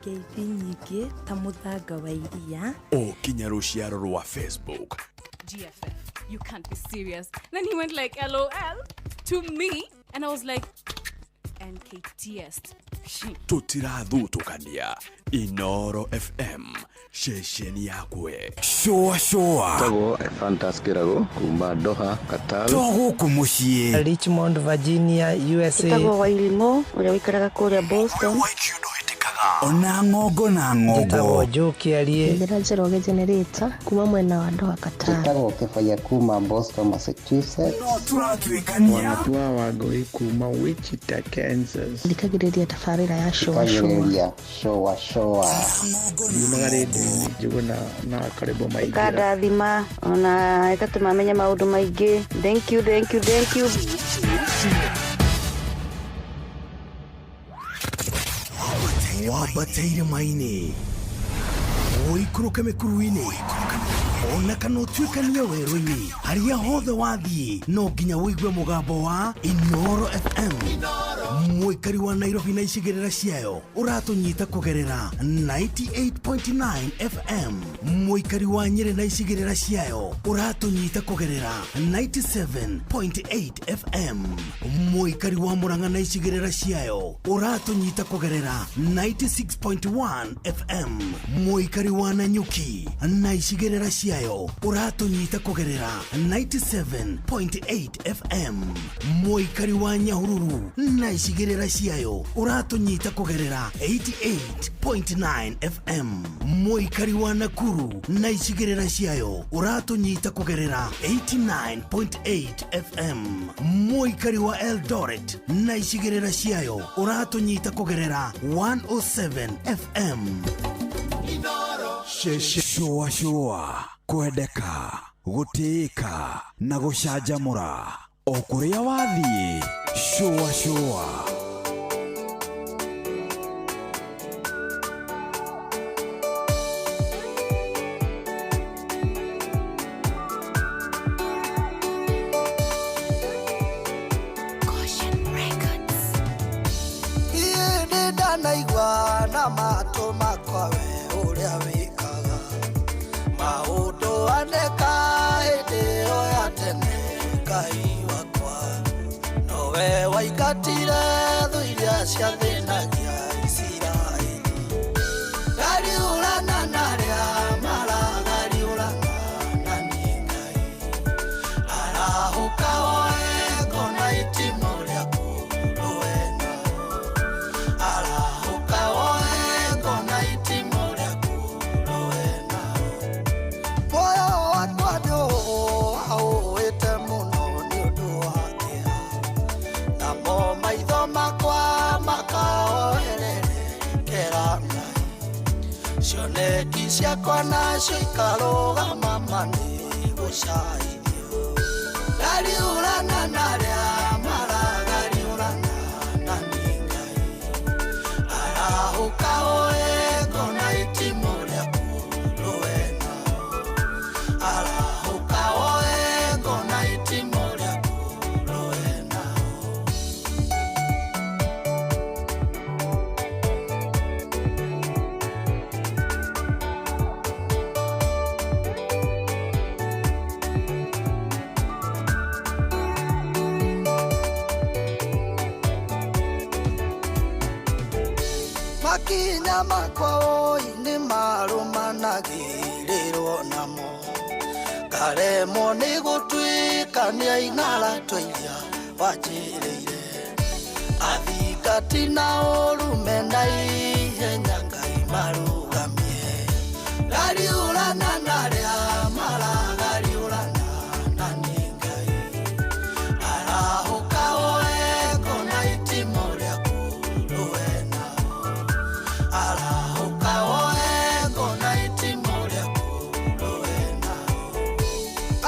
ngeithi nyingĩ ta mũthanga wa iria. Kinya rũciaro rwa Facebook. GFF, you can't be serious. Then he went like LOL to me and I was like NKTS. Tutirathutũkania Inooro FM shesheni yakwe. Showa Tago Fantaskirago kumba Doha Qatar. Togo kumushie Richmond, Virginia, USA. Tago wailimo ule wikaraga kule Boston. Ona ngogo na ngogo. Tago Joki alie. Ndira Jeroge generator kuma mwena wa Doha Qatar. Tago Kefaya kuma Boston, Massachusetts. No turatwikania. Wanatua wagoi kuma Wichita, Kansas. Ndikagireria tafarira ya showa. Magaridi juguna na karibu maigira. Kada dhima ona ekatu mamenya maudu maige. Thank you. Wabateire maini oikuruke mekuruini ona kana utuikania werũ-inĩ haria hothe wathiĩ no nginya wĩigue mũgambo wa Inooro FM. Mũikari wa Nairobi na icigĩrĩra ciayo ũratũnyita kũgerera 98.9 FM. Mũikari wa Nyeri na icigĩrĩra ciayo ũratũnyita kũgerera 97.8 FM. Mũikari wa Murang'a na icigĩrĩra ciayo ũratũnyita kũgerera 96.1 FM. Mũikari wa Nanyuki na icigĩrĩra ciayo uratunyita kugerera 97.8 FM. Mũikari wa Nyahururu na icigĩrĩra ciayo uratunyita kugerera 88.9 FM. Mũikari wa Nakuru na icigĩrĩra ciayo uratunyita kugerera 89.8 FM. Mũikari wa Eldoret na icigĩrĩra ciayo uratunyita kugerera 107 FM. Showa kwendeka gũtĩĩka na gũcanjamũra o kũrĩa wathiĩ. Showa naigua na matũ makwa we ũrĩa wĩkaga maũndũ aneka hĩndĩ ĩyo ya tene. Ngai wakwa nowe waingatire thũ iria ciathĩnagia Isiraeli. Gariũrana narĩa maragariũrana na nĩ Ngai arahũka woe ngona itimũ rĩaku rũena. Cioneki ciakwa nacio ikarũgama mani gũcaithio. Gariũrana narĩa maragariũrana na nĩ Ngai arahũka woe ngona itimũ rĩaku rũena. Arahũka woe ngona itimũ rĩaku rũena. Makinya makwa oi nĩ marũmanagĩrĩrwo namo. Karemwo nĩ gũtuĩkania inara tũiria wanjĩrĩire. Athingati na ũrũme na ihenya Ngai marũgamie. Gariũrana narĩa maragariũrana na nĩ Ngai arahũka woe ngona itimũ rĩaku rũena. Arahũka woe ngona itimũ rĩaku rũena.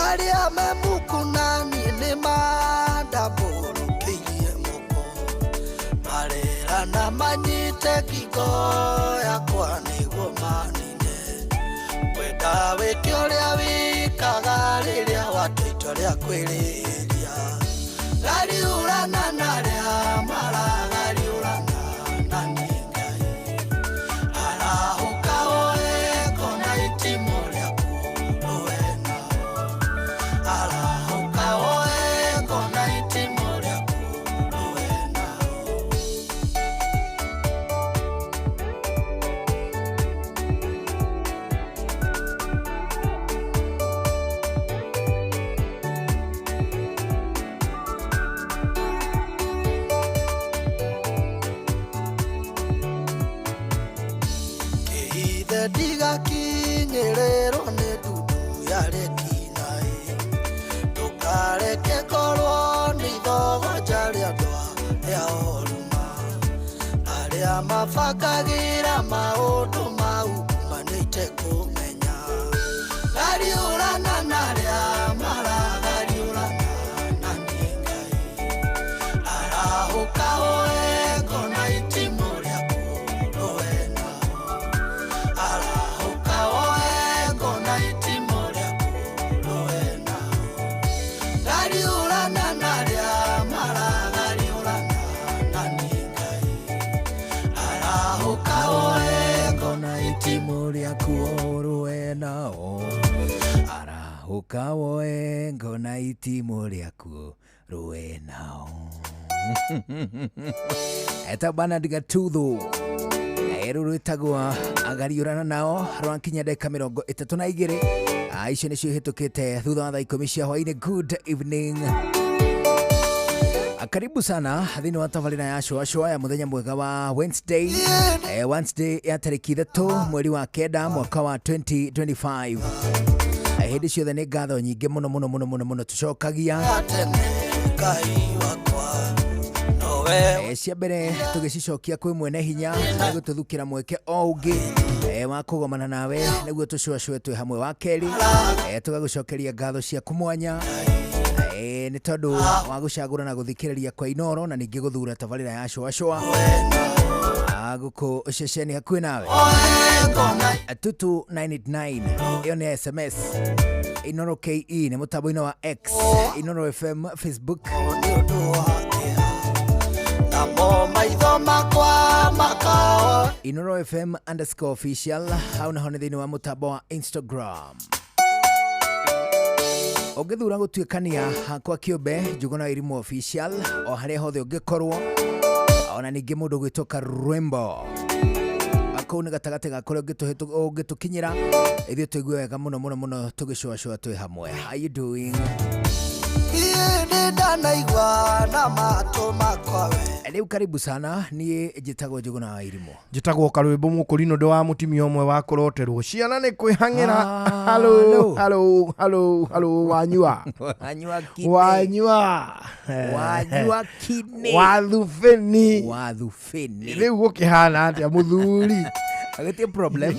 Arĩa me muku nani nĩ mandambũrũkĩirie moko. Marerana manyite ngingo yakwa nĩguo manine. Kwenda wĩke ũrĩa wĩkaga rĩrĩa watu itua rĩa kwĩrĩria. Gariũrana narĩa maragariũrana na nĩ Ngai ndiga kinyerero nĩ ndundu ya rekinai ndũkareke korwo nĩ ithogoja rĩa ndwa rĩa oruma arĩa mabangagĩra maũndũ mau manĩte kũmenya gariũrana na arĩa maragariũrana na nĩ Ngai arahũka wengo na itimũ rĩaku rũwe nao arahũka wengo na itimũ rĩaku rũwe nao gariũrana na arĩa maragariũrana na nĩ Ngai arahũka wengo na itimũ rĩaku rũwe nao arahũka wengo na itimũ rĩaku rũwe nao. Eta bana diga tuthu ero rwitagwa agariũrana nao rwankinya ndagĩka 32 icio nĩcio ihetũkĩte thutha wa thaa 10 cia hwaĩ-inĩ. Good evening, karibu sana thĩinĩ wa tabarĩra ya shoa ya mũthenya mwega wa Wednesday, Wednesday ya tarĩki 3 mweri wa 9 mwaka wa 2025. Hĩndĩ ciothe nĩ ngatho nyingĩ mũno tũcokagia cia mbere tũgĩcicokia kwĩ mwene hinya na gũtũthukĩra mweke o ũngĩ wa kũgomana nawe nĩguo tũcũacũe twĩ hamwe. Wa kerĩ tũgagũcokeria ngatho ciaku mwanya nĩ tondũ wa gũcagũra na gũthikĩrĩria kwa Inoro na ningĩ gũthura tabarĩra ya shoa gũkũ ceceni hakuhĩ nawe. 22989 ĩyo nĩ SMS. Inoro KE nĩ mũtambo-inĩ wa X, Inoro FM Facebook. Inoro FM _official. Hau naho nĩ thĩinĩ wa mũtambo wa Instagram. Ũngĩthura gũtuĩkania hakwa kĩũmbe Njũgũna Irimũ official o harĩa hothe ũngĩkorwo, ona ningĩ mũndũ gwĩtoka Rwembo kũu nĩ gatagatĩ ga kũrĩa ũngĩtũkinyĩra ithuĩ tũigue wega mũno tũgĩcũacũa twĩ hamwe. How you doing? Rĩu karibu sana. Niĩ njĩtagwo Njũgũna wa Irimũ. Njĩtagwo Karwĩmbo Mũkũrinũ ndĩ wa mũtimia ũmwe wa kũroterwo. Ciana nĩ kwĩhang'ĩra. Halo wanyua kine wathufeni rĩu gũkĩhana atĩa mũthuri? Agati problem.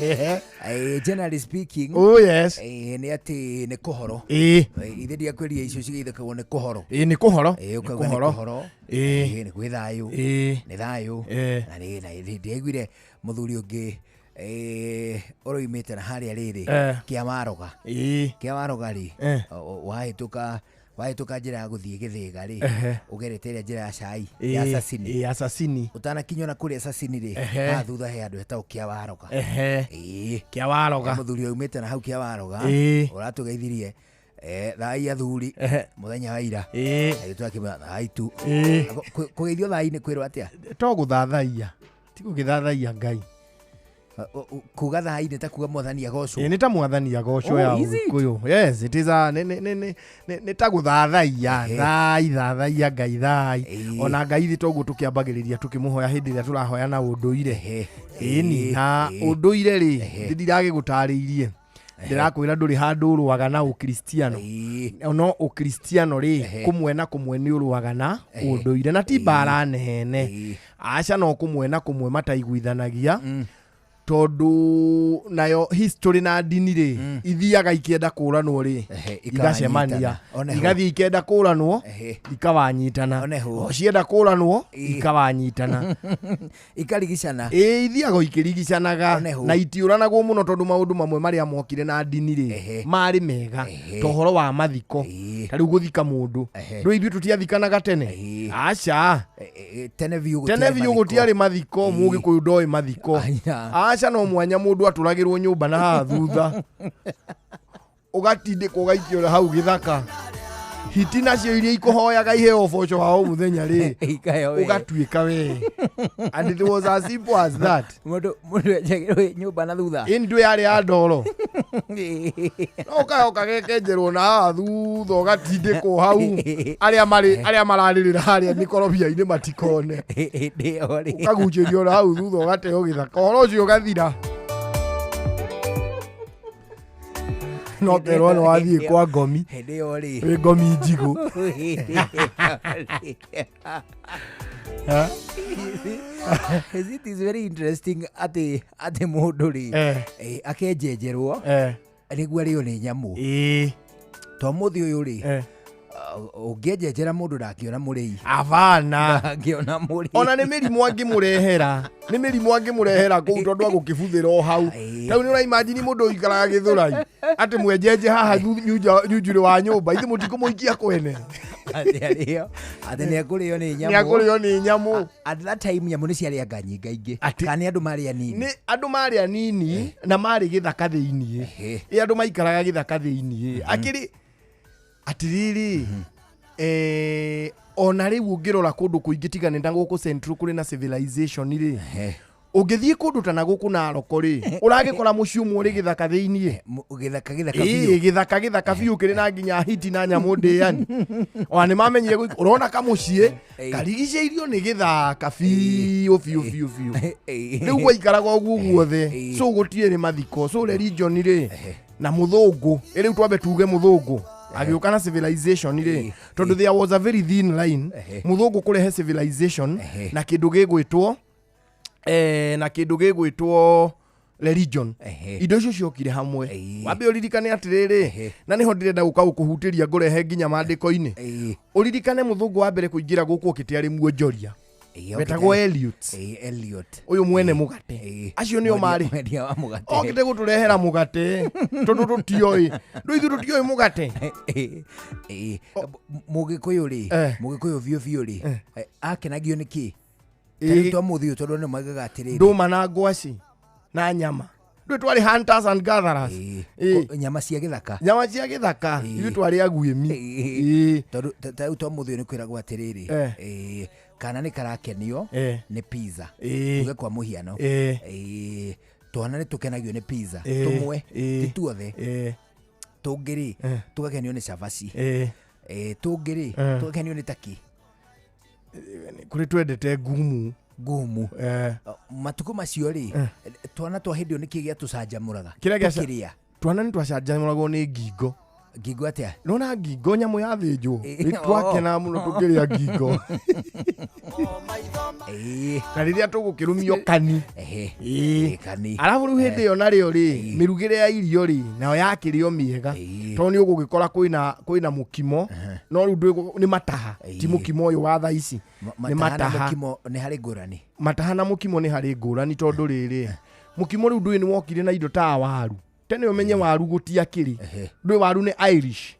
Generally speaking. Oh yes. Nĩ atĩ nĩ kũhoro. Ithe dia kwĩria icio cigĩthekagwo nĩ kũhoro. Nĩ kũhoro. Ũkauga nĩ kũhoro. Nĩ gwĩ thayũ. Nĩ thayũ. Na ndiaiguire mũthuri ũngĩ ũroimĩte na harĩa rĩrĩ kĩa waroga rĩ wahĩtũka njĩra ya gũthiĩ Gĩthĩga rĩ ũgerete ĩrĩa njĩra ya cai ya Asasini ũtanakinywo na kũrĩa Asasini rĩ thutha he andũ hetagwo kĩa waroga mũthuri oimĩte na hau kĩa waroga ũratũgeithirie thai athuri mũthenya wa ira twakĩmwĩra thai tu kũgeithio thai nĩ kwĩrwo atĩa to gũthathaia ti gũgĩthathaia Ngai kuga thai nĩ ta kuga mwathani agocwo. Nĩ ta mwathani agocwo ya Ũgĩkũyũ. Yes, it is nĩ ta gũthathaia thathaia Ngai thai. Ona Ngai thĩ toguo tũkĩambagĩrĩria tũkĩmũhoya hĩndĩ ĩrĩa tũrahoya na ũndũire. Ĩni na ũndũire rĩ ndiragĩgũtarĩirie. Ndĩrakwĩra ndũrĩ handũ ũrũaga na Ũkristiano. No Ũkristiano rĩ kũmwe na kũmwe nĩ ũrũaga na ũndũire na ti mbara nene. Aca no kũmwe na kũmwe mataiguithanagia. Tondu nayo history na dini rĩ ithiaga ikĩenda kũranwo rĩ igacemania igathiĩ ikĩenda kũranwo ikawanyitana cienda kũranwo ikawanyitana ikarigicana ithiaga ikĩrigicanaga na itiũranagwo mũno tondu maũndũ mamwe marĩa mokire na dini rĩ marĩ mega tohoro wa mathiko ta rĩu gũthika mũndũ ndũ ithuĩ tũtiathikanaga tene aca tene biũ gũtiarĩ mathiko Mũgĩkũyũ ndoĩ mathiko aca no mwanya mũndũ atũragĩrwo nyũmba na haha thutha ũgatindĩkwo ũgaikio hau gĩthaka hiti nacio iria ikũhoyaga iheo ũboco wao mũthenya rĩ ũgatuĩka we and it was as simple as that. Mũndũ ejagĩrwo nyũmba na thutha ndũ yarĩ ya ndoro ũkayoka gekenjerwo na haha thutha ũgatindĩkwo hau arĩa mararĩrĩra harĩa mĩkorobia-inĩ matikone ũkagucĩrio na hau thutha ũgateo gĩthaka ũhoro ũcio ũgathira no kerwo no wathie kwa ngomi hende yo ri we ngomi njigu it is very interesting ati mundu ri akenjenjerwo niguo rio ni nyamu to muthi uyu ri ungenjenjera mundu ndakiona murei avana ngiona murei ona ni mirimu angimurehera kuu tondu agukibuthira o hau tau ni ura imagine mundu ikaraga githurai ati mwenjenje haha nyunjuri wa nyumba ithe mutikumuikia kwene ati ni akurio ni nyamu at that time nyamu ni ciaria nyinga ingi kana andu maria nini ni andu maria nini na mari githaka thiini andu maikaraga githaka thiini akiri atiriri ona riu ngirora kundu kuingi tiganenda guku central kuri na civilization ri ungithie kundu tana guku na roko ri uragikora muciumu uri githaka thiini githaka biu kiri na nginya hiti na nyamu ndiani ona ni mamenyire urona kamucie karigiceirio ni githaka biu riu gwaikaraga uguo guothe so gutie ni mathiko so religion ri na muthungu riu twambe tuge muthungu agiuka na civilization ri tondu there was a very thin line muthungu kurehe civilization na kindu gigwitwo religion indo icio ciokire hamwe wambe uririkane atiriri na niho ndirenda guka gukuhutiria ngurehe nginya mandiko-ini uririkane muthungu wa mbere kuingira guku kitiari muonjoria betagwo Elliot uyu mwene mugate acio nio mari okite guturehera mugate tondu tutioi ndu tutioi mugate mugikuyu ri mugikuyu biu ri akenagio niki twa muthio tondu ni magaga atiriri nduma na ngwaci na nyama ndu twari hunters and gatherers nyama cia githaka ithu twari aguimi tondu twa muthio ni kwiragwo atiriri kana ni karakenio ni pizza tuge kwa muhiano twana ni tukenagio ni pizza tumwe tituothe tungiri tugakenio ni chavaci tungiri tugakenio ni taki kuri twendete ngumu matuko macio ri twana twahindio ni kigia tucanjamuraga kiria twana ni twacanjamuragwo ni ngingo atia nona ngingo nyamu ya thinju twakena muno tukiria ngingo na riria tugukirumio kani arabu riu hindi yo nario ri mirugire ya irio ri nayo yakirio miega to ni ugugikora kwina mukimo no riu ni mataha ti mukimo uyu wa thaa ici ni mataha mukimo ni hari ngurani mataha na mukimo ni hari ngurani tondu riri mukimo riu ndui ni wokire na indo ta waru tene umenye waru gutiakiri ndui waru ni Irish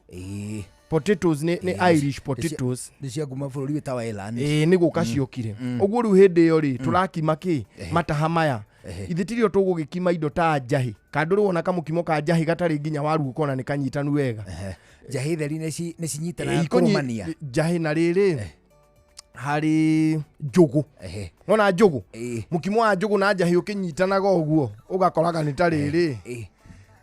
potatoes ni Irish potatoes ni cia kuma bururi witawa Ireland ni guka ciokire uguo riu hindi yo ri turakima ki mataha maya ithitirio tugugikima indo ta njahi kandu ri wona kamukimo ka njahi gatari nginya waru ukona ni kanyitanu wega njahi theri ni cinyitana kurumania njahi na riri hari njugu wona njugu mukimo wa njugu na njahi ukinyitanaga uguo ugakoraga ni tariri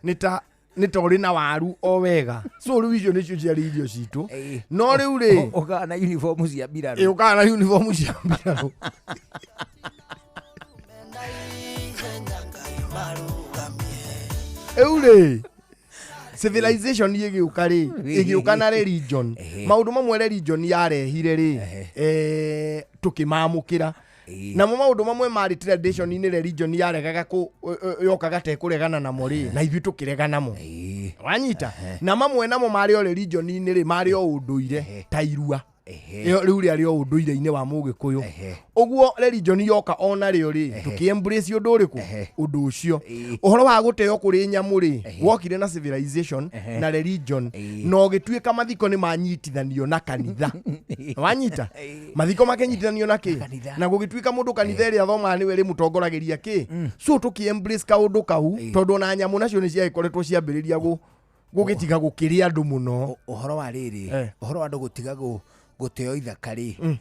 nita uri na waru o wega so riu icio nicio ciari irio citu no riu ri ukana uniform cia mbiraro ukana uniform cia mbiraro eure civilization igiuka na religion maundu mamwe religion yarehire ri tukimamukira na maundu mamwe mari tradition ni religion yaregaga yokaga tekuregana na mori na ithu tukiregana mo wanyita na mamwe namo mari o religion ni ri mari o unduire ta irua riu ri ari o unduire-ini wa Mugikuyu uguo religion yoka ona rio ri tukiembrace undu uriku undu ucio uhoro wa guteo kuri nyamu ri wokire na civilization na religion no gituika mathiko ni manyitithanio na kanitha wanyita mathiko makenyitithanio na ki na gugituika mundu kanitha ri athoma ni we ri mutongoragiria ki so tukiembrace kaundu kau tondu na nyamu nacio ni ciaikoretwo ciambiriria gugitiga gukiria andu muno uhoro wa riri uhoro wa andu gutiga guteo ithaka ri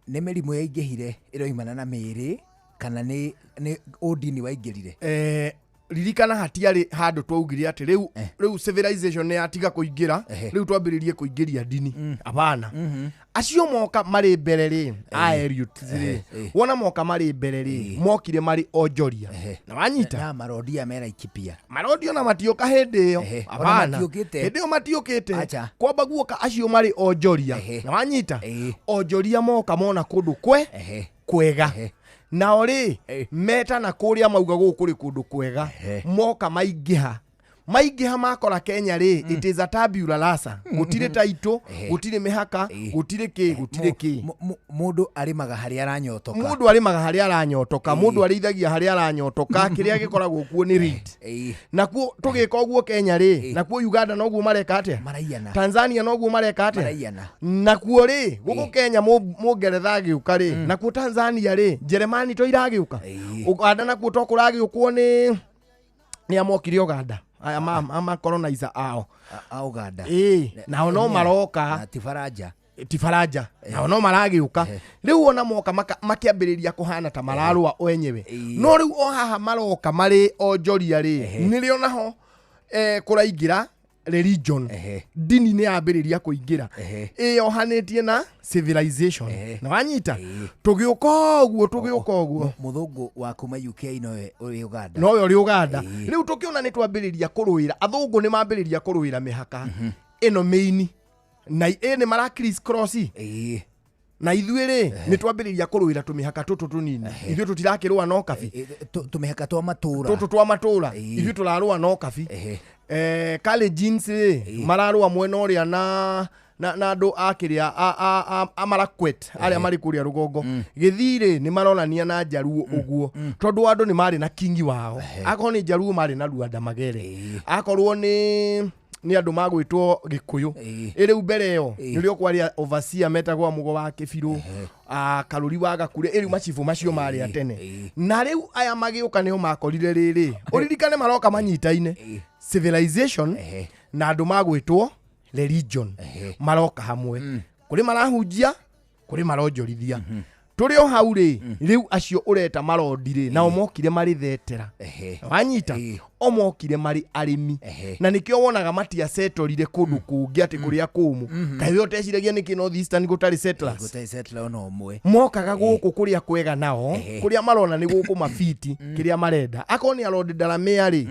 ni mirimu yaingihire iroimana na miri kana ni udini waingirire ririkana hatiarĩ handũ twaugire atĩ rĩu civilization nĩ yatiga kũingĩra rĩu twambĩrĩrie kũingĩria ndini abana acio moka marĩ mbere rĩ wona moka marĩ mbere rĩ mokire marĩ onjoria na wanyita na marodia mera ikipia marodio na matioka hĩndĩ ĩyo abana hĩndĩ ĩyo matiũkĩte kwamba guoka acio marĩ onjoria na wanyita onjoria moka mona kũndũ kwega na ori meta na kuria mauga gũkũ kũrĩ kũndũ kwega moka maingĩha makora Kenya rĩ it is a tabula rasa gutire taito gutire mihaka gutire ki mundu arimaga hari aranyotoka mundu arithagia hari aranyotoka kiria gikoragwo kuo ni read nakuo tugika uguo Kenya rĩ nakuo Uganda noguo mareka atia Tanzania noguo mareka atia nakuo rĩ guko Kenya Mungeretha agiuka rĩ nakuo Tanzania rĩ Jeremani to iragiuka Uganda nakuo to kuragiukwo ni amokire Uganda ama colonizer ao Uganda na no maroka na tifaraja na no maragiuka riu ona moka makiambiriria kuhana ta mararua wenyewe no riu o haha maroka mari onjoria ri niri onaho kuraingira religion dini ni yambiriria kuingira yohanetie na civilization na wanyita tugiuka uguo muthungu wa kuma UK no Uganda Uganda riu tukiona ni twambiriria kuruira athungu ni mambiriria kuruira mihaka ino meini na ni mara criss cross na ithuĩ rĩ ni twambiriria kuruira tumihaka tutu tunini ithuĩ tutirakirwa no kabi tumihaka twa matura ithuĩ turarwa no kabi kale jeans mararwa mwena uria na andu akiria amarakwet aria mari kuria rugongo githire ni maronania na njaruo uguo tondu andu ni mari na kingi wao akorwo ni njaruo mari na Luanda Magere akorwo ni andu magwitwo Gikuyu iriu mbere yo nirio kwaria overseer metagwa mugo wa Kibiru Karuri wa Gakure iriu machifu macio mari atene na riu aya magiuka niho makorire riri uririkane maroka manyitaine civilization na andu magwitwo religion maroka hamwe kuri marahunjia kuri maronjorithia turi o hau ri riu acio ureta marondire na omokire mari thetera wanyita omokire mari arimi na nikio wonaga matia settled kundu kungi ati kuria kumu kai uteciragia niki North Eastern gutari settlers no mwe mokaga guku kuria kwega nao kuria marona ni guku mafiti kiria marenda akoni Lord Daramea ri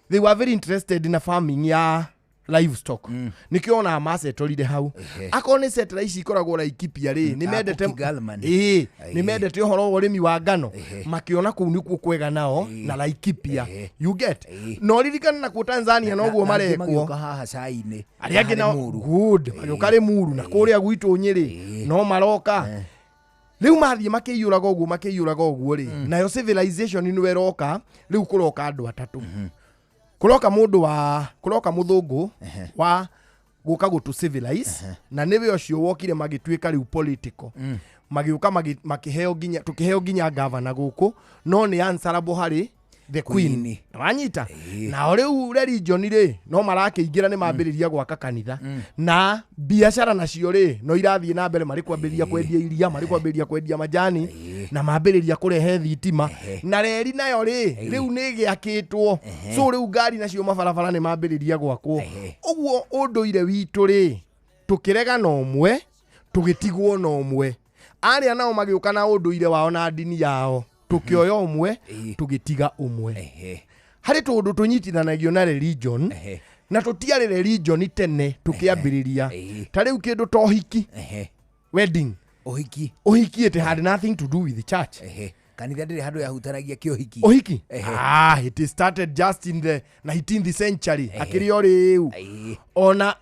they were very interested in a farming ya livestock nikiona masetolide hau akone setla ici ikoragwo Laikipia ri ni mendete ni mendete uhoro wa urimi wa ngano makiona kuu nikuo kwega nao na Laikipia you get no ririkana na ku Tanzania noguo marekwo haha caine ari angi na good magukare muru na kuria gwitu Nyeri no maroka riu mathie makiyuraga uguo ri nayo civilization ni weroka riu kuroka andu atatu kuroka muthungu wa guka gutu civilize na niwe ucio wokire magitwika riu political magiuka makiheo ginya tukiheo ginya governor guku no ni answerable hari the queen wanyita na riu religion ri no marakiingira ni mambiriria gwaka kanitha na biashara nacio ri no irathie na mbere mari kwambiriria kwendia iria mari kwambiriria kwendia majani na mambiriria kurehe thitima na reri nayo ri riu ni giakitwo so riu ngari nacio mabarabara ni mambiriria gwakwo uguo unduire witu ri tukirega no mwe tugitigwo no mwe aria nao magiuka na unduire wao na dini yao tukioya umwe tugitiga umwe hari tundu tunyitithanagio na religion na tutiare religion tene tukiambiriria ta riu kindu to hiki wedding ohiki it had nothing to do with the church kanitha ndiri handu yahutanagia kiohiki it started just in the 19th century akirio riu ona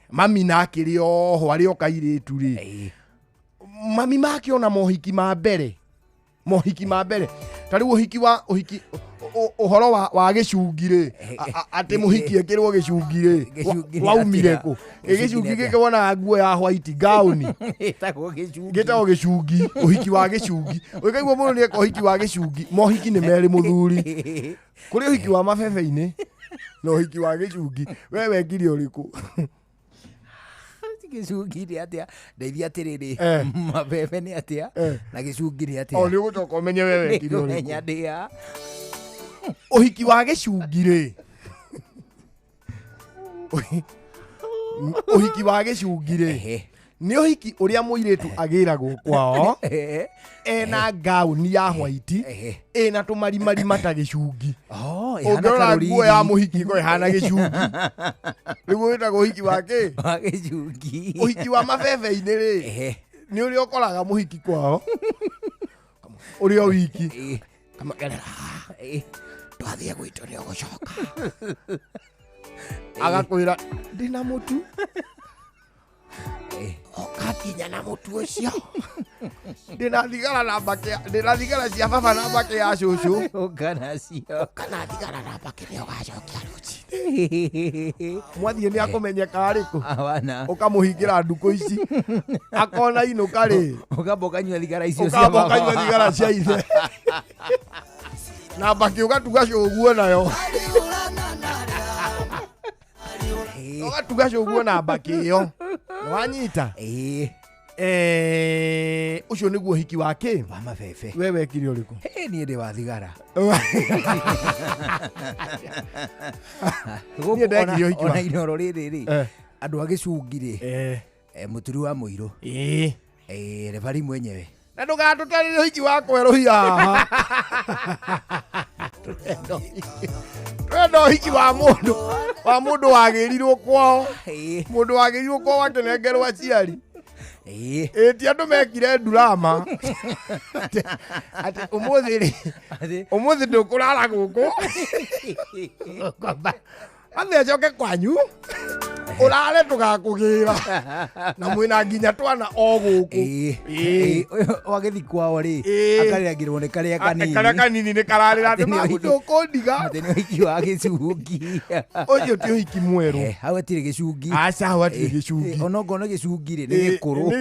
mami na akirio ho ari okairitu ri mami makiona mohiki ma mbere tari uhiki uhoro wa gicungire ati muhiki ekirwo gicungire waumire ku gicungi gikibona nguo ya white gown gitagwo gicungi uhiki wa gicungi ukaigwa muno ni uhiki wa gicungi mohiki ni meri muthuri kuri uhiki wa mabebe-ini no uhiki wa gicungi wewe ngiri uriku gicungi ni atia ndeithia atiriri mabebe ni atia na gicungi ni atia o ni gucoka umenye wewe ngiri uriku nyadia Uhiki wa gicungi ri. Uhiki wa gicungi ri. Ni uhiki uria muiretu agiragwo kwao. Ena gauni ya white. Ena tumarimari mata gicungi. Ongora nguo ya muhiki ko ihana gicungi. Rigu wita uhiki wake. Wa gicungi. Uhiki wa mabebe-ini ri. Ni uri okoraga muhiki kwao. Uri o wiki. Kamagerera. Twathie gwitu ni ugucoka. Agakwira ndina mutu. Okakinya na mutu ucio. Ndina thigara na mbake, ndina thigara cia baba na mbake ya cucu. Ukana cio. Kana thigara na mbake ni ugacokia ruci. Mwathie ni akumenyeka ariku. Awana. Ukamuhingira nduku ici. Akona inuka ri. Ukamboka nyua thigara icio cia baba. Ukamboka nyua thigara cia ithe. Na mbake ugatuga cuguo nayo. Ugatuga cuguo na mbake iyo. Wanyita? Ucio niguo hiki wake wa mabebe. We wekire uriku? Ni ndi wa thigara. Ni ndekire hiki wa. Ona inoro riri ri. Andu agicungi ri. Muturi wa muiro. Revari mwenyewe. Na ndugatutarire hiki wa kweruhia. Twendo hiki wa mundu wagirirwo kwao. Mundu wagirirwo kwao wakenengerwo aciari. Ti andu mekire ndurama. Ati umuthi ndukurara guku. Athe coke kwanyu. Urare tugakugira. Na mwina nginya twana o guku. Wagethi kwao ri. Akaragirwo ni karia kanini. Karia kanini ni kararira ati magudu kondiga. Ati ni hiki wa gicungi. Oyo ti hiki mweru. Hau atire gicungi. Aca hau atire gicungi. Ona ngono gicungi ri ni gikuru.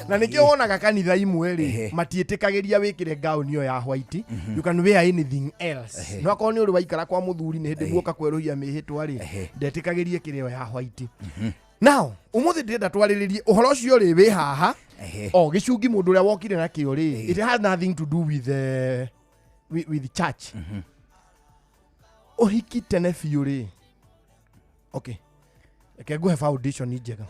Na nikio wonaga kanitha imwe ri matietikagiria wikire gown iyo ya white. You can wear anything else. No akoni uri waikara kwa muthuri ni hindi muoka kweruhia mihitwa ri ndetikagirie kirio ya white. Now umuthi ndenda twariririe uhoro ucio ri wi haha. O gicungi mundu uria wokire na kio ri it has nothing to do with the church. Uhiki tene biu ri. Okay. Eke nguhe foundation njega.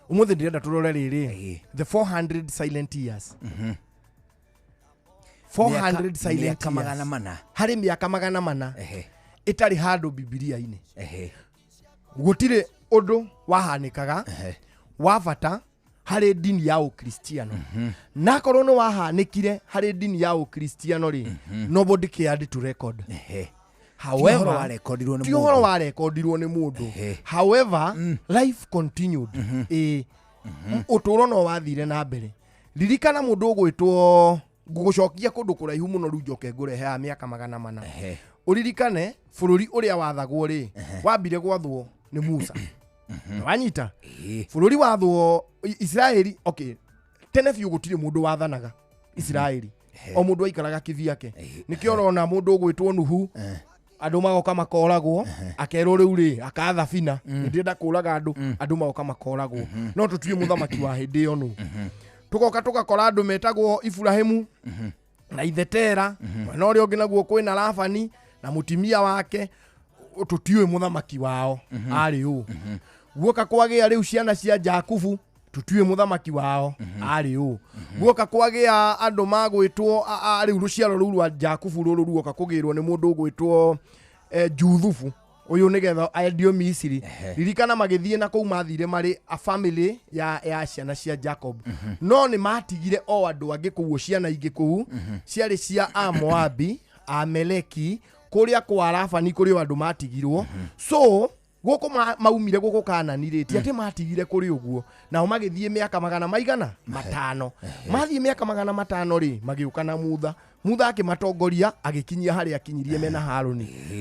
Umuthi ndirenda turore riri the 400 silent years. 400 silent years. Hari miaka magana mana. Itari handu Biblia-ini. Gutire undu wahanikaga wa bata hari dini ya Ukristiano. Na korwo no wahanikire hari dini ya Ukristiano ri nobody cared to record. However, wa rekordirwo ni mundu. However, life continued. Uturo no wathire na mbere. Ririkana mundu ugwitwo gugucokia kundu kuraihu muno ru njoke ngurehe a miaka magana mana. Uririkane bururi uria wathagwo ri wambire gwathwo ni Musa. Wanyita? Bururi wathwo Israeli. Okay. Tene biu gutire mundu wathanaga Israeli. O mundu aikaraga kiviake. Nikio rona mundu ugwitwo Nuhu. Andu magoka makoragwo akerwo riu ri akatha bina ndirenda kuraga andu magoka makoragwo no tutue muthamaki wa hindi iyo nu tugoka tugakora andu metagwo Ibrahimu na Ithetera na uri ongi naguo kwina Labani na mutimia wake tutue muthamaki wao ari u guoka kwagia riu ciana cia Jakubu tutue muthamaki wao ari u guoka kwagia andu magwitwo riu ruciaro ruru wa Jakubu ruru ruoka kugirwo ni mundu ugwitwo Juthufu uyu nigetha aendio Misiri. Ririkana magithie na kou mathire mari a family ya ciana cia Jacob. No ni matigire o andu angi kou ciana ingi kou ciari cia Amoabi, Ameleki, kuria kwa Labani kuri andu matigirwo. So guko maumire guko Kanani ri ti ati matigire kuri uguo nao magithie miaka magana maigana matano. Mathie miaka magana matano ri magiuka na Mutha akimatongoria agikinyia hari akinyirie mena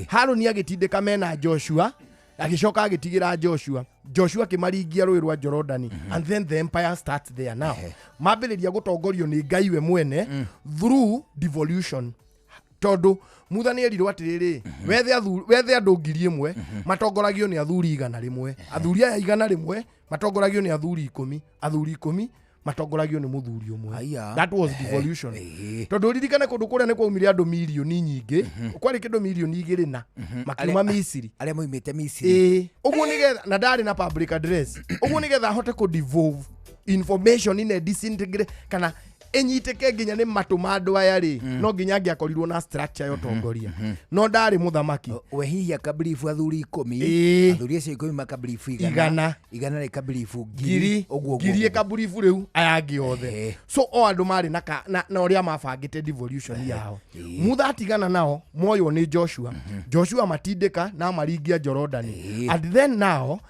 Haruni agitindika mena Joshua agicoka agitigira Joshua kimaringia rũĩ rwa Jordan. And then the empire starts there now. Mambĩrĩria gutongorio ni Ngai we mwene through devolution. Tondu Mutha ni erirwo atiriri wethe andu 1,000 matongoragio ni athuri 100 athuri aya 100 matongoragio ni athuri 10 athuri 10 matongoragio ni muthuri umwe. That was devolution. Tondu ririkane kundu kuria ni kwaumire andu milioni nyingi, kwari kindu milioni 2 na makiuma Misiri. Aria moimite Misiri. Uguo nigetha na ndari na public address. Uguo nigetha hote ku devolve information in a disintegrate kana enyiteke nginya ni matu mandu aya ri no nginya ngiakorirwo na structure yo tongoria no ndari muthamaki we hiya kabrifu athuri 10 athuri acio 10 makabrifu igana ri kabrifu ngiri oguo ngiri kabrifu riu aya ngi othe so o andu mari na oria mabangite devolution yao muthatigana nao moyo ni Joshua matindika na maringia Jorodani and then now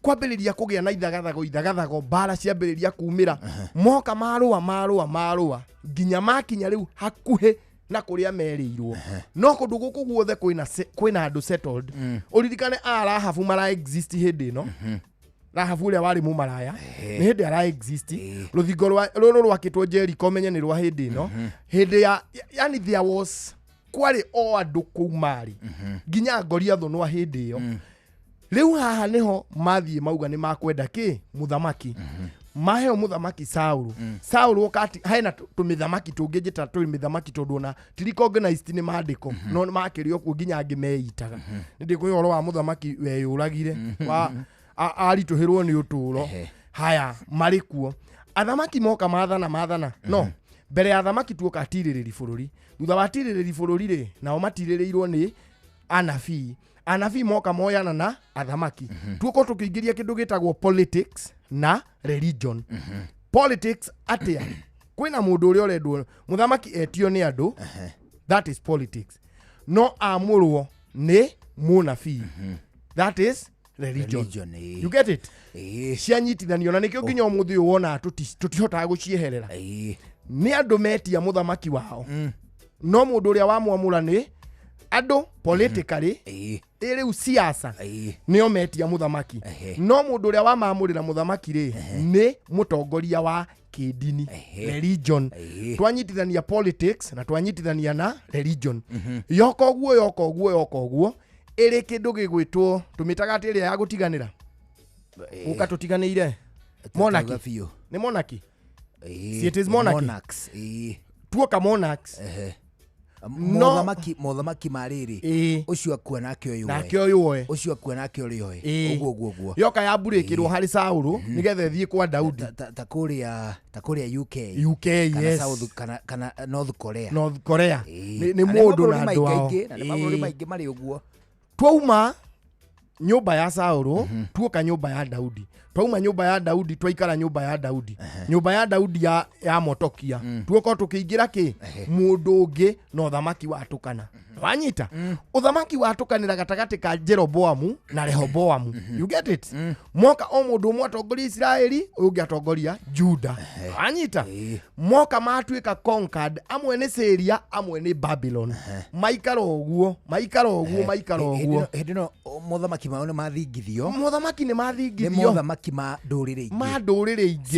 kwambiriria kugia na ithagathago bara ciambiriria kumira moka marua nginya makinya riu hakuhe na kuria merirwo no kundu guku guothe kwina andu settled uririkane Rahabu mara exist hindi no Rahabu uria wari mumaraya ni hindi ara exist ruthingo ruru rwakitwo Jericho menye ni rwa hindi no hindi ya yani there was kwari o andu kumari nginya ngoria thonwa hindi yo riu haha niho mathie mauga ni makwenda ki muthamaki maheo muthamaki Saulu wakati haina tumithamaki tungijita tumithamaki tonduna tiriko organized ni mandiko no makirio ku nginya ngimeitaga ndiko yoro wa muthamaki weyuragire wa arituhirwo ni uturo haya marikuo athamaki moka mathana no mbere ya athamaki tuoka atirĩrĩri bururi thutha wa atirĩrĩri bururi ri nao matirĩrĩirwo ni anabii moka moyana na athamaki tuko tukiingiria kindu gitagwo politics na religion politics atia kwina mundu uri orendwo muthamaki etio ni andu that is politics no amurwo ni munabii that is religion. You get it cianyitithanio na nikio nginya umuthi wona tutihotaga gucieherera ni andu metia muthamaki wao no mundu uria wamwamura ni andu politically iriu siasa nio metia muthamaki no mundu uria wamamurira muthamaki ri ni mutongoria wa kidini religion twanyitithania politics na twanyitithania na religion yoka oguo iri kindu gigwitwo tumitaga ati ya gutiganira ukatutiganire monarchy ni monarchy it is monarchs tuoka monarchs muthamaki mariri ucio akua nake oyoe ucio akua nake orioe oguo yoka ya burikirwo hari Saulu nigetha ethie kwa Daudi ta kuria UK yes kana North Korea ni mundu na andu ao na maburi maingi mari uguo twauma nyumba ya Saulu tuoka nyumba ya Daudi twauma nyumba ya Daudi twaikara nyumba ya Daudi nyumba ya Daudi ya Motokia tuoka tukiingira ki mundu ungi no thamaki watukana wanyita uthamaki watukanira gatagati ka Jeroboamu na Rehoboamu you get it moka o mundu umwe atongoria Israeli ungi atongoria Juda wanyita moka matuika conquered amwe ni Syria amwe ni Babylon maikara oguo hedino muthamaki maone mathingithio ni muthamaki ma ndurire ingi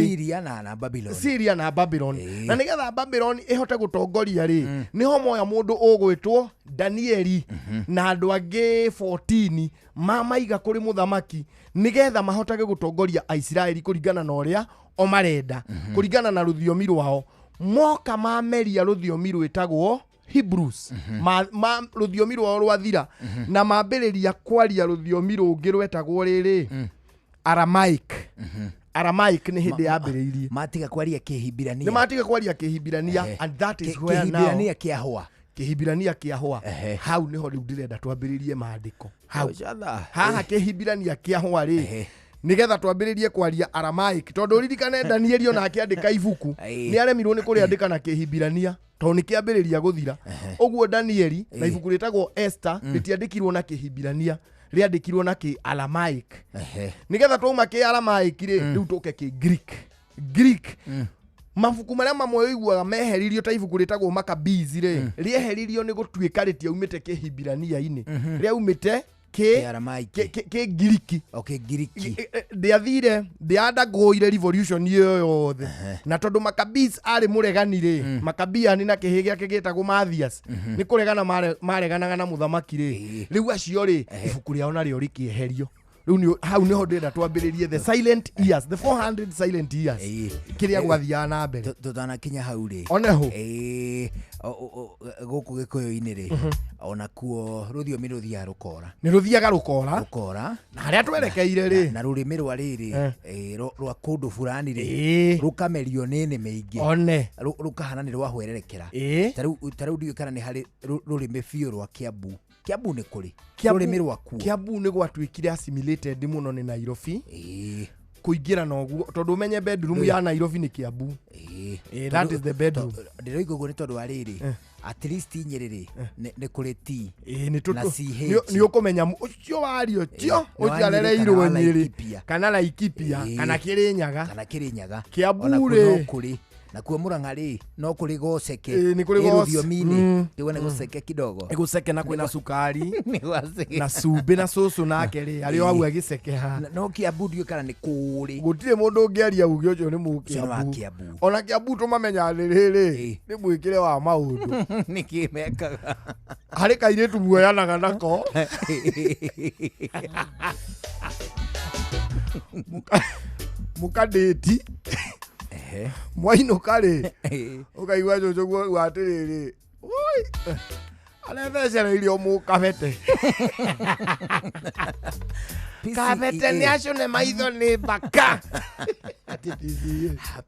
Syria na Babylon na nigetha Babylon ihote gutongoria ri niho moya mundu ugwitwo Danieli na andu angi 14 maiga kuri muthamaki nigetha mahotage gutongoria Aisraeli kuringana na uria o marenda kuringana na ruthiomi rwao moka mameria ruthiomi rwitagwo Hebrews ma ruthiomi rwao rwathira na mambiriria kwaria ruthiomi rungi rwetagwo riri Aramaic ni hindi yambiriirie matiga kwaria Kihibirania and that is where now Kihibirania kiahwa hau niho riu ndirenda twambiririe maandiko hau haha Kihibirania kiahwa ri nigetha twambiririe kwaria Aramaic tondu ririkane Danieli ona akiandika ibuku ni aremirwo ni kuriandika na Kihibirania tondu ni kiambiriria guthira oguo Danieli na ibuku ritagwo Esther ritiandikirwo na Kihibirania riandikirwo na Aramaic nigetha twauma Aramaic ri riu tuke Greek mabuku maria mamwe iguaga meheririo ta ibuku ritagwo Maccabees ri rieheririo ni gutuika ritiaumite Kihibirania-ini riaumite Giriki ndiathire revolution yothe na tondu Maccabees ari muregani ri Maccabean na kihigia kigitagwo Mathias ni kuregana mareganaga na muthamaki ri riu acio ri ibuku riao nario rikieherio riu hau niho ndenda twambiririe the silent years, the 400 silent years kiria gwathiaga na mbere tutana kinya hau ri oneho guku gikuyu-ini ri ona kuo ruthiomi ruthia rukora ni ruthiaga rukora na haria twerekeire ri na rurimi rwa riri rwa kundu fulani ri rukamerio nini meingi one rukahana ni rwahwererekera taru ndio kana ni hari rurimi biu rwa Kiambu ni kuri rurimi rwaku Kiambu ni gwatwikire assimilated muno ni Nairobi kuingira noguo tondu menye bedroom ya Nairobi ni Kiambu that is the bedroom ndiroigo go ni tondu wa riri at least nyerere ni kuri ti ni ni ukumenya ucio wario cio uciarereirwo nyiri kana Laikipia kana Kirinyaga Kiambu ri na kuo Murang'a ri no kuri goceke ni kuri goceke ndiwe ne goceke kidogo goceke na kwina sukari na sube na soso nake ri ari wagu agiceke ha no Kiambu ndio kana ni kuri gutire mundu ungiaria uge ucio ni Mukiambu ona Kiambu tumamenya riri ni mwikire wa maundu ni kimekaga hari kairetu muoyanaga nako mukadeti mwaino kare ukaigwa jojo gwatiriri oi alethecera irio mukabete kabete ni acune maitho ni baka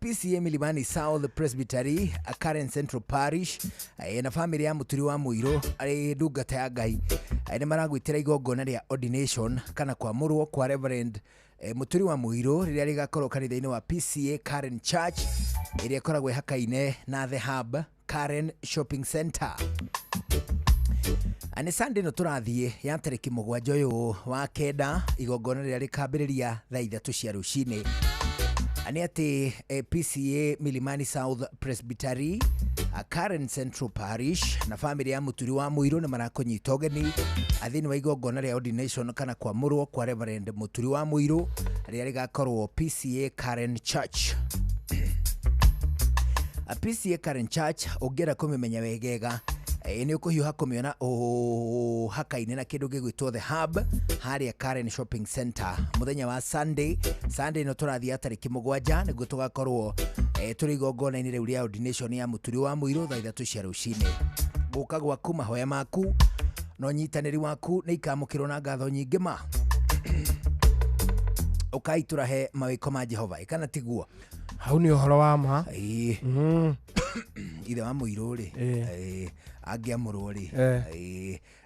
PCA Milimani South Presbytery Karen Central Parish na family ya Muturi wa Muiro ari ndungata ya Ngai ni maragwitira igongona ria ordination kana kwamurwo kwa Reverend Muturi wa Muiro riria rigakorwo kanitha-ini wa PCA Karen Church iria koragwo hakaine na The Hub Karen Shopping Center. Ane Sunday no turathie ya tariki 7 uyu wa kenda igongona riria rikambiriria thaa 3 cia rucini. Ane ati PCA Milimani South Presbytery Karen Central Parish na family ya Muturi wa Muiro ni marakonyita ugeni athini wa igongona ria ordination kana kwamurwo kwa Reverend Muturi wa Muiro riria rigakorwo PCA Karen Church. PCA Karen Church ungera kumemenya wegega ni ukuhiuha kumiona hakaine na kindu gigwitwo The Hub haria Karen Shopping Center muthenya wa Sunday no turathia tariki 7 niguo tugakorwo turi igongona-ini riu ria ordination ya Muturi wa Muiro thaa 3 cia rucini. Guka gwaku mahoya maku no nyitaniri waku ni ikamukirwo na ngatho nyingi ma ukaitura he mawiko ma Jehova ikana tiguo hau ni uhoro wa ma ithe wa Muiro ri angiamurwo ri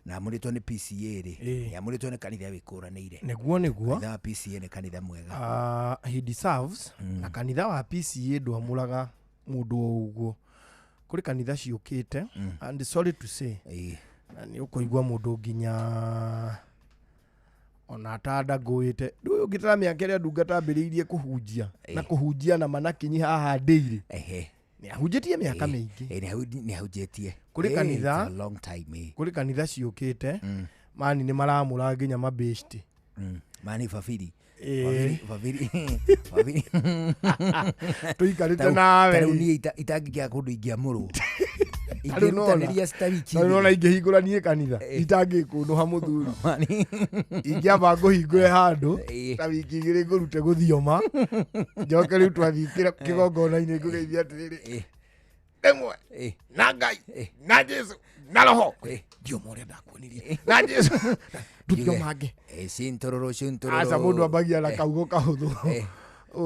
na muritwo ni PCA ri ya muritwo ni kanitha wikuranire niguo kanitha wa PCA ni kanitha mwega he deserves na kanitha wa PCA ndwamuraga mundu uguo kuri kanitha ciukite and sorry to say na ni ukuigwa mundu nginya ona tada goite ndu ungitara miaka ria ndungata ambiriirie kuhunjia na kuhunjia na manakinyi haha ndeire ni ahunjitie miaka mingi ni ahunjitie kuri kanitha a long time kuri kanitha ciukite mani ni maramura nginya mabesti mani fafiri tuikarite nawe tarau ni itangikia kundu ingiamurwo ingirutaniria stariki nona ingihinguranie kanitha itangikunduha muthuri ingiamba nguhingure handu ta wiki igiri ngurute guthioma njoke riu twathikira kigongona-ini ngugeithia atiriri demwe na Ngai na Jesu na roho ndio more ndakuonirie na Jesu tutiomange cintururu asa mundu ambagia na kaugo kahuthu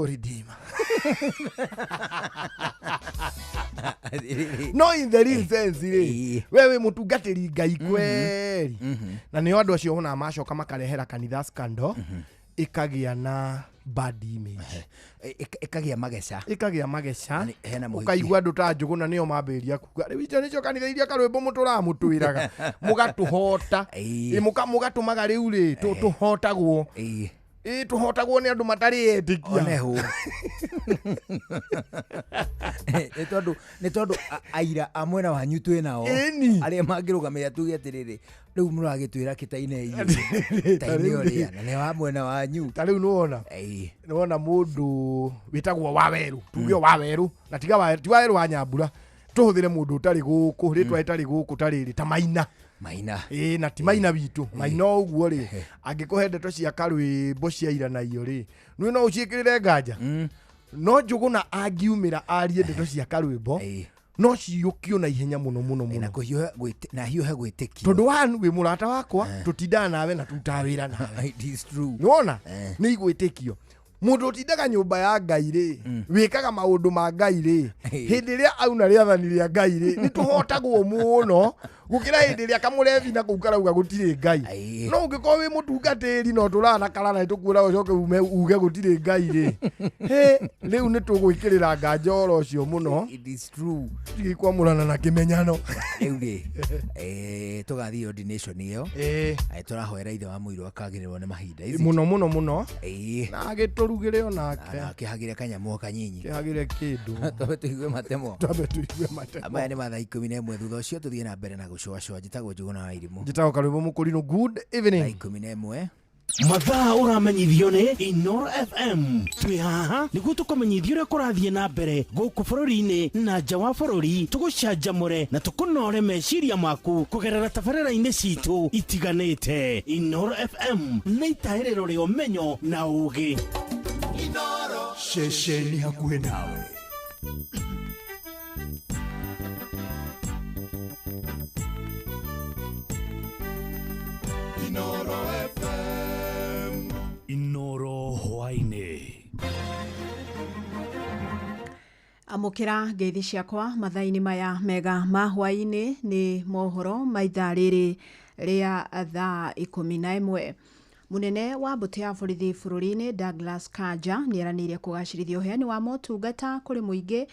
redeemer no in the real sense wewe mutungatiri Ngai kweri na ni andu acio hona macoka makarehera kanitha scandal ikagia na bad image ikagia mageca ukaigua andu ta Njuguna nio mambiria kuga riu icio nicio kanitha iria karwimbo muturamutwiraga mugatuhota mugatumaga riu ri tuhotagwo tuhotagwo ni andu matari etikia oneho ni tondu aira amwena wanyu twinao aria mangirugamira tuge atiriri riu muragitwira kitaine taine oria na ni wa mwena wanyu ta riu nuwona mundu witagwo Waweru tuge Waweru na tiga Waweru wa Nyambura tuhuthire mundu utari guku ritwa itari guku tariri ta Maina na ti Maina bitu Maina uguo ri angikuhe ndeto cia karwimbo cia ira na iyo ri nwi no uciikirire nganja no Njuguna angiumira arie ndeto cia karwimbo no ciukio na ihenya muno na hiuhe gwitikio tondu wanu wi murata wakwa tutindana nawe na tutawira nawe it is true nona ni igwitikio mundu utindaga nyumba ya Ngai ri wikaga maundu ma Ngai ri hindi ria auna riathani ria Ngai ri ni tuhotagwo muno gukira hindi ria kamurevi na kukarauga gutire Ngai no ungiko wi mutungatiri no turana karana tukwira ucoke uge gutire Ngai ri riu ni tugwikirira nganja oro ucio muno it is true tigikwamurana na kimenyano riu ri tugathi ordination iyo turahoera ithe wa muiro akagirirwo ni mahinda ici muno na agiturugire onake akihagire kanyamu kanyinyi kihagire kindu twabe tuigue matemo amaya ni mathaa 11 thutha ucio tuthie na mbere na gucwacwa njitagwo Njuguna wa Irimũ njitagwo Karwimbo Mũkũrinũ. Good evening. 11 mathaa uramenyithio ni Inoro FM twi haha niguo tukumenyithio uria kurathie na mbere guku bururi-ini na nja wa bururi tugucanjamure na tukunore meciria maku kugerera tabarĩra-inĩ citu itiganĩte. Inoro FM nĩ itahĩrĩro rĩa ũmenyo na ũũgĩ. Inoro ceceni hakuhĩ nawe. Inoro FM. Inoro hwainĩ. Amukira ngeithi ciakwa mathaa-inĩ maya mega ma hwainĩ nĩ mohoro maithaa rĩrĩ rĩa thaa 11. Munene wa mbũtũ ya borithi bũrũri-inĩ Douglas Kanja nĩeranĩire kũgacĩrithia ũheani wa motungata kũrĩ mũingĩ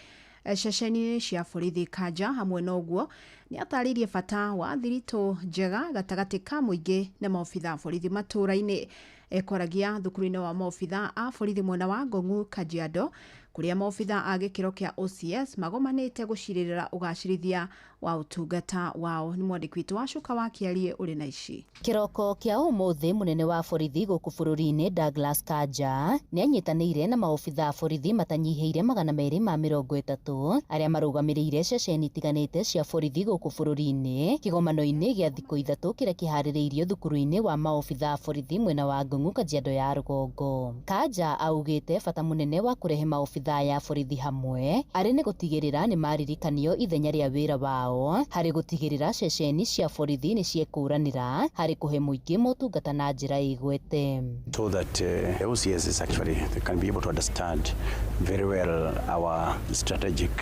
ceceni-inĩ cia borithi. Kanja hamwe na ũguo nĩ atarĩirie bata wa thiritũ njega gatagatĩ ka mũingĩ na maobitha borithi matũũra-inĩ. Ekoragia thukuru-inĩ wa maobitha a borithi mwena wa Ngong'u, Kajiado, kuria maobitha a gĩkĩro kĩa OCS magomanĩte gũcirĩrĩra ũgacĩrithia wa ũtungata wao. Nĩ mwandĩki witũ wa Cuka wa Kĩarie ũrĩ na ici. Kĩroko kĩa ũmũthĩ munene wa borithi gũkũ bũrũri-inĩ Douglas Kanja nĩ anyitanĩire na maobitha borithi matanyihĩire 230 arĩa marũgamĩrĩire ceceni itiganĩte cia borithi gũkũ bũrũri-inĩ kĩgomano-inĩ gĩa thikũ ithatũ kĩrĩa kĩharĩrĩirio thukuru-inĩ wa maobitha borithi mwena wa Ngong'u, Kajiado ya rũgongo. Kanja augĩte bata munene wa kũrehe maobitha ya borithi hamwe arĩ nĩ gũtigĩrĩra nĩ maririkanio ithenya rĩa wĩra wao harĩ gũtigĩrĩra ceceni cia borithi nĩ ciekũranĩra harĩ kũhe mũingĩ motungata na njĩra ĩgwete. So that the OCS is actually, they can be able to understand very well our strategic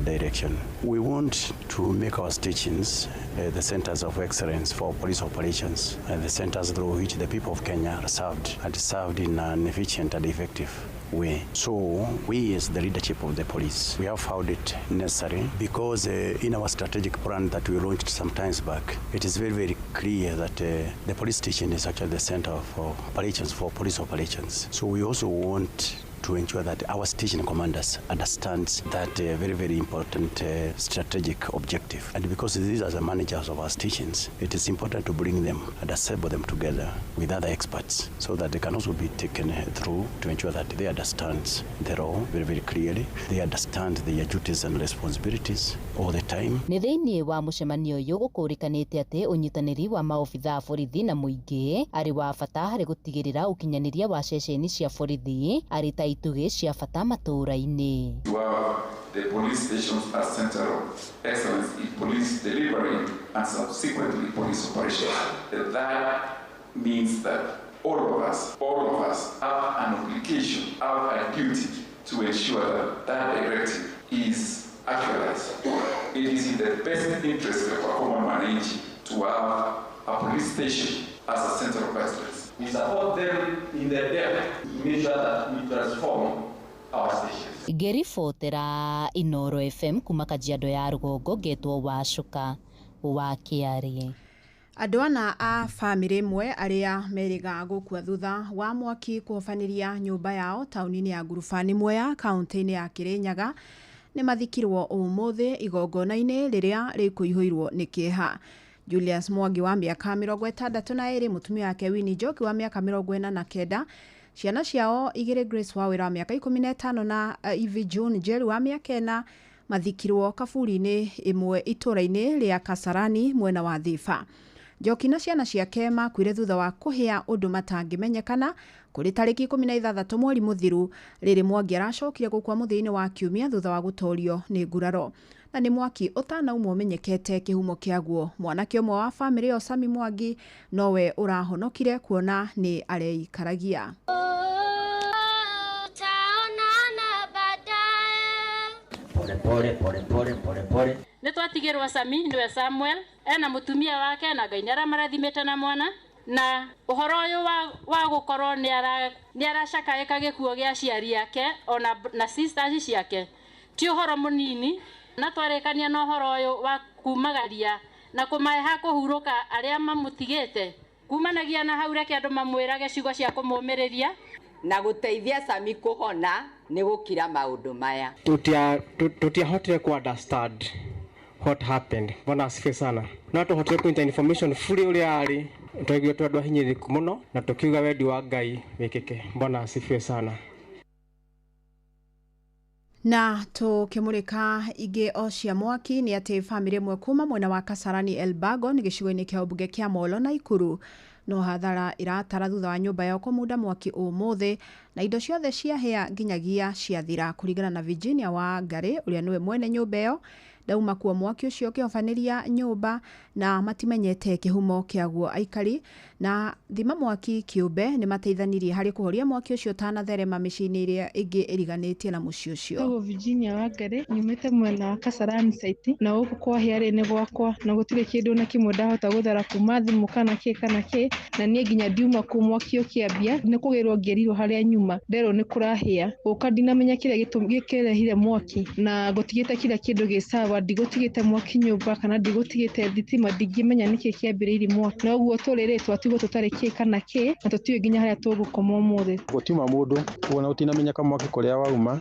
direction. We want to make our stations the centers of excellence for police operations and the centers through which the people of Kenya are served in an efficient and effective way. So we as the leadership of the police, we have found it necessary because in our strategic plan that we launched some times back, it is very, very clear that the police station is actually the center of operations for police operations. So we also want to ensure that our station commanders understand that very, very important strategic objective. And because these are the managers of our stations, it is important to bring them and assemble them together with other experts so that they can also be taken through to ensure that they understand their role very, very clearly. They understand their duties and responsibilities all the time. Nĩ thĩinĩ wa mũcemanio ũyũ gũkũrĩkanĩte atĩ ũnyitanĩri wa maobitha borithi na mũingĩ arĩ wa bata harĩ gũtigĩrĩra ũkinyanĩria wa ceceni cia borithi arĩ ta itugĩ cia bata matũũra-inĩ. The police stations are center of excellence in police delivery and subsequently police operations. That means that all of us have an obligation, have a duty to ensure that that directive is actualized. It is in the best interest of our common manage to have a police station as a center of excellence. We support them in their depth to make sure that we transform our stations. Ngĩribotera Inoro FM kuma Kajiado ya rũgongo, ngetwo Wacuka wa Kĩarie. Andũ ana a famĩlĩ ĩmwe arĩa meriga gũkua thutha wa mwaki kũhobanĩria nyũmba yao taũni-inĩ ya Ngurubani Mwea kaũntĩ-inĩ ya Kĩrĩnyaga nĩ mathikirwo ũmũthĩ igongona-inĩ rĩrĩa rĩkũihũirwo nĩ kĩeha. Julius Mwangi wa mĩaka 62, mũtumia wake Winnie Njoki wa mĩaka 49, ciana ciao igĩrĩ Grace Wawĩra wa mĩaka 15 na Ivy June Njeri wa mĩaka 4 mathikirwo kaburi-inĩ ĩmwe itũra-inĩ rĩa Kasarani mwena wa Thifa. Njoki na ciana ciake makuire thutha wa kũhĩa ũndũ matangĩmenyekana kũrĩ tarĩki 16 mweri mũthiru rĩrĩ Mwangi aracokire gũkua mũthia-inĩ wa kiumia thutha wa gũtorio nĩ nguraro. Na nĩ mwaki ũtanauma ũmenyekete kĩhumo kĩaguo. Mwanake ũmwe wa bamĩrĩ ĩyo Sami Mwangi nowe ũrahonokire kuona nĩ areikaragia. Pole. Nĩtwatigĩrwo Sami nĩwe Samuel ena mũtumia wake na Ngai nĩaramarathimĩte na mwana, na ũhoro ũyũ wa gũkorwo nĩaracakaĩka gĩkuo gĩa aciari yake ona na sisters ciake ti ũhoro mũnini, na twarĩkania na ũhoro ũyũ wa kumagaria na kũmahe kũhurũka arĩa mamũtigĩte kumanagia na hau reke andũ mamwĩrage ciugo cia kũmũmĩrĩria na gũteithia Sami kũhona nĩ gũkira maũndũ maya. Tutiahotire ku understand what happened. Bwana asifiwe sana. Na tuhotire kuinta information fully ũrĩa arĩ. Twaigua twandũ ahinyĩrĩku mũno na tukiuga wendi wa Ngai wĩkĩke. Bwana asifiwe sana. Na tukimurika ingĩ o cia mwaki nĩ atĩ bamĩrĩ ĩmwe kuma mwena wa Kasarani Elbago nĩ gĩcigo-inĩ kĩa ũmbunge kĩa Molo na Ikuru no hathara iratara thutha wa nyũmba yao kũmunda mwaki ũmũthĩ na indo ciothe ciahĩa nginyagia ciathira kũringana na Virginia wa Ngari ũrĩa nĩwe mwene nyũmba ĩyo. Dauma kuwa mwaki ũcio ũkĩhobanĩria nyũmba na matimenyete kĩhumo kĩaguo aikari na thima mwaki kĩũmbe nĩ mateithanirie harĩ kũhoria mwaki ũcio ũtanatherema mĩciĩ-inĩ ĩrĩa ĩngĩ ĩriganĩtie na mũciĩ ũcio. Ndagwo Virginia wa Ngari nyumĩte mwena wa Kasarani site na gũkũ kwahĩa rĩ nĩ gwakwa na gũtirĩ kĩndũ na kĩmwe ndahota gũthara kuma thimũ kana kĩ na niĩ nginya ndiuma ku mwaki ũkĩambia nĩ kũgĩrwo ngĩrirwo harĩa nyuma nderwo nĩ kũrahĩa gũka ndinamenya kĩrĩa gĩkĩrehire mwaki na gũtigĩte kĩrĩa kĩndũ gĩcawa ndigũtigĩte mwaki nyũmba kana ndigũtigĩte thitima ndingĩmenya nĩkĩ kĩambĩrĩirie mwaki na ũguo tũrĩrĩ twatigwo tũtarĩ kĩ kana kĩ na tũtiũĩ nginya harĩa tũgũkoma ũmũthĩ. Gũtiuma mũndũ kuona ũtinamenyeka mwaki kũrĩa wauma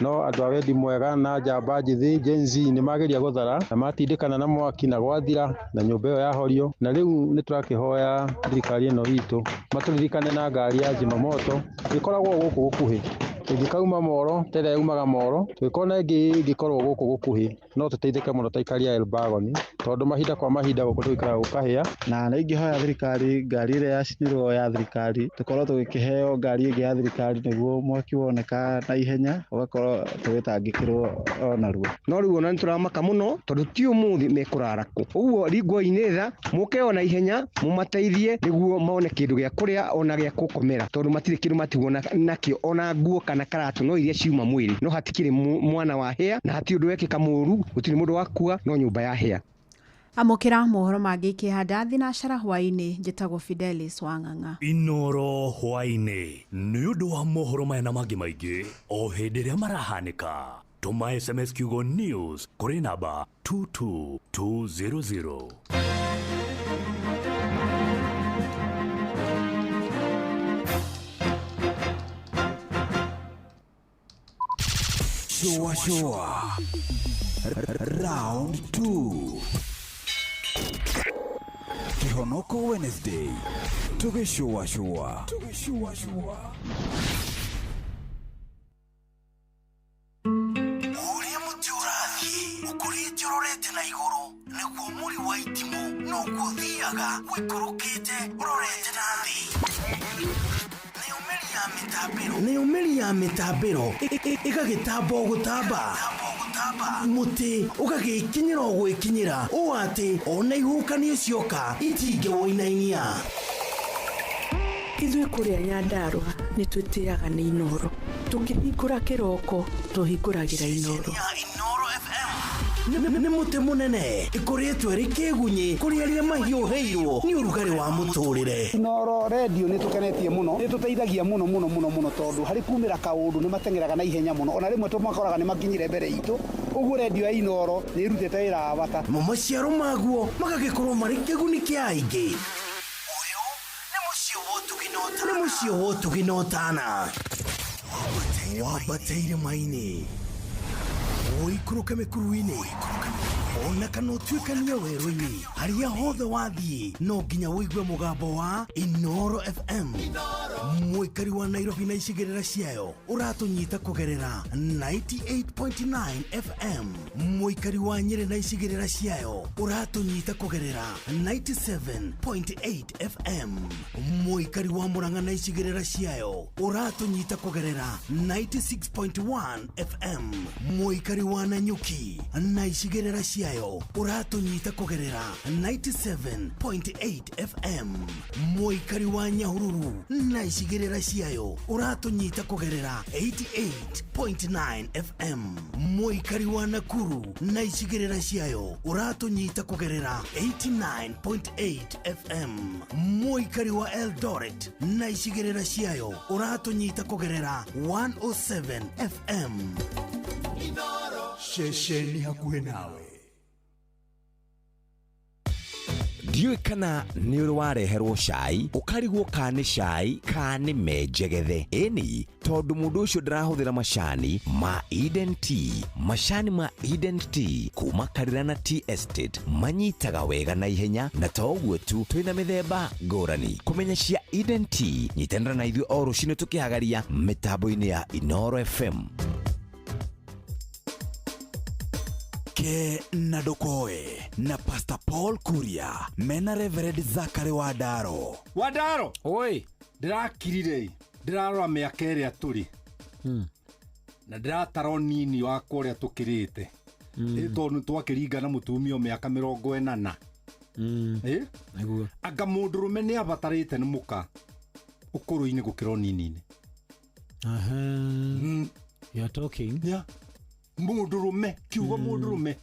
no andũ a wendi mwega na njamba njĩthĩ Gen Z nĩ mageria gũthara na matindĩkana na mwaki na gwathira na nyũmba ĩyo yahorio na rĩu nĩ tũrakĩhoya thirikari ĩno itũ matũririkane na ngari ya Zimamoto ĩkoragwo gũkũ gũkuhĩ ĩngĩkauma Moro tena yumaga Moro twĩkona ĩngĩkorwo gũkũ gũkuhĩ no tũteithĩke mũno taikari ya Elbagon tondũ mahinda kwa mahinda gũkũ twĩkaga gũkahĩa na ingĩhoya thirikari ngari ĩrĩa yacinirwo ya thirikari tũkorwo tũgĩkĩheo ngari ĩngĩ ya thirikari nĩguo mwaki woneka na ihenya ũgakorwo tũgĩtangĩkĩrwo onaruo no rĩu ona nĩtũramaka mũno tondũ ti ũmũthĩ mekũrara kũ ũguo ringwo-inĩ tha mũke ona ihenya mũmateithie nĩguo mone kĩndũ gĩa kũrĩa ona gĩa gũkomera tondũ matirĩ kĩndũ matigwo nakĩo ona nguo kana karatu no iria ciuma mwĩrĩ no hatikĩrĩ mwana wa hĩa na hatirĩ ũndũ wekĩka mũru gũtirĩ mũndũ wakua no nyũmba ya hĩa. Amũkĩra mohoro mangĩ kĩhanda thinacara hwainĩ njĩtagwo Fidelis Wang'ang'a. Inoro hwainĩ nĩ ũndũ wa mohoro maya na mangĩ maingĩ o hĩndĩ ĩrĩa marahanĩka tũma SMS kiugo news kũrĩ namba 22200. Showa Round 2 Kihonoko Wednesday Showa Uria mutiurathi ukurite urorete na iguru niguo muri wa itimu no guthiaga wikurukite urorete na thi Nĩ umeri ya mitambĩro ĩgagĩtamba gũtamba mũtĩ ũgagĩkinyĩra gwĩkinyĩra ũũ atĩ ona ihukanio cioka itingĩwoinainia. Ithuĩ kũrĩa Nyandarua nĩ twĩtĩaga nĩ Inoro tũkĩhingũra kĩroko tũhingũragĩra Inoro. Nĩ mũtĩ mũnene ĩkoretwo ĩrĩ kĩgunyi kũrĩa rĩrĩa mahiũhĩirwo nĩ ũrugarĩ wa mũtũrĩre. Inoro radio nĩ tũkenetie mũno nĩ tũteithagia mũno tondũ harĩ kumĩra kaũndũ nĩ matengeraga na ihenya mũno ona rĩmwe tũmakoraga nĩ makinyire mbere itũ ũguo radio ya Inoro nĩ ĩrutĩte wĩra wa bata. Maciaro maguo magagĩkorwo marĩ kĩguni kĩa aingĩ. Ũyũ nĩ mũciĩ wa Ũtugi-Notana wambatĩire maini ũikũrũke mĩkuru-inĩ ona kana ũtuĩkanie werũ-inĩ harĩa hothe wathiĩ no nginya wĩigue mũgambo wa Inoro FM Muikari wa Nairobi na icigerera ciayo uratunyita kugerera 98.9 FM. Muikari wa Nyeri na icigerera ciayo uratunyita kugerera 97.8 FM. Muikari wa Murang'a na icigerera ciayo uratunyita kugerera 96.1 FM. Muikari wa Nanyuki na icigerera ciayo uratunyita kugerera 97.8 FM. Muikari wa Nyahururu na icigerera ciayo uratunyita kugerera 88.9 FM. Muikari wa Nakuru na icigerera ciayo uratunyita kugerera 89.8 FM. Muikari wa Eldoret na icigerera ciayo uratunyita kugerera 107 FM. Shesheni hakuhe nawe. Ndiwe kana ni uri wareherwo cai ukarigwo kane cai kane menjegethe eni tondu mundu ucio ndirahuthira macani ma Eden Tea. Macani ma Eden Tea kuma Karirana Tea Estate manyitaga wega na ihenya na toguo tu twina mithemba ngurani. Kumenya cia Eden Tea nyitanira na ithuĩ o rucini tukihagaria mitambo-ini ya Inoro FM. Ke Nadokoe na Pastor Paul Kuria mena Reverend Zachary Wadaro. Wadaro oi ndirakirire ndirarora miaka iria turi na ndirataro nini wa kuria tukirite tondu twakiringana mutumio miaka 40 anga mundurume ni abatarite ni muka ukuru-ini gukira nini you're talking yeah. Mundurume kiugo mundurume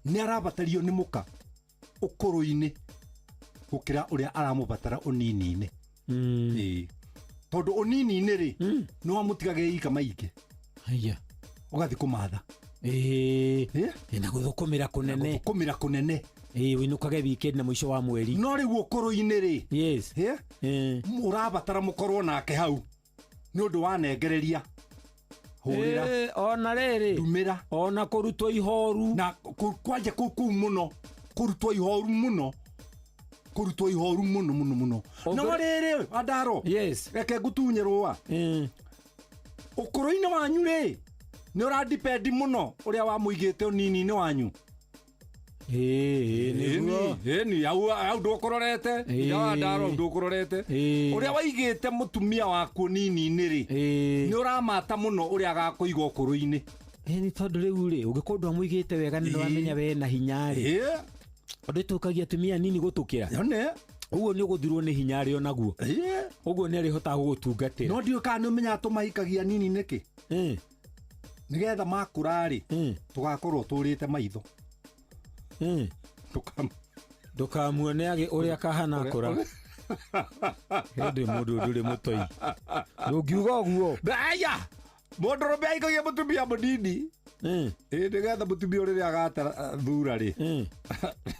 ni arabatario ni muka ukuru-ini gukira uria aramubatara unini-ini tondu unini-ini ri no amutigage ika maingi haya ugathi kumatha na guthukumira kunene winukage weekend na mwisho wa mweri no riu ukuru-ini ri yes urabatara mukorwo nake hau ni undu wanengereria hurira ona riri dumira ona kurutwo ihoru na kwanje kuku muno kurutwo ihoru muno no riri Wadaro yes reke ngutunyerwa ukuru-ini wanyu ri ni uradepend muno uria wamuigite unini-ini wanyu ni au ndukurorete ya Wadaro ndukurorete uria waigite mutumia waku nini-ini ri ni uramata muno uria agakuiga ukuru-ini ni tondu riu ri ungikundwa muigite wega ni wamenya we na hinya ri undu tukagia tumia nini gutukira yone uguo ni uguthirwo ni hinya ri onaguo uguo ni rihota gugutungatira no ndio kana umenya tumahikagia nini niki nigetha makurari tugakorwo turite maitho ndukamuone age uria kahana akura ndi mundu nduri mutoi ndugiuga uguo aya mundu robe aikagia mutumia munini nigetha mutumia uria agata thura ri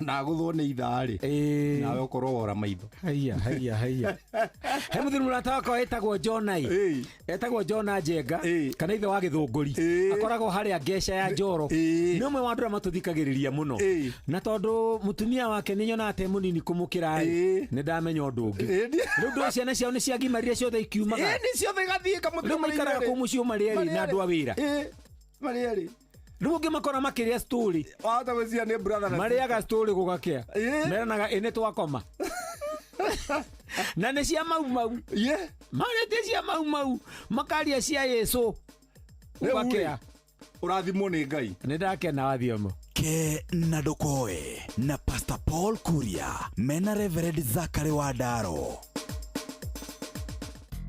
na guthwo ni ithaa ri nawe ukorwo wora maitho haya he muthiru murata wakwa etagwo Jonai etagwo Jona Njenga kana ithe wa Githunguri akoragwo haria Ngesha ya Njoro ni umwe wa andu matuthikagiriria muno na tondu mutumia wake ni nyona ate munini kumukira ni ndamenya undu ungi riu ndu ciana ciao ni ciagimarire ciothe ikiumaga ni ciothe gathie riu maikaraga ku mucio marieri na andu a wira marieri riu ngi makora makiria story wahota gwiciria ni brother mariaga story gugakea meranaga ene twakoma na ne cia mau marete cia mau makaria cia Yesu gugakea urathimwo ni Ngai ni ndakena wathiomo Ke Nadokoe na Pastor Paul Kuria mena Reverend Zachary Wadaro.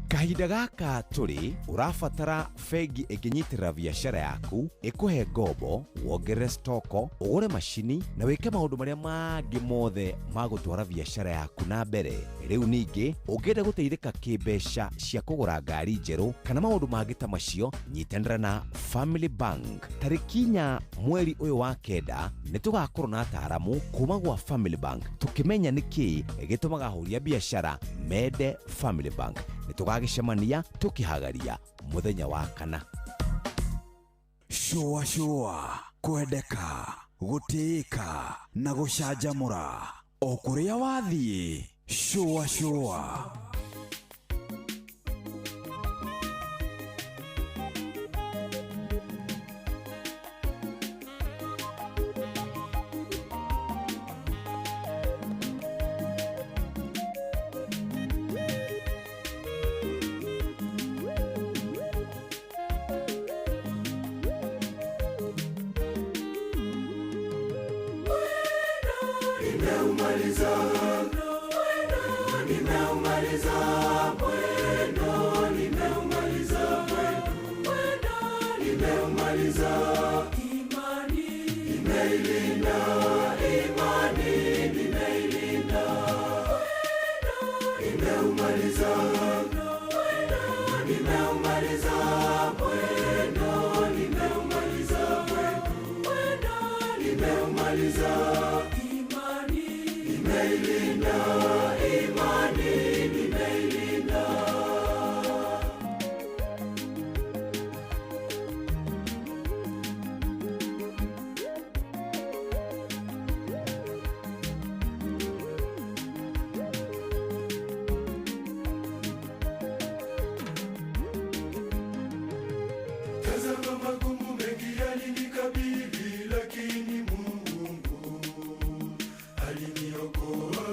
Kahinda gaka turi urabatara fegi ikinyitirira biashara yaku ikuhe ngombo wongerere stoko ugure mashini na wike maundu maria mangi mothe magutwara biashara yaku na mbere. Riu ningi ungienda guteithika kimbeca cia kugura ngari njeru kana maundu mangi ta macio nyitanira na Family Bank. Tarikinya mweri uyu wa kenda nitugakorwo na ataramu kuma gwa Family Bank tukimenya niki gitumaga huria biashara mende Family Bank. Nitugagicemania tukihagaria muthenya wa kana. Shua kwendeka gutiika na gucanjamura o kuria wathie. Shua nimeumaliza mwendo, nimeumaliza mwendo, nimeumaliza imani, nimeilinda imani, nimeilinda nimeumaliza nimeumaliza mwendo, nimeumaliza mwendo, nimeumaliza imani, nimeilinda imani, nimeilinda. Tazama magumu mengi yalinikabili, lakini Mungu aliniokoa.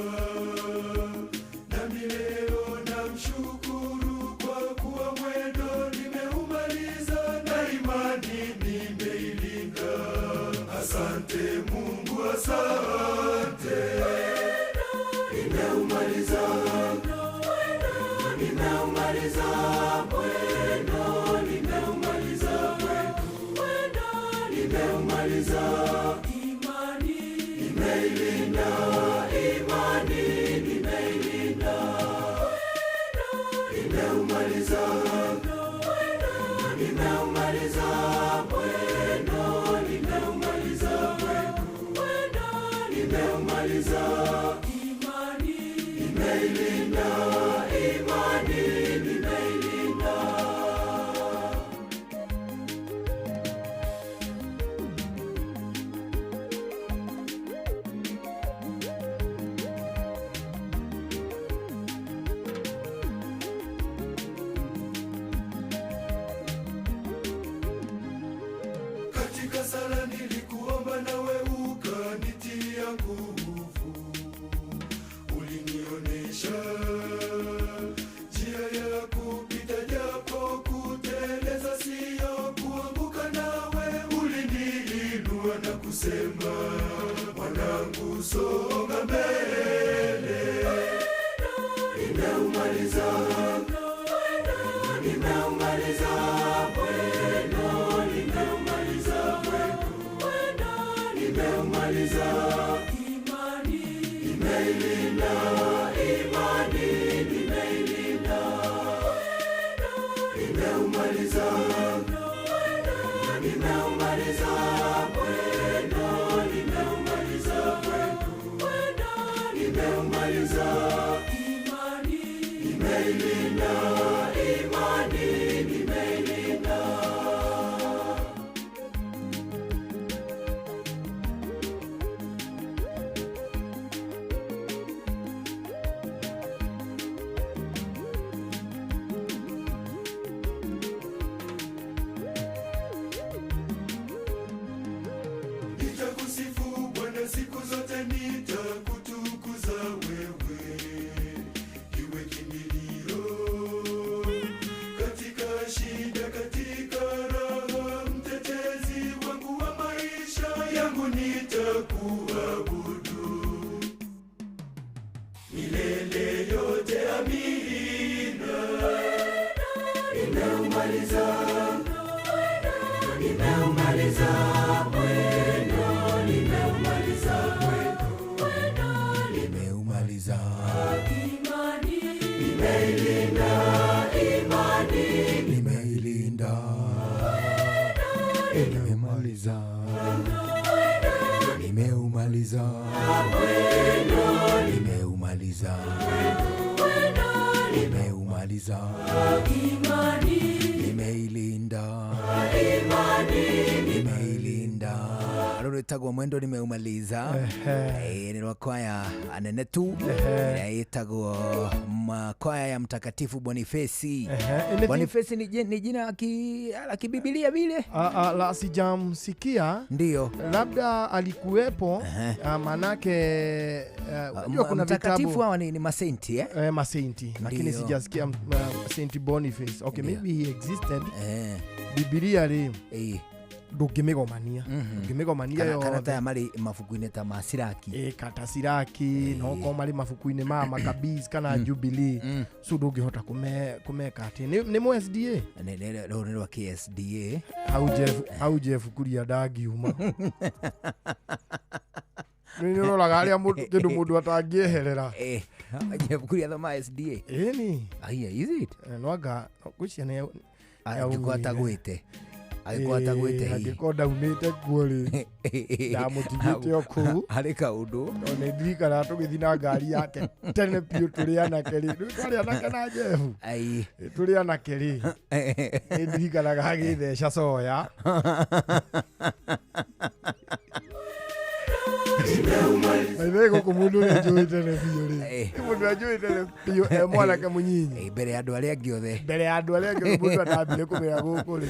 Nami leo namshukuru kwa kuwa mwendo nimeumaliza na imani nimeilinda. Asante Mungu, asante. Nimeumaliza nimeumaliza mwendo, nimeumaliza mwendo, nimeumaliza imani, nimeilinda imani, nimeilinda nimeumaliza nimeumaliza mwendo, nimeumaliza mwendo, nimeumaliza imani, nimeilinda imani, nimeilinda. Katika sala nilikuomba nawe ukanitia nguvu, ulinionesha njia ya kupita, japo kuteleza siyo kuanguka, nawe uliniinua na kusema, mwanangu songa mbele. Nimeumaliza nimeumaliza mwendo, nimeumaliza mwendo, nimeumaliza imani, nimeilinda imani, nimeilinda nimeumaliza nimeumaliza mwendo, nimeumaliza mwendo, nimeumaliza imani, nimeilinda imani, nimeilinda. Nitakusifu Bwana siku zote, nitakutukuza wewe, iwe kimbilio katika shida, katika raha, mtetezi wangu wa maisha yangu, nitakuabudu milele yote, amina. Nimeumaliza nimeumaliza mwendo, nimeumaliza mwendo, nimeumaliza imani, nimeilinda imani, nimeilinda nimemaliza nimeumaliza mwendo, nimeumaliza nimeumaliza imani, nimeilinda imani, nimeilinda. Rũrĩtagwo mwendo nimeumaliza, ni rwakwaya anene tu, itagwo makwaya ya Mtakatifu Bonifesi. Bonifesi ni jina la kibibilia vile? La sijamsikia. Ndio. Labda alikuwepo, manake unajua kuna mtakatifu hawa ni masainti masainti, lakini sijasikia Saint Boniface. Okay, maybe he existed. Biblia leo. ndungimigomania ndungimigomania yo kana ta mari mabuku-inĩ ta Masiraki kata Siraki no ko mari mabuku-inĩ ma Maccabees kana Jubilee so ndungihota kumeka ati ni mu SDA ne rwa KSDA au Jeff Kuria ndagiuma ni roraga aria mundu atangieherera Jeff Kuria thoma SDA ni aya is it nwanga kucia ne agikota gwite agikonda unite kuori ya mutigite oku hari kaundu one ndirikana tugithi na ngari yake tene piu turiana keri turiana kana Jehu ai turiana keri ndirikana gagitheca soya Aiwego kumundu njui tene piu ri mundu njui tene piu mwana ke munyinyi mbere ya andu aria angi othe mundu atambire kumira guku ri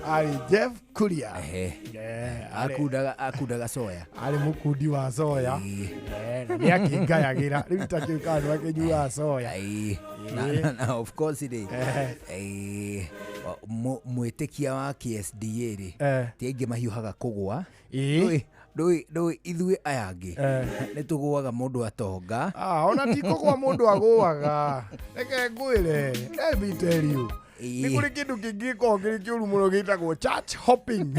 ari Jeff Kuria akundaga soya ari mukundi wa soya ni akingayagira riu takiukandu akinyua soya na of course ri mwitikia wa KSDA ri tienge mahiuhaga kugwa ndui ithuĩ aya angĩ nĩ tũgũaga mũndũ atonga ona ti kũgũa mũndũ agũaga reke ngwĩre let me tell you nĩ kũrĩ kĩndũ kĩngĩ gĩkoragwo kĩrĩ kĩũru mũno gĩtagwo church hopping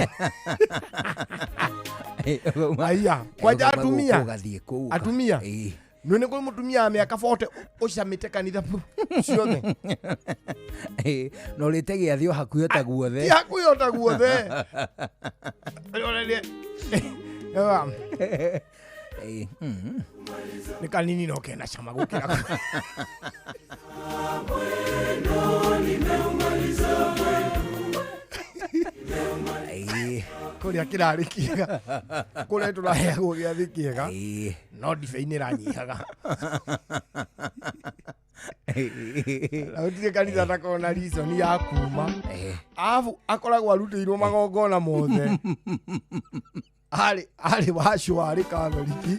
aya kwanja atumia nĩ kũrĩ mũtumia wa mĩaka 40 ũcamĩte kanitha ciothe na ũrĩte gĩathĩ o hakuhĩ ta guothe ti hakuhĩ o ta guothe ni kanini no kena chama gukira kuria kirari kiega kuria turaheagwo giathi kiega no ndibei-inĩ ranyihaga Autire kanitha takona reason ya kuma afu akoragwo arutĩirwo magongona mothe ari wacua ari Katholiki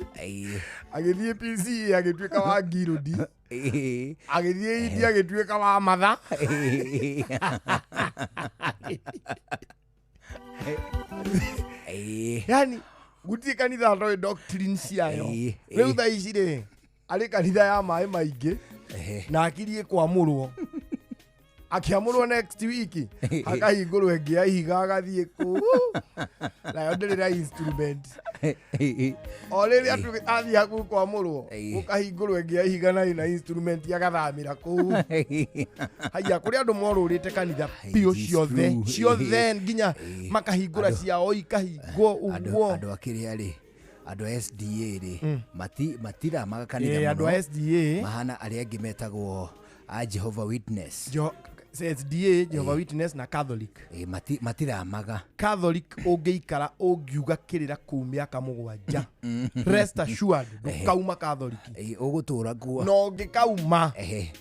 agithie PC agituika wa Ngirudi agithie India agituika wa Matha yani gutie kanitha ndo doctrine ciayo riu tha ici ri ari kanitha ya mai maingi na akirie kwamurwo akiamurwo next week akahingurwo engia ihiga agathie ku na ndĩrĩra instrument o rĩrĩa athie haku kwamurwo ukahingurwo engia ihiga na instrument agathamĩra ku haya kũrĩ andũ morũrĩte kanitha pio ciothe nginya makahingũra ciao ikahingwo ũguo andũ akĩrĩa rĩ andũ a SDA rĩ matira magakanitha andũ a SDA mahana arĩa angĩ metagwo a Jehovah Witness SDA Jehovah Witness na Catholic matiramaga Catholic ũngĩikara ũngiuga kĩrĩra kũu mĩaka 7 rest assured ndũkauma Catholic ũgũtũra guo no ngĩkauma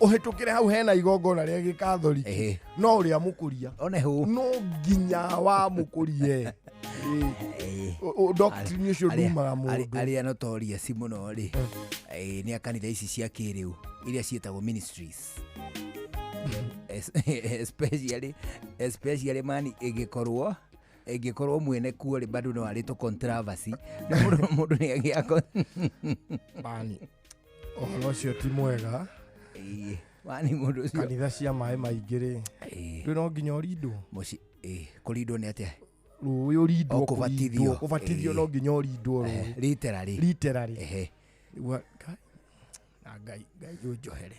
ũhĩtũkĩre hau hena igongona rĩa gĩ-Catholic no ũrĩa mũkũria no nginya wa mũkũrie doctrine ũcio ndumaga mũndũ arĩa notoria si mũno rĩ nĩ akanitha ici cia kĩrĩu iria ciĩtagwo ministries especially mani ĩngĩkorwo mwene kuo rĩ bado no arĩ to controversy na mũndũ nĩ agĩako bani ũhoro ũcio ti mwega mani mũndũ ũcio kanitha cia maĩ maingĩ rĩ rĩu no nginya ũrindwo kũrindwo nĩ atĩa rũĩ ũrindwo kũbatithio no nginya ũrindwo literally Ngai ũnjohere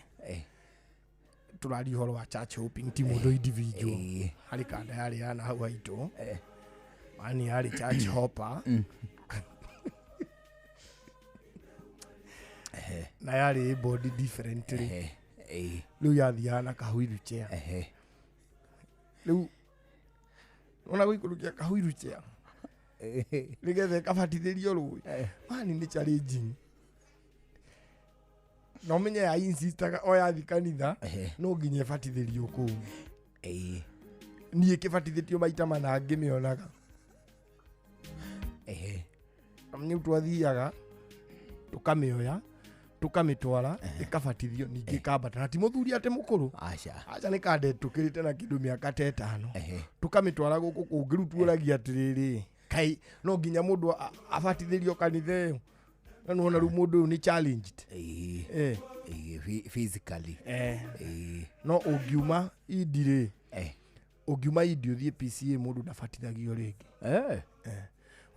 turari horo wa church hopping ti mundu individual hari kanda yari yana hau haitũ mani yari church hopper na yari body differently riu yathiana kahuiru chair riu ona guikurukia kahuiru chair nigethe kabatithĩrio rũĩ mani nĩ challenging no menye ya insistaga oya thikanitha no nginya batithĩrio kũu niĩ kĩbatithĩtio maita mana ngĩmĩonaga nĩ twathiaga tũkamĩoya tukamitwara ikabatithio ningi kambata na ti muthuri ate mukuru acha ni kande tukirite na kindu miaka 5 tukamitwara guku kungiruturagia atiriri kai no nginya mundu abatithirio kanitha na nuona ru mundu ni challenged physically no ungiuma idire ungiuma idi uthie PCA mundu ndabatithagio ringi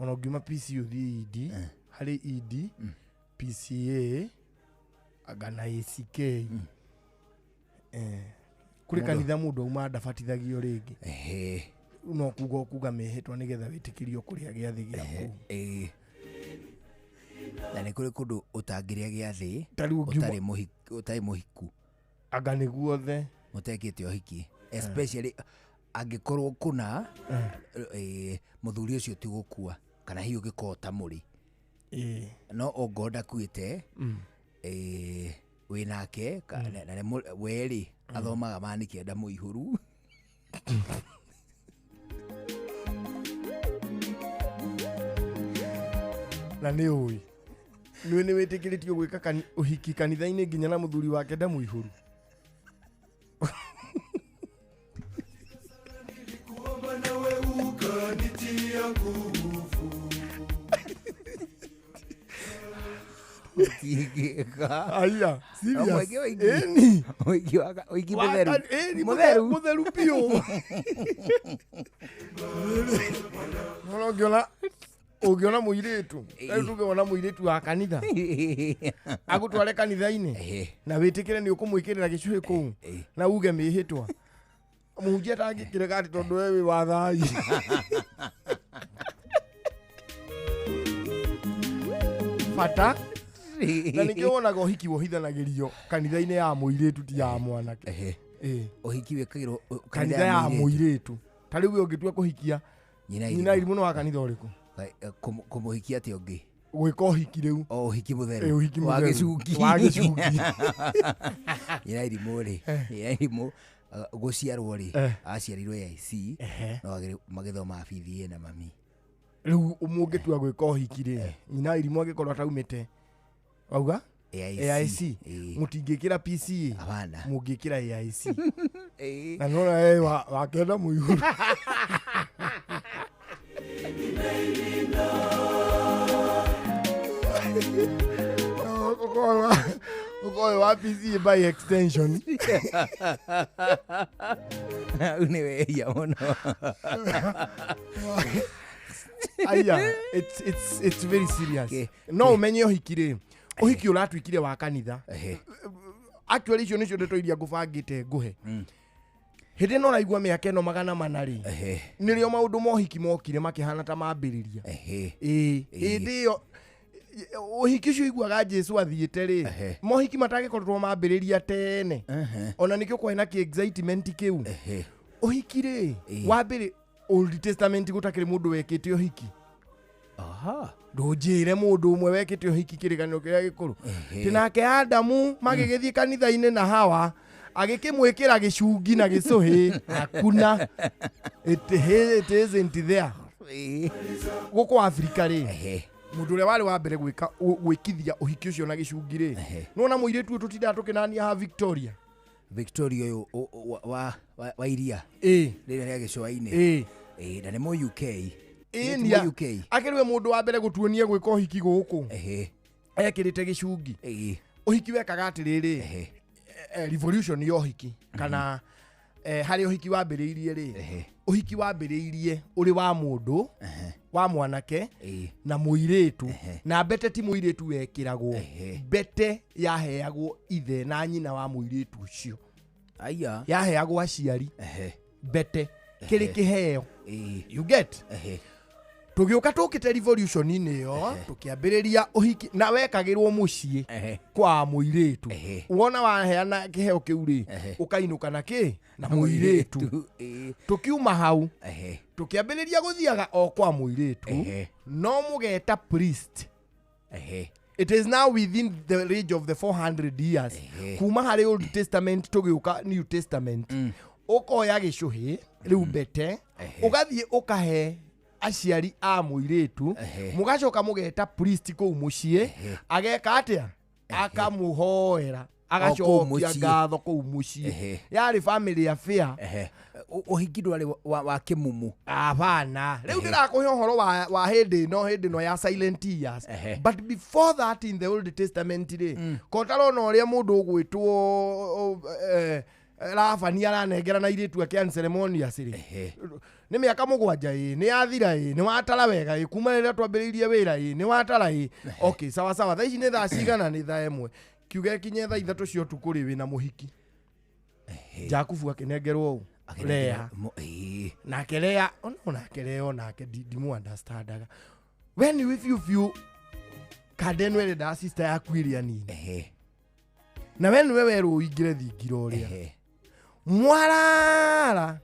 ona ungiuma PCA uthie idi hari idi PCA agana ACK kuri kanitha mundu uma ndabatithagio ringi no kuga mehitwa nigetha witikirio kuria giathi giaku na nä kå rä kå ndå å tangä rä a gä athä å muhiku anga nä guothe må tekä te å hiki especially angä korwo kå na må thuri å cio ti gå kua kana hiå gä korwo ta må rä no ongo ndakuä te wä nake werä athomaga manä kenda må ihå ru na nä å ä nä wä tä kä rä tio gwä ka å hiki kanitha-inä nginya na må thuri wake ndamu ihå ru aya må theru biå ungiona muiritu tugiona muiritu wa kanitha agutware kanitha-inä na witikire ni ukumwikirira gicuhi kuu na uge mihitwa muhunjia tangikire gati tondu we wi wa thai bata na ningä wonaga å hiki wohithanagirio kanitha-inä ya muiritu ti ya mwanake å hiki wä kagä rwo kanitha ya muiritu ta rä u we å ngä tua kå hikia nyina irimu no wa kanitha å rä kå kå må hikia atä å ngä gwä ka å hiki rä u å hiki må theru wa gä cungi nyina irimå rä nyina irimå gå ciarwo rä aciarirwo AIC no magä thomaga bithi na mami rä u må ngä tua gwä ka å hiki rä nyina irimå agä korwo ataumä te wauga AIC må tingä kä ra PCA må ngä kä ra AIC na nona wakenda må ihå ukoe wa PCA by extension une weia muno aya it's very serious no umenye uhiki ri uhiki uratwikire wa kanitha actually icio nicio ndeto iria ngubangite nguhe hindi no raigua miaka ino 400 ri nirio maundu mohiki mokire makihana ta mambiriria hindi yo uhiki ucio iguaga Jesu athiite ri mohiki matagikorwo mambiriria tene ona nikio kwa ina ki excitement kiu uhiki ri wambiri Old Testament gutakire mundu wekite uhiki ndunjire mundu umwe wekite uhiki kiriganiro kiria gikuru tinake Adamu magigithie kanitha-inä na Hawa agikimwikira gicungi na gicuhi hakuna it isn't there guko Afrika ri mundu uria wari wa mbere gwikithia uhiki ucio na gicungi ri nona muiritu tutinda tukinania ha Victoria uyu wa iria rĩrĩa rĩa gĩcũa-inĩ na nĩ mũ UK akĩrĩwe mũndũ wa mbere gũtuonia gwĩka ũhiki gũkũ ekĩrĩte gĩcungi ũhiki wekaga atĩrĩrĩ revolution ya ũhiki kana harĩ ũhiki wambĩrĩirie rĩ ũhiki wambĩrĩirie ũrĩ wa mũndũ wa mwanake na mũirĩtu na mbete ti mũirĩtu wekĩragwo mbete yaheagwo ithe na nyina wa mũirĩtu ũcio yaheagwo aciari mbete kĩrĩ kĩheo you get tugiuka tukite revolution ini yo tukiambiriria uhiki na wekagirwo mucii kwa muiritu uona waheana kiheo kiu ri ukainuka na ki na muiritu tukiuma hau tukiambiriria guthiaga o kwa muiritu no mugeta priest it is now within the range of the 400 years kuma hari Old Testament tugiuka New Testament ukoya gicuhi riu mbete ugathie ukahe aciari a muiritu mugacoka mugeta priest ko mucie ageka atia akamuhoera agacokia ngatho kuu mucii yari family affair uhiki ndwari wa kimumu abana riu ndirakuhe uhoro wa hindi no ya silent years but before that in the Old Testament kotarona uria mundu ugwitwo Labani aranengera na iritu ake ceremonious ni miaka 7 ni yathira ni watara wega kuma rira twambiriirie wira ni watara okay sawa sawa thaa ici ni thaa cigana ni thaa 1 kiuge kinye thaa 3 cio tukuri wina muhiki Jakubu akinengerwo u Lea na kelea ona keleo na ke dimu understandaga when you feel kadenwe da sister yaku iria nini na when wewe ruingire thingiro ria mwarara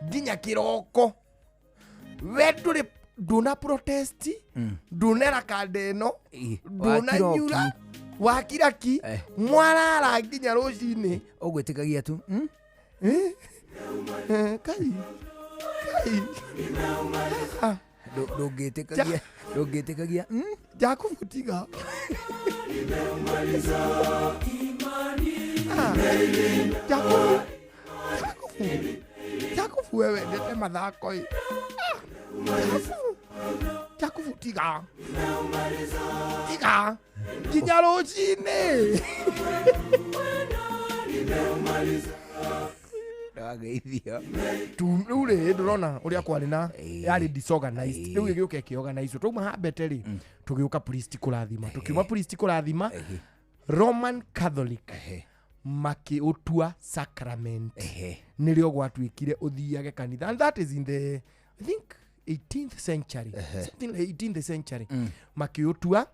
ginya kiroko we nduna protest ndunera kadeno nduna nyura wakiraki mwarara ginya rucini ugwitikagia tu kai ndungitikagia Jakufutiga Jakufu wewe ndete mathako Jakufutiga tiga ginya rucini ndageithia tu ure ndurona uria kwari na yari disorganized riu giuke kiorganized tuma habeteri tugiuka priest kurathima tukiuma priest kurathima Roman Catholic maki utua sacrament nirio gwatuikire uthiage kanitha and that is in the I think 18th century something like 18th century maki utua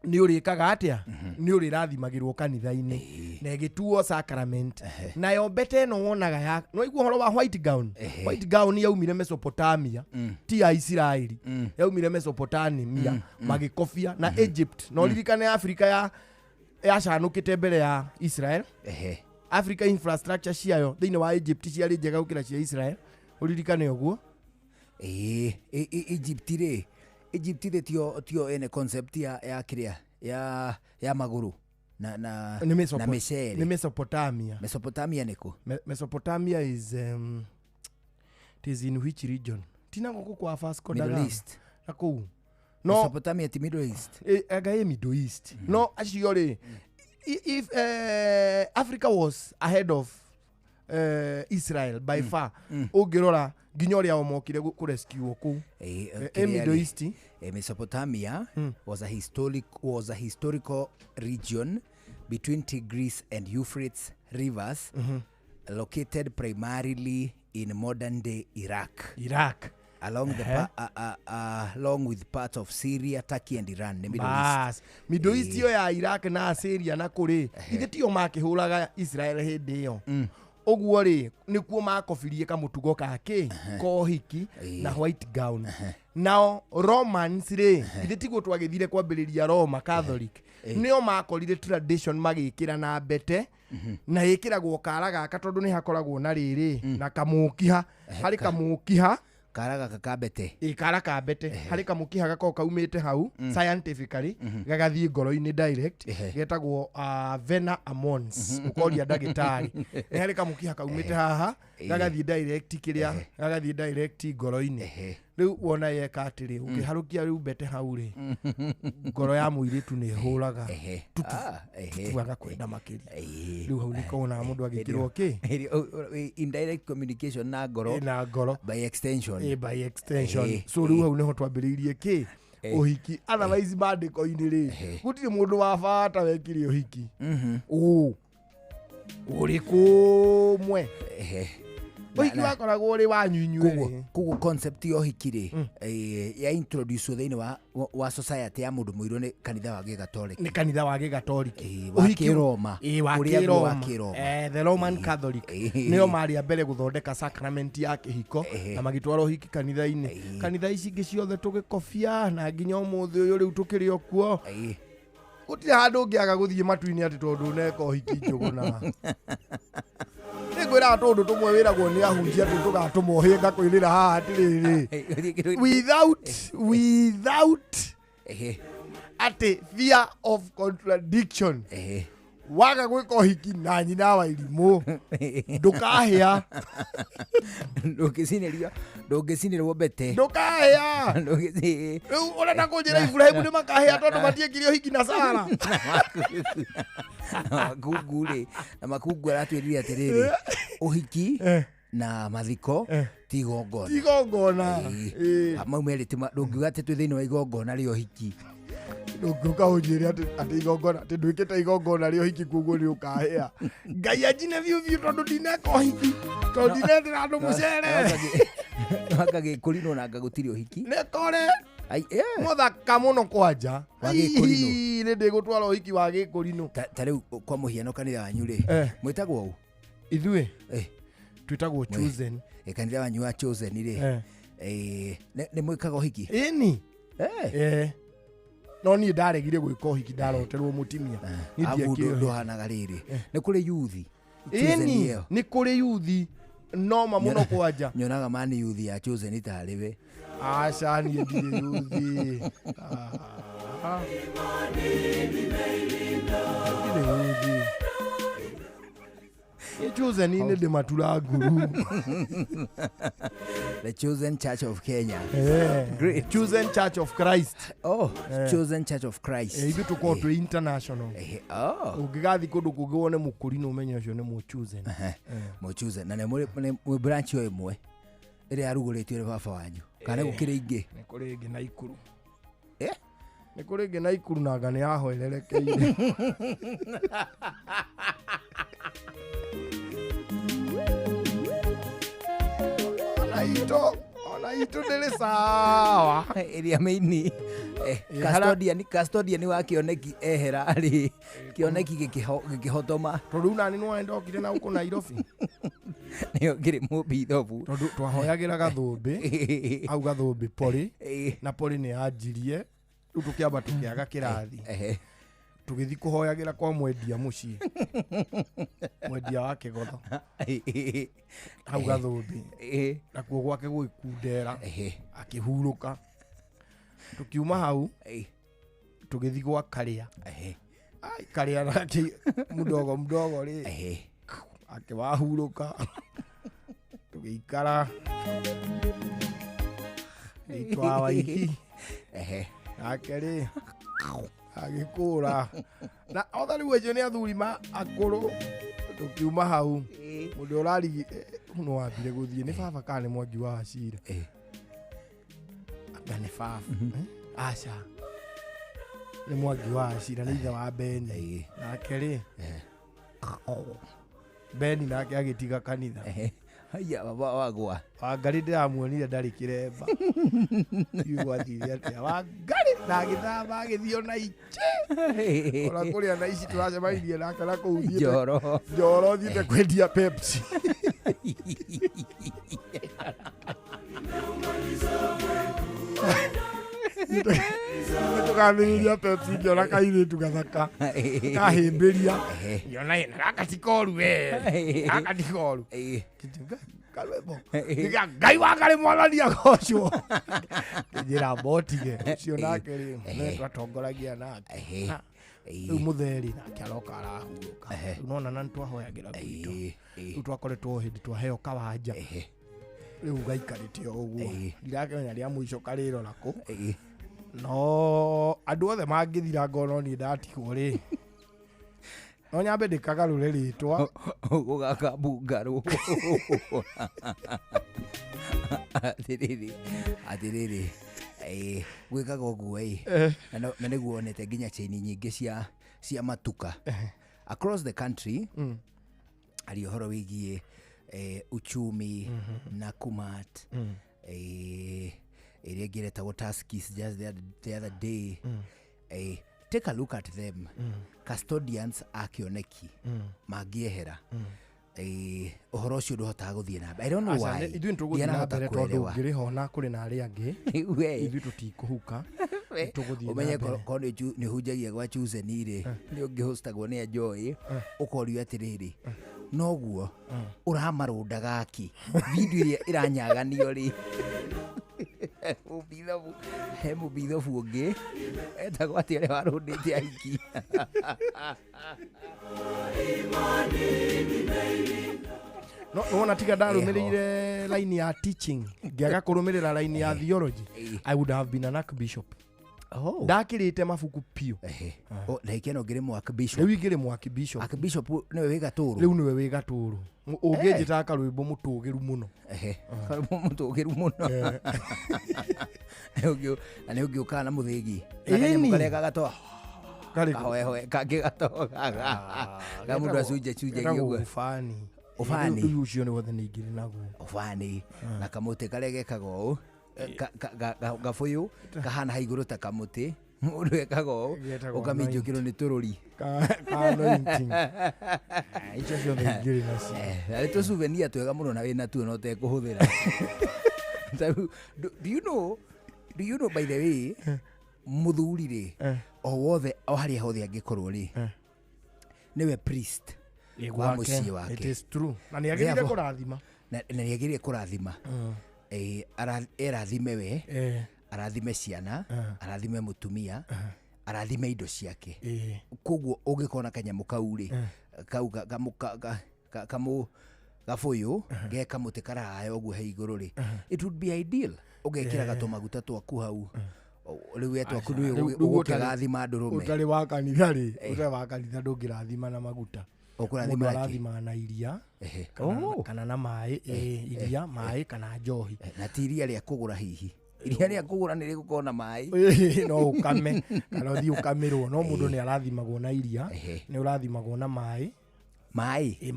ni urikaga atia ni urirathimagirwo kanitha-ini na gituo sacrament na yo bete no wonaga ya no igwo horo wa white gown yaumire Mesopotamia ti ya Israeli yaumire Mesopotamia magikofia na Egypt no ririkane Africa ya canukite mbere ya Israel Africa infrastructure ciayo thiini wa Egypt ciari njega gukira cia Israel uririkane uguo Egypt tio ene concept ya kiria ya maguru na micere ni Mesopotamia niko Mesopotamia is in which region tina goko kwa Vasco da Gama Middle East ako no Mesopotamia ti Middle East agaye Middle East no actually if Africa was ahead of Israel by far ugirora ginyoria omokire ku rescue ku Middle East Mesopotamia was a historical region between Tigris and Euphrates rivers located primarily in modern day Iraq along along with parts of Syria, Turkey and Iran. Middle East yo ya Iraq na Syria na kuri ithe tio makihuraga Israel hindi yo oguo ri nikuo makofirie kamutugo kake kohiki na white gown now Romans ri ithe tigo twagithire kwambiriria Roma Catholic nio makorire tradition magikira na bete na yikiragwo karaga katondu ni hakoragwo na riri na kamukiha hari kamukiha karaga kakabete ikara bete hari kamukiha gako kaumite hau scientifically gagathie ngoro-ini direct getagwo vena amons ukoria dagitari hari kamukiha kaumite haha gagathie direct kiria gagathie direct ngoro-ini riu wona yeka atiri ukiharukia riu bete hau ri ngoro ya muiritu ni huraga tuaga kwenda makiri riu hau nikona mundu agikirwo ki indirect communication na ngoro by extension so riu hau niho twambiriirie ki uhiki otherwise bandiko-ini ri gutiri mundu wa bata wekire uhiki uri kumwe Wiki wakoragwo uri wanyunywe kugo concept yo hikire ya introduce thiini wa society ya mundu muiru ni kanitha wa Gikatoliki ni kanitha wa Gikatoliki wa Kiroma the Roman Catholic nio mari mbere guthondeka sacrament ya kihiko na magitwaro hiki kanitha-ini kanitha ici ingi ciothe tugikofia na nginya umuthi uyu riu tukiri okuo gutire handu ungiaga guthie matu-ini ati tondu neka hiki njuguna ngwira tondu tumwe wiragwo ni ahunjia tugatumohinga kwirira haha atiriri without ati fear of contradiction waga gwika uhiki na nyina wa irimu ndukahia ndungicinerio bete ndukahia riu urenda kunjira Ibrahimu ni makahia tondu matiekire uhiki na Sara na makungu aratwirire atiriri uhiki na mathiko tigongona mau merite ndungiuga ati twi thiini wa igongona rio hiki ndungiuka unjire ati igongona ati ndwikite igongona rio hiki kuguo ni ukahia Ngai anjine biu tondu ndineka hiki tondu ndinendera andu mucere akagikurinwo na ngagutiri uhiki nekore muthaka muno kwanja nä ndä gå twara å hiki wa gä kå rino ta rä u kwa må hiano kanitha wanyu rä mwä tagwo u ithuä twä tagwo kanitha wanyu wa rä nä mwä kaga å hiki ĩni no niä ndaregire gwä ka å hiki ndaroterwo må timia ndå hanaga rä rä nä kå rä yuthi ĩni nä kå rä yuthi noma må no kwanja nyonaga mani yuthi ya tarä we aca niä ndirä yuthi Chosen in the Maturaguru. The Chosen Church of Kenya. Great. Chosen Church of Christ. Oh, Chosen Church of Christ. Hivi tuko to international. Ugigathi kundu kugiwone mukuri no menyo cio ne mu chosen. Mu chosen. Na ne mu branch yo imwe. Ire aruguritwe baba wanyu. Kana gukire ingi. Ne kuri ingi na ikuru. Nä kå rä ngä na ikuru nanga nä yahoererekeire ona itå ndä rä sawa ä maini custodian wa kĩoneki ehera rĩ kĩoneki gĩkĩhotoma tondũ rĩu nani nĩ wendokire na gũkũ Nairobi nĩyo ngĩrĩ mũmbithobu tondũ twahoyagĩra gathũmbĩ au gathũmbĩ Pori na Pori nĩ yanjirie rĩu tũkĩamba tũkĩaga kĩrathi tũgĩthi kũhoyagĩra kwa mwendia mũciĩ mwendia wa Kĩgotho hau gathũmbĩ nakuo gwake gwĩkundera akĩhurũka tukiuma hau tũgĩthi gwa Karĩa Karĩa nake mdogo rĩ akĩwahurũka tũgĩikara itwa waiki nake rĩ agĩkũra na othe rĩu ecio nĩ athuri ma akũrũ tũkiuma hau mũndũ ũrarigi no wambire gũthiĩ nĩ baba kana nĩ Mwangi wa Wachira anga nĩ baba aca nĩ Mwangi wa Wachira nĩ ithe wa Beni nake rĩ Beni nake agĩtiga kanitha haya baba wagwa Wangari ndĩramuonire ndarĩ kĩremba igwathire atĩa Wangari na agĩthamba agĩthiĩ ona iche ona kũrĩa na ici tũracemanirie nake na kũu njoro thiĩte kwendia Pepsi tũkamĩrĩria Pepsi ngĩona kairĩtu gathaka kahĩmbĩria ngĩona gaka tikoru gaka tikoru kalwebo Ngai Wangari Mwathani agocwo njĩra mbotige ũcio nake rĩ nĩ twatongoragia nake rĩu mũtheri nake aroka arahurũka rĩu nona na nĩtwahoyagĩra gwitũ rĩu twakoretwo hĩndĩ twaheo kawanja rĩu gaikarĩte o ũguo ndirakĩmenya rĩa mũico karĩrora kũ no andũ othe mangĩthira ngono niĩ ndatigwo rĩ no nyambe ndĩkagarũre rĩtwa gũgaka mbungarũ atĩrĩrĩ gwĩkaga ũguo na nĩguo wonete nginya chaini nyingĩ cia matuka across the country harĩ ũhoro wĩgiĩ uchumi Nakumatt ĩrĩa ĩngĩretagwo Tuskys just the other day take a look at them custodians a kĩoneki mangĩehera ũhoro ũcio ndũhotaga gũthiĩ na mbere I don't know why ithuĩ nĩtũgũthiĩ na mbere tondũ ngĩrĩho na kũrĩ na arĩa angĩ ithuĩ tũtikũhuka ũmenye korwo nĩ hunjagia gwa Chosen rĩ nĩ ũngĩhostagwo nĩ Joy ũkorio atĩrĩrĩ noguo ũramarũndaga ki video ĩrĩa ĩranyaganio rĩ he mubithobu ũngĩ etagwo atĩ arĩa warũndĩte aiki. No wona tiga ndarũmĩrĩire line ya teaching ngĩaga kũrũmĩrĩra line ya theology, I would have been an archbishop. Ndakĩrĩte mabuku piũ. Na ikeno ngĩrĩmwo archbishop. Rĩu ingĩrĩmwo archbishop. Archbishop nĩwe wĩ Gatũrũ. Rĩu nĩwe wĩ Gatũrũ. Ũngĩnjĩta karwĩmbo mũtũgĩru mũno. Mũtũgĩru mũno. Na nĩ ũngĩũkaga na mũthĩgi. Na kanyamũ karĩa gagatoa. Kahoehoe kangĩgatoa. Gamũndũ acunjagia ũguo. Ũbani. Rĩu ũcio nĩ wothe nĩ ingĩrĩ naguo. Ũbani. Na kamũtĩ karĩa gekaga ũũ. Gabũyũ kahana haigũrũ ta kamũtĩ. Mũndũ ekaga ũũ. Ũkaminjũkĩrwo nĩ tũrũri. Icio ciothe ingĩrĩ nacio. Nĩ tũcuvenia twega mũno na wĩna tuo na ũtekũhũthĩra. Do you know by the way, mũthuri rĩ, o wothe o harĩa hothe angĩkorwo rĩ, nĩwe priest wa mũciĩ wake. It is true. Na nĩ agĩrĩire kũrathima. Na nĩ agĩrĩire kũrathima. Erathime we, arathime ciana, arathime mũtumia, arathime indo ciake. Koguo ũngĩkona kanyamũ kau rĩ, kau gabũyũ geka mũtĩ karaya ũguo he igũrũ rĩ, it would be ideal ũgekĩra gatũmaguta twaku hau. Rĩu wetwaku ũgũkĩrathima ndũrũme. Ũtarĩ wa kanitha rĩ, ũtarĩ wa kanitha ndũngĩrathima na maguta. Ũkũrathima arathima na iria kana na maĩ. Iria, maĩ kana njohi. Na ti iria rĩa kũgũra hihi. Iria rĩa kũgũra nĩ rĩgũkorwo na maĩ. No ũkame kana ũthiĩ ũkamerwo. No mũndũ nĩ arathimagwo na iria, nĩ ũrathimagwo na maĩ. Maĩ?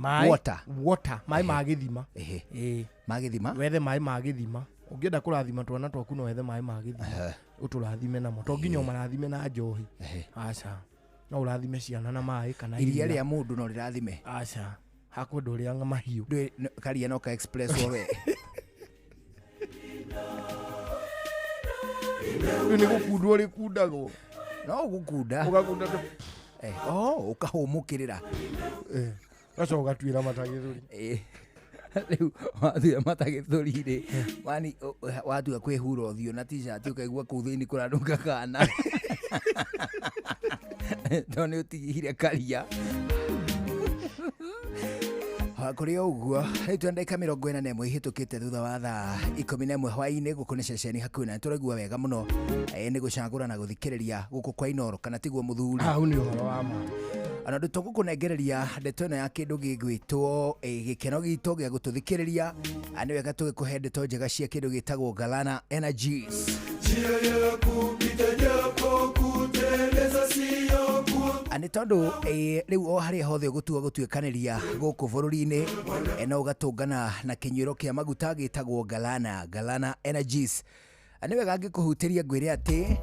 Water. Maĩ ma gĩthima. Ma gĩthima? Wethe maĩ ma gĩthima. Ũngĩenda kũrathima twana twaku no wethe maĩ ma gĩthima. Ũtũrathime namo. To nginya ũmarathime na njohi. Aca. No ũrathime ciana na maĩ kana iria rĩa mũndũ no rĩrathime. Aca. Hakwenda ũrĩa mahiũ. Karia no ka express we. Nĩ gũkundwo rĩkundagwo. No gũkunda. Ũgakunda. Ũkahũmũkĩrĩra. Gacoka gatuĩra matagĩthũri. Rĩu watuĩra matagĩthũri rĩ, wani watua kwĩhura ũthiũ na t-shirt ũkaigua kũu thĩinĩ kũranunga kana. To nĩ ũtigire karia. Kũrĩ ũguo, rĩu twĩ ndagĩka 41 ihĩtũkĩte thutha wa thaa 11 hwaĩ-inĩ gũkũ nĩ ceceni hakuhĩ na nĩtũraigua wega mũno nĩ gũcagũra na gũthikĩrĩria gũkũ kwa Inooro kana tiguo mũthuri. Hau nĩ ũhoro wa ma. Ona tũgũkũnengereria ndeto ĩno ya kĩndũ gĩgwĩtwo gĩkeno gitũ gĩa gũtũthikĩrĩria. Nĩ wega tũgĩkũhe ndeto njega cia kĩndũ gĩtagwo Galana Energies. Nĩ tondũ rĩu o harĩa hothe ũgũtua gũtuĩkanĩria gũkũ bũrũri-inĩ no ũgatũngana na kĩnyuĩro kĩa maguta gĩtagwo Galana Energies. Nĩ wega ngĩkũhutĩria ngwĩre atĩ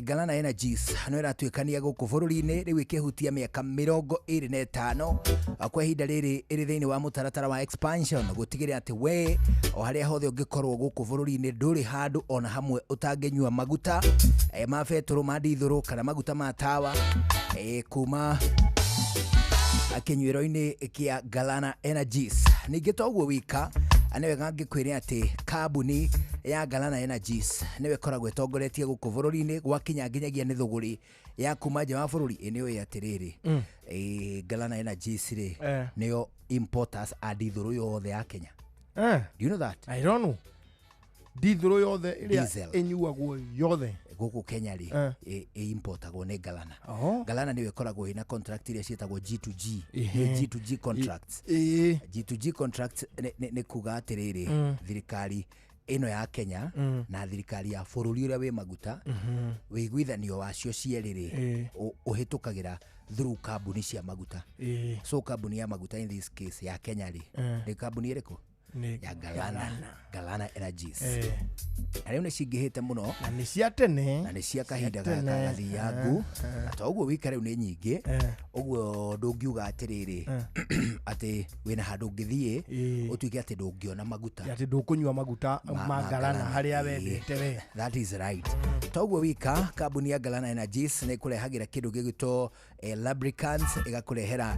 Galana Energies no ĩratuĩkania gũkũ bũrũri-inĩ rĩu ĩkĩhutia mĩaka 25 kwa ihinda rĩrĩ ĩrĩ thĩinĩ wa mũtaratara wa expansion gũtigĩrĩra atĩ we o harĩa hothe ũngĩkorwo gũkũ bũrũri-inĩ ndũrĩ handũ ona hamwe ũtangĩnyua maguta ma betũrũ, ma ndithũrũ kana maguta ma tawa kuma kĩnyuĩro-inĩ kĩa Galana Energies. Ningĩ to ũguo wika, nĩ wega ngĩkwĩre atĩ kambuni ya Galana Energies nĩwe ĩkoragwo ĩtongoretie gũkũ bũrũri-inĩ gwakinya nginyagia nĩ thũgũrĩ ya kuma nja wa bũrũri. Nĩ ũĩ atĩrĩrĩ, Galana Energies rĩ nĩyo importers a ndithũrũ yothe ya Kenya. Do you know that? I don't know. Ndithũrũ yothe ĩrĩa ĩnyuagwo yothe gũkũ Kenya rĩ importagwo nĩ Galana. Galana nĩwe ĩkoragwo ĩna contract iria ciĩtagwo G2G. G2G contracts. G2G contracts nĩ kuga atĩrĩrĩ, thirikari ĩno ya Kenya na thirikari ya bũrũri ũrĩa wĩ maguta wĩiguithanio wacio cierĩ rĩ ũhĩtũkagĩra through kambuni cia maguta. So kambuni ya maguta in this case ya Kenya rĩ nĩ kambuni ĩrĩkũ? Ya Galana Energies. Rĩu nĩ cingĩhĩte mũno na nĩ cia tene na nĩ cia kahinda gathiangu, na to ũguo wika rĩu nĩ nyingĩ. Ũguo ndũngiuga atĩrĩrĩ atĩ wĩna handũ ũngĩthiĩ ũtuĩke atĩ ndũngĩona maguta, atĩ ndũkũnyua maguta ma Galana harĩa wendete we. That is right. To ũguo wika kambuni ya Galana Energies nĩ ĩkũrehagĩra kĩndũ gĩgwĩtwo lubricants, ĩgakũrehera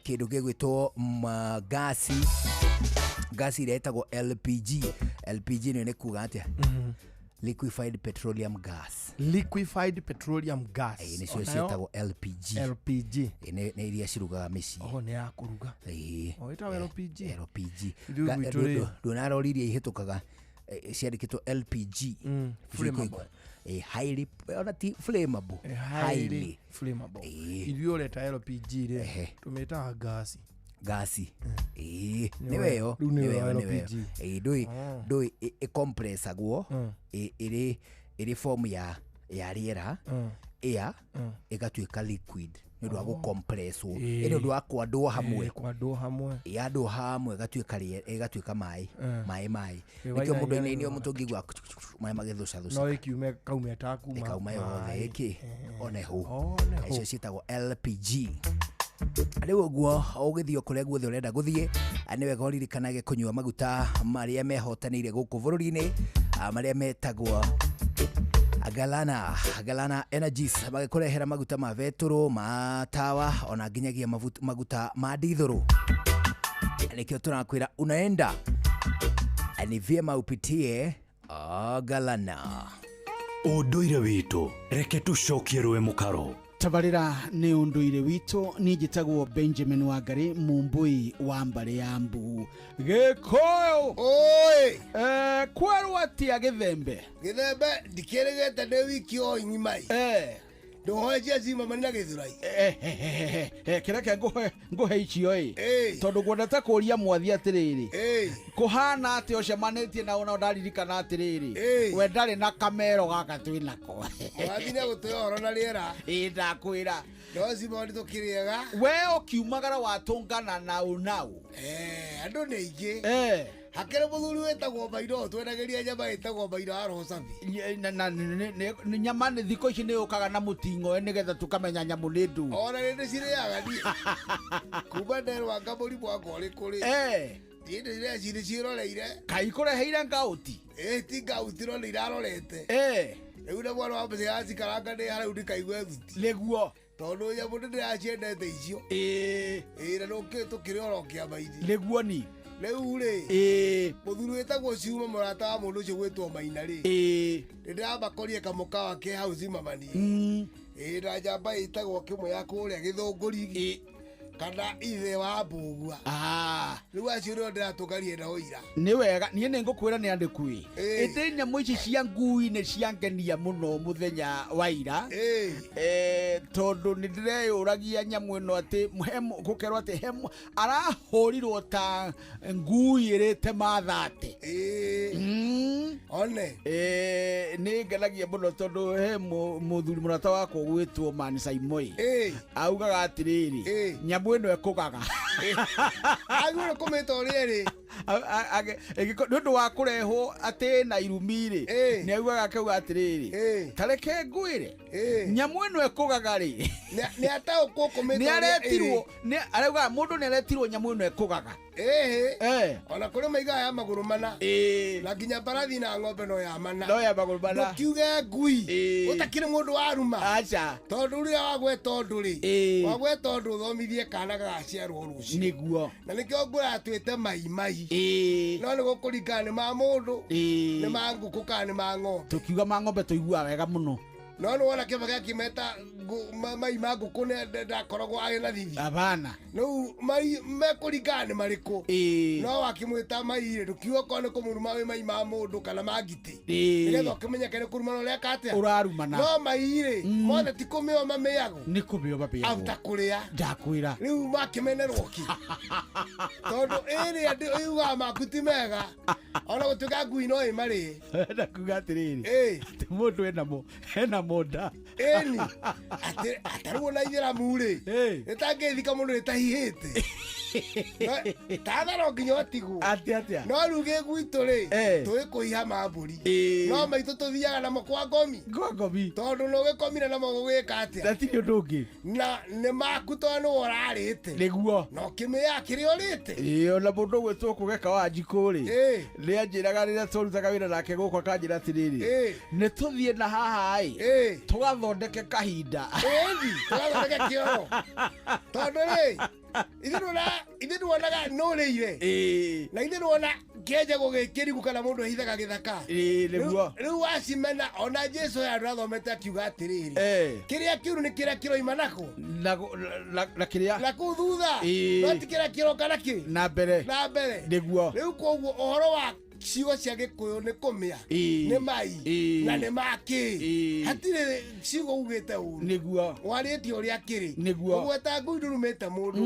kĩndũ gĩgwĩtwo gasi gas iria etagwo LPG. LPG nĩ kuga atia? Liquefied petroleum gas. Liquefied petroleum gas. Nĩcio cietagwo LPG. LPG. Nĩ iria cirugaga mĩciĩ. Nĩ ya kuruga. Ĩtagwo LPG. LPG. Ndũnaroririe ihĩtũkaga ciandĩkĩtwo LPG. Flammable. Highly flammable. Highly flammable. Irio ureta LPG rĩ tumĩtaga gas. Gasi. Niweyo. Ndui compressagwo ĩrĩ form ya rĩera air ĩgatuĩka liquid nĩ ũndũ wa gũcompresswo nĩ ũndũ wa kwandwo hamwe yandwo hamwe ĩgatuĩka maĩ nĩkĩo mũndũ-inĩ mũndũ ũngĩigua maĩ magĩthũcathuca no ĩkiume kauma kauma yothe ĩkĩ onehu icio ciĩtagwo LPG. Rĩu ũguo ũgĩthiĩ kũrĩa guothe ũrenda gũthiĩ nĩ wega ũririkanage kũnyua maguta marĩa mehotanĩire gũkũ bũrũri-inĩ marĩa metagwo Galana Energies magĩkũrehera maguta ma betũrũ ma tawa ona nginyagia maguta ma dithũrũ. Nĩkĩo tũrakwĩra unaenda ni vyema upitie Galana. Ũndũire witũ reke tũcokie rwe mũkaro. Tabarĩra nĩ ũndũire witũ. Niĩ njĩtagwo Benjamin Wangari Mumbui wa Mbare ya Mbu Gĩkũyũ. Kwerwo atia Gĩthembe? Gĩthembe ndikĩrĩgĩte ndĩ wiki o ing'imai. Ndohoje zima manina Gĩthũrai. Kĩreke ngũhe icio tondũ ngwendete kũria mwathi atĩrĩrĩ kũhana atĩ ũcemanĩtie na ona ndaririkana atĩrĩrĩ we ndarĩ na kamero gaka twĩnako wathine gũtũyora na rĩera ndakwĩra ndozima ndĩ tũkĩrĩega we ũkiumagara watũngana naũ andũ nĩ aingĩ hakere mũthuri wetagwo Bairo twenageria nyama ĩtagwo Bairo arocabi nĩ nyama nĩ thikũ ici nĩ ũkaga na mũting'oe nĩgetha tũkamenya nyamũ nĩ ndu ona nĩ cirĩaga niĩ kuma nderwa ngamũri mwaka ũrĩ kũrĩ ndiĩ ndĩrĩa cirĩ ciĩroreire kai kũreheire ngauti ti ngauti no nĩ irarorete rĩu na mwana wa mbere yacikaranga nĩ harau ndĩkaigue thuti nĩguo tondũ nyamũ nĩ ndĩraciendete icio na tũkĩrĩora kĩama-inĩ nĩguo ni rĩu rĩ mũthuri wĩtagwo Ciuma mũrata wa mũndũ ũcio gwĩtwo Maina rĩ ndĩrambakoria kamũkawa ke hau Zimamani na njamba ĩtagwo kĩmwe ya kũrĩa Gĩthũngũri kana ithe wa Mbũgua rĩu acio nĩo ndĩratũngarie na ũira nĩ wega niĩ nĩ ngũkwĩra nĩ andĩ kui ĩtĩ nyamũ ici cia ngui nĩ ciangenia mũno mũthenya wa ira tondũ nĩ ndĩreyũragia nyamũ ĩno atĩ gũkerwo atĩ arahũrirwo ta ngui ĩrĩte mathate one nĩ ngenagia mũno tondũ he mũthuri mũrata wakwa gwĩtwo Mani Saimoi augaga atĩrĩrĩ nyamũ ĩno ĩkũgaga agũre kũmĩta ũrĩrĩ nĩ ũndũ wa kũrehwo atĩ na irumi-rĩ nĩ augaga akauga atĩrĩrĩ tareke ngwĩre nyamũ ĩno ĩkũgaga rĩ nĩ ataũkwo kũmĩta nĩ aretirwo arauga mũndũ nĩ aretirwo nyamũ ĩno ĩkũgaga ona kũrĩ maigaga ya magũrũ mana na nginya mbarathi na ng'ombe no ya mana ndũkiuge ngui ũtakĩrĩ mũndũ waruma aca tondũ rĩrĩa wagweta ũndũ rĩ wagweta ũndũ ũthomithie kana gagaciarwo rũciũ nĩguo na nĩkĩo ngũratwĩte maimai no nĩ gũkũringana nĩ ma mũndũ nĩ ma ngũkũ kana nĩ ma ng'ombe tũkiuga ma ng'ombe tũiguaga wega mũno no nĩ wona kĩama gĩa kĩmeta mai ma ngũkũ nĩ ndakoragwo arĩ na thithi abana rĩu mai mekũringana nĩ marĩkũ no wakĩmwĩta mai rĩ ndũkiuga okorwo nĩ kũmũruma wĩ mai ma mũndũ kana ma ngitĩ nĩgetha ũkĩmenyeke nĩ kũrumana ũrĩa katĩa ũrarumana no mai rĩ mothe ti kũmĩo mamĩagwo nĩ kũmĩo mamĩagwo abuta kũrĩa ndakwĩra rĩu makĩmenerwo ki tondũ ĩrĩ andũ yugaga maku ti mega ona gũtuĩka ngui no ĩmarĩe ndakuga atĩrĩrĩ atĩ mũndũ ena mũnda eni atarwo na itheramu rĩ nĩtangĩthika mũndũ nĩtahihĩte tatharo nginya ũtigwo atĩa no rĩu gĩgwitũ rĩ tũĩ kũiha mambũri no maitũ tũthiaga namo kwa ngomi tondũ nĩ ũgĩkomire namo gũgĩka atĩa ndatirĩ ũndũ ũngĩ na nĩ maku tondũ nĩ ũrarĩte nĩguo no kĩmĩya kĩrĩa ũrĩte ona mũndũ gwĩtwo kũgeka wa njikũ rĩ nĩ anjĩraga rĩrĩa tũrutaga wĩra nake gũkũ akanjĩra atĩrĩrĩ nĩ tũthiĩ na haha tũgathondeke kahinda tũgathondeke kĩoro tondũ rĩ ithe nduonaga nũrĩire na ithe nduona kĩenjagwo gĩkĩrigu kana mũndũ ahithaga gĩthaka rĩu wacimena ona Jesu ya ndũrathomete akiuga atĩrĩrĩ kĩrĩa kĩũru nĩ kĩrĩa kĩroima nako na kĩrĩa na kũu thutha no ti kĩrĩa kĩroka nakĩ na mbere nĩguo rĩu koguo ũhoro wa ciugo cia Gĩkũyũ nĩ kũmĩa nĩ mai na nĩ makĩ hatirĩ ciugo ugĩte ũru nĩguo warĩtie ũrĩa kĩrĩ nĩguo ũgweta ngui ndurumĩte mũndũ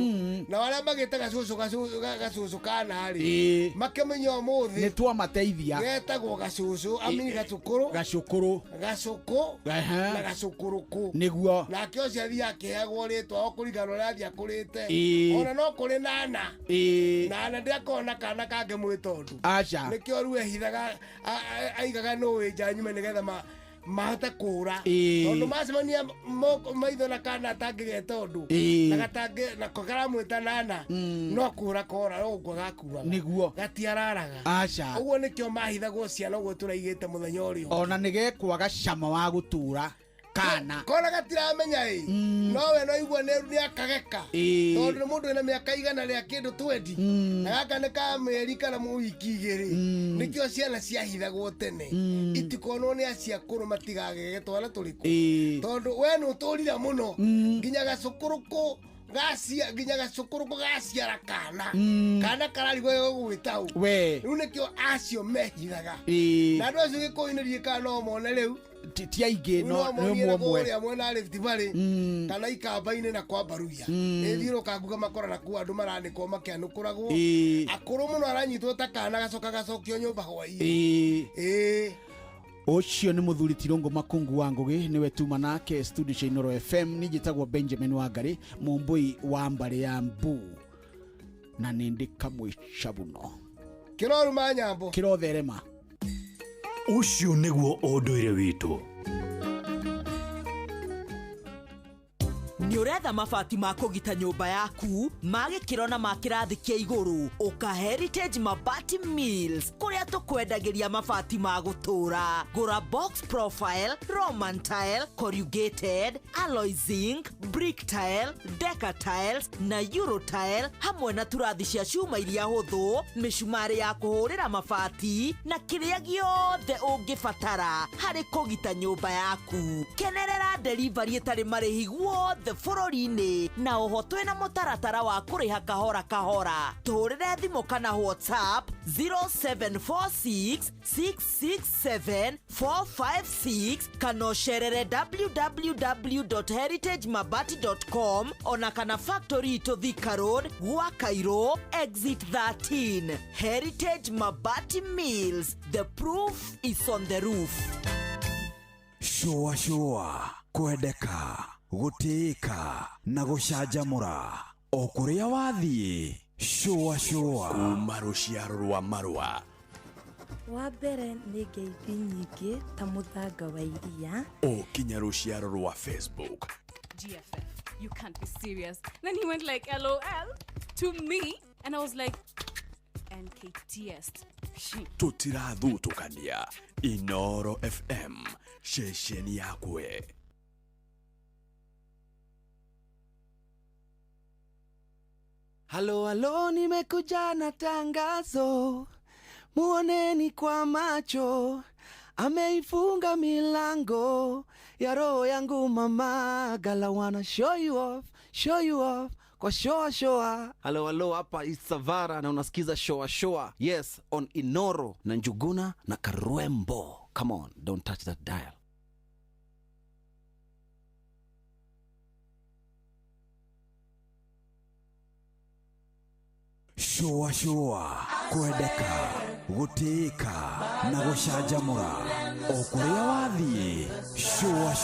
na arĩa magĩtaga gacũcũ kana-rĩ makĩmenya ũmũthĩ nĩ twamateithia getagwo gacũcũ amini gacũkũrũ na gacũkũrũkũ nĩguo nake ũcio athiĩ akĩheagwo rĩtwa kũringana ũrĩa athiĩ akũrĩte ona no kũrĩ nana ndĩrakona kana kangĩ mwĩtondu aca nĩkĩo rĩu ehithaga aigaga nũĩ nja nyume nĩgetha mahote kũra tondũ macemania maitho na kana atangĩgeta ũndũ na karamwĩta nana no kũra kora ũguo gakua nĩguo gatiararaga aca ũguo nĩkĩo mahithagwo ciana ũguo tũraigĩte mũthenya ũrĩa ona nĩgekwaga cama wa gũtũra kana kona gatiramenya nowe no igua nĩ akageka tondũ nĩ mũndũ wĩna mĩaka igana rĩa kĩndũ 20 na gaka nĩ ka mĩeri kana wiki igĩrĩ nĩkĩo ciana ciahithagwo tene itikonwo nĩ acia kũrũ matigagege twana tũrĩkũ tondũ we nĩ ũtũrire mũno nginya gacũkũrũkũ nginya gacũkũrũkũ gaciara kana kararigwo gũgwĩta rĩu nĩkĩo acio mehithaga na andũ acio Gĩkũyũ-inĩ riĩkaga no mone rĩu ti aingĩ no nĩ ũmwe ũrĩa mwena Rift Valley kana ikamba-inĩ na kwa Mbaruya nĩthiũrũka nguga makorana kuo andũ maranĩkwo makĩanũkũragwo akũrũ mũno aranyitwo ta kana gacoka gacokio nyũmba hwaĩ-inĩ ũcio nĩ mũthuri Tirũngũ Makungu wa Ngũgĩ nĩwe tuma nake studio cia Inooro FM nĩnjĩtagwo Benjamin Wangari mũmbũi wa Mbarĩ ya Mbu na nĩndĩ kamwĩca mũno kĩroruma nyambo kĩrotherema ũcio nĩguo ũndũire witũ nĩ ũretha mabati ma kũgita nyũmba yaku ma gĩkĩro na ma kĩrathi kĩa igũrũ ũka Heritage Mabati Mills kũrĩa tũkwendagĩria mabati ma gũtũra gũra box profile, Roman tile, corrugated, alloy zinc, brick tile, decker tiles na Euro tile hamwe na turathi cia cuma iria hũthũ, mĩcumarĩ ya kũhũrĩra mabati na kĩrĩa gĩothe ũngĩbatara harĩ kũgita nyũmba yaku. Kenerera delivery ĩtarĩ marĩhi guothe bũrũri-inĩ na oho twĩna mũtaratara wa kũrĩha kahora kahora. Tũhũrĩre thimũ kana WhatsApp 0746667456 kana ũcerere www.heritagemabati.com ona kana factory to Thika Road gwa Cairo exit 13. Heritage Mabati Mills, the proof is on the roof. Shua kwendeka gũtĩĩka na gũcanjamũra o kũrĩa wathiĩ. Shua kuma rũciaro rwa Marua. Wa mbere nĩ ngeithi nyingĩ ta mũthanga wa iria. O kinya rũciaro rwa Facebook. GFF, you can't be serious. Then he went like LOL to me and I was like NKTS. Tũtirathutukania. Inooro FM, shesheni yakwe. Halo, nimekuja na tangazo, muoneni kwa macho, ameifunga milango ya roho yangu mama, gala wanna show you off kwa shoa. Halo, hapa Isavara na unasikiza shoa. Yes, on Inooro na Njuguna na Karwembo. Come on, don't touch that dial. Shua kwendeka gũtĩĩka na gũcanjamũra o kũrĩa wathiĩ. Shua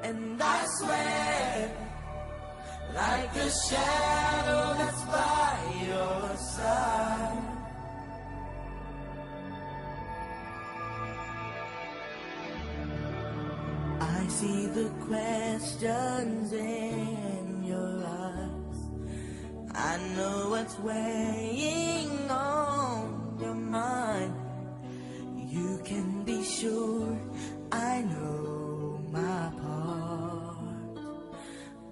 and I swear like a shadow that's by your side. I see the questions in your eyes. I know what's weighing on your mind. You can be sure I know my part.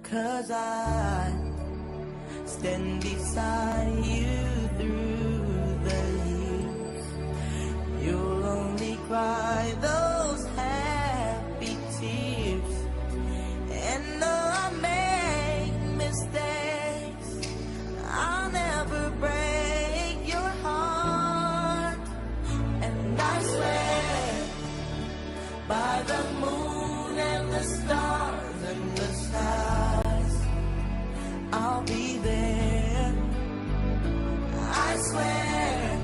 'Cause I stand beside you through the years. You'll only cry those happy tears. And though I make mistakes, I'll never break your heart. And I swear by the moon and the stars and the skies, I'll be there. I swear,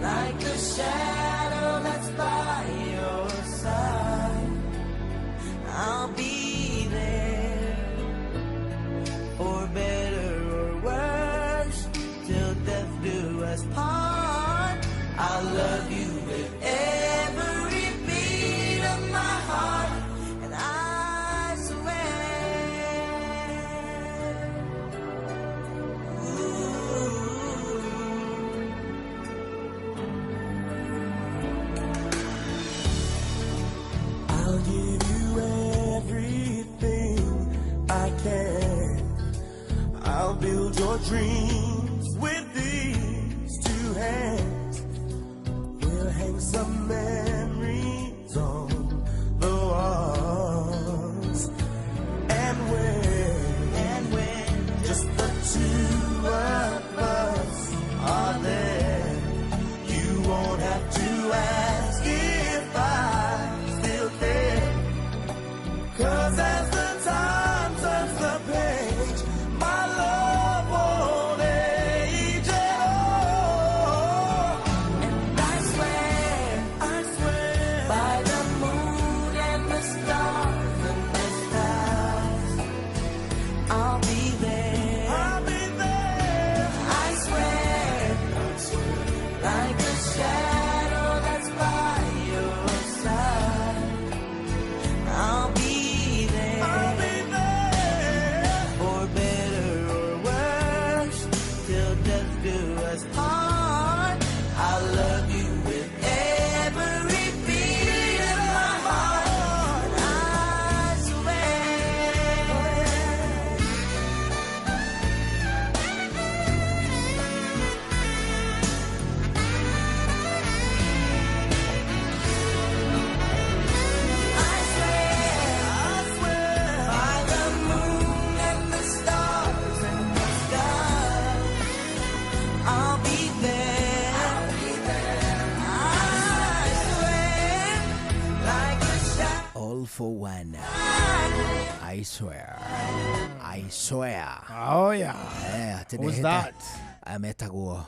like a shadow that's by your side, I'll be there. For better or worse, till death do us part. I'll love you with every beat of my heart, and I swear. I'll give you everything I can. I'll build your dreams with these two hands. We'll hang some memories on the walls. And when just the two of us are there, you won't have to ask if I still care. 'Cause as the time turns the page, my love won't age at all. And I swear by the moon and the stars and the skies, I'll be there. I swear, like a shadow that's by your side, I'll be for better or worse, till death do us part. I'll love you with every beat of my heart, and I swear. I swear by the moon and the stars and the sky, I'll be there. I swear, like a shadow. All for one. I swear. I swear. Oh yeah. Yeah, Who's that? Ametagwo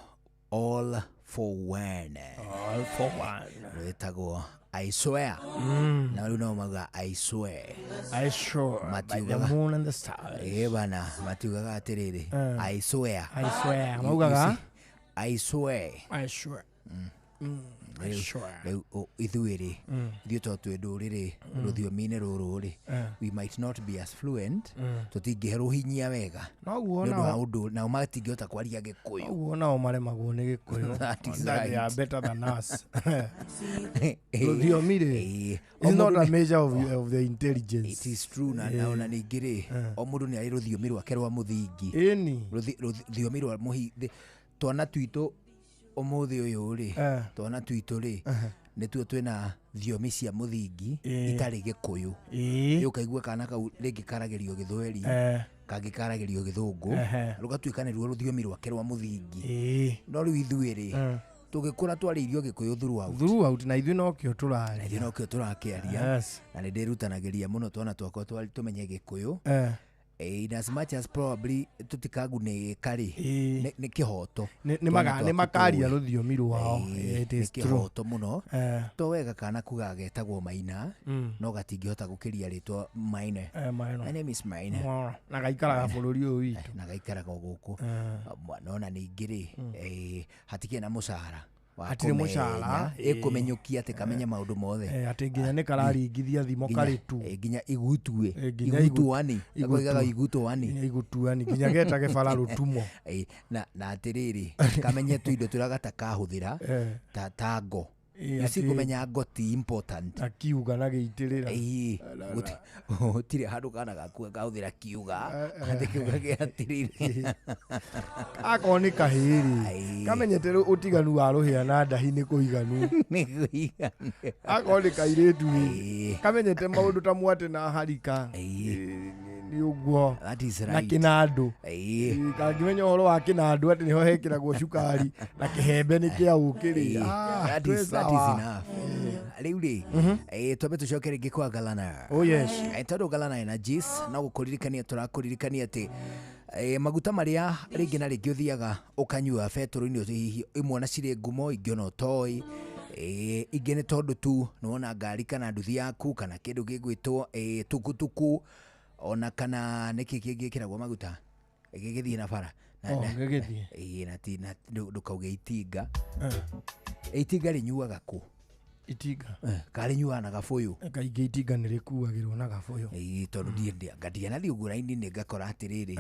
all for one. All for one. Ametagwo I swear. Na rĩu no mauga I swear. I swear by the moon and the stars. Bana matiugaga atĩrĩrĩ. I swear. I swear. Maugaga? I swear. I swear. I swear. Rĩu ithuĩ-rĩ ithuĩ to twĩ ndũrĩrĩ rũthiomi-inĩ rũrũ-rĩ, we might not be as fluent, tũtingĩhe rũhinyia wega noguo nĩ ũndũ wa ũndũ nao matingĩhota kwaria Gĩkũyũ. Noguo nao maremagwo nĩ Gĩkũyũ. That is They right. are better than us. Rũthiomi-rĩ is not a measure of the intelligence. It is true. Na ningĩ-rĩ o mũndũ nĩ arĩ rũthiomi rwake rwa mũthingi. Ĩni. Rũthiomi rwa mũhithi. Twana twitũ ũmũthĩ ũyũ-rĩ, twana twitũ-rĩ nĩtuo twĩna thiomi cia mũthingi itarĩ Gĩkũyũ. Rĩu ũkaigua kana kau rĩngĩ karagĩrio Gĩthweri, kangĩ karagĩrio Gĩthũngũ, rũgatuĩka nĩruo rũthiomi rwake rwa mũthingi. No rĩu ithuĩ-rĩ tũgĩkũra twarĩirio Gĩkũyũ throughout, na ithuĩ nokĩo tũraria. Na ithuĩ nokĩo tũrakĩaria. Na nĩndĩrutanagĩria mũno twana twakwa tũmenye Gĩkũyũ. In as much as probably tutikagunĩka-rĩ nĩ kĩhoto. Nĩ makaria rũthiomi rwao. Nĩ kĩhoto mũno. To wega kana kuga getagwo Maina no gatingĩhota gũkĩria rĩtwa Maina. My name is Maina. Na gaikaraga bũrũri ũyũ witũ. Na gaikaraga gũkũ. Nona ningĩ-rĩ hatikĩrĩ na mũcara. Hatirĩ mũcara. Ĩkũmenyũkia atĩ kamenya maũndũ mothe. Atĩ nginya nĩ kararingithia thimo karĩtu. Nginya igutue. Igutuani. Akoigaga igutuani. Igutuani. Nginya getage bara rũtumo. Na atĩrĩrĩ kamenye tũindo tũrĩa gatakahũthĩra ta ngo. sikumenya ngoti important akiuga na giitirira gutire handu kana gaku gauthira kiuga ati kiuga giatirire akoni kahiri kamenyete utiganu wa ruhia na ndahi ni kuiganu akoni kairetu kamenyete maundu ta mwate na harika ni uguo na kinandu kangimenya horo wa kinandu ati niho hekiragwo cukari na kihembe ni kia ukiri that is enough riu ri twambe tucoke ringi kwa Galana tondu Galana ena jis na gukuririkania turakuririkania ati maguta maria ringi na ringi uthiaga ukanyua betoro-ini hihi imwe na ciri ngumo ingĩ ona ũtoĩ ingĩ nĩ tondũ tu nĩwona ngari kana nduthi yaku kana kĩndũ gĩgwĩtwo tukutuku ona kana nĩkĩ kĩngĩ gĩkĩragwo maguta gĩgĩthiĩ na bara na ndũkauge itinga itinga rĩnyuaga kũ itinga karĩnyuaga na gabũyũ kaingĩ itinga nĩrĩkuagĩrwo na gabũyũ tondũ ndianathi ũguo raini-inĩ ngakora atĩrĩrĩ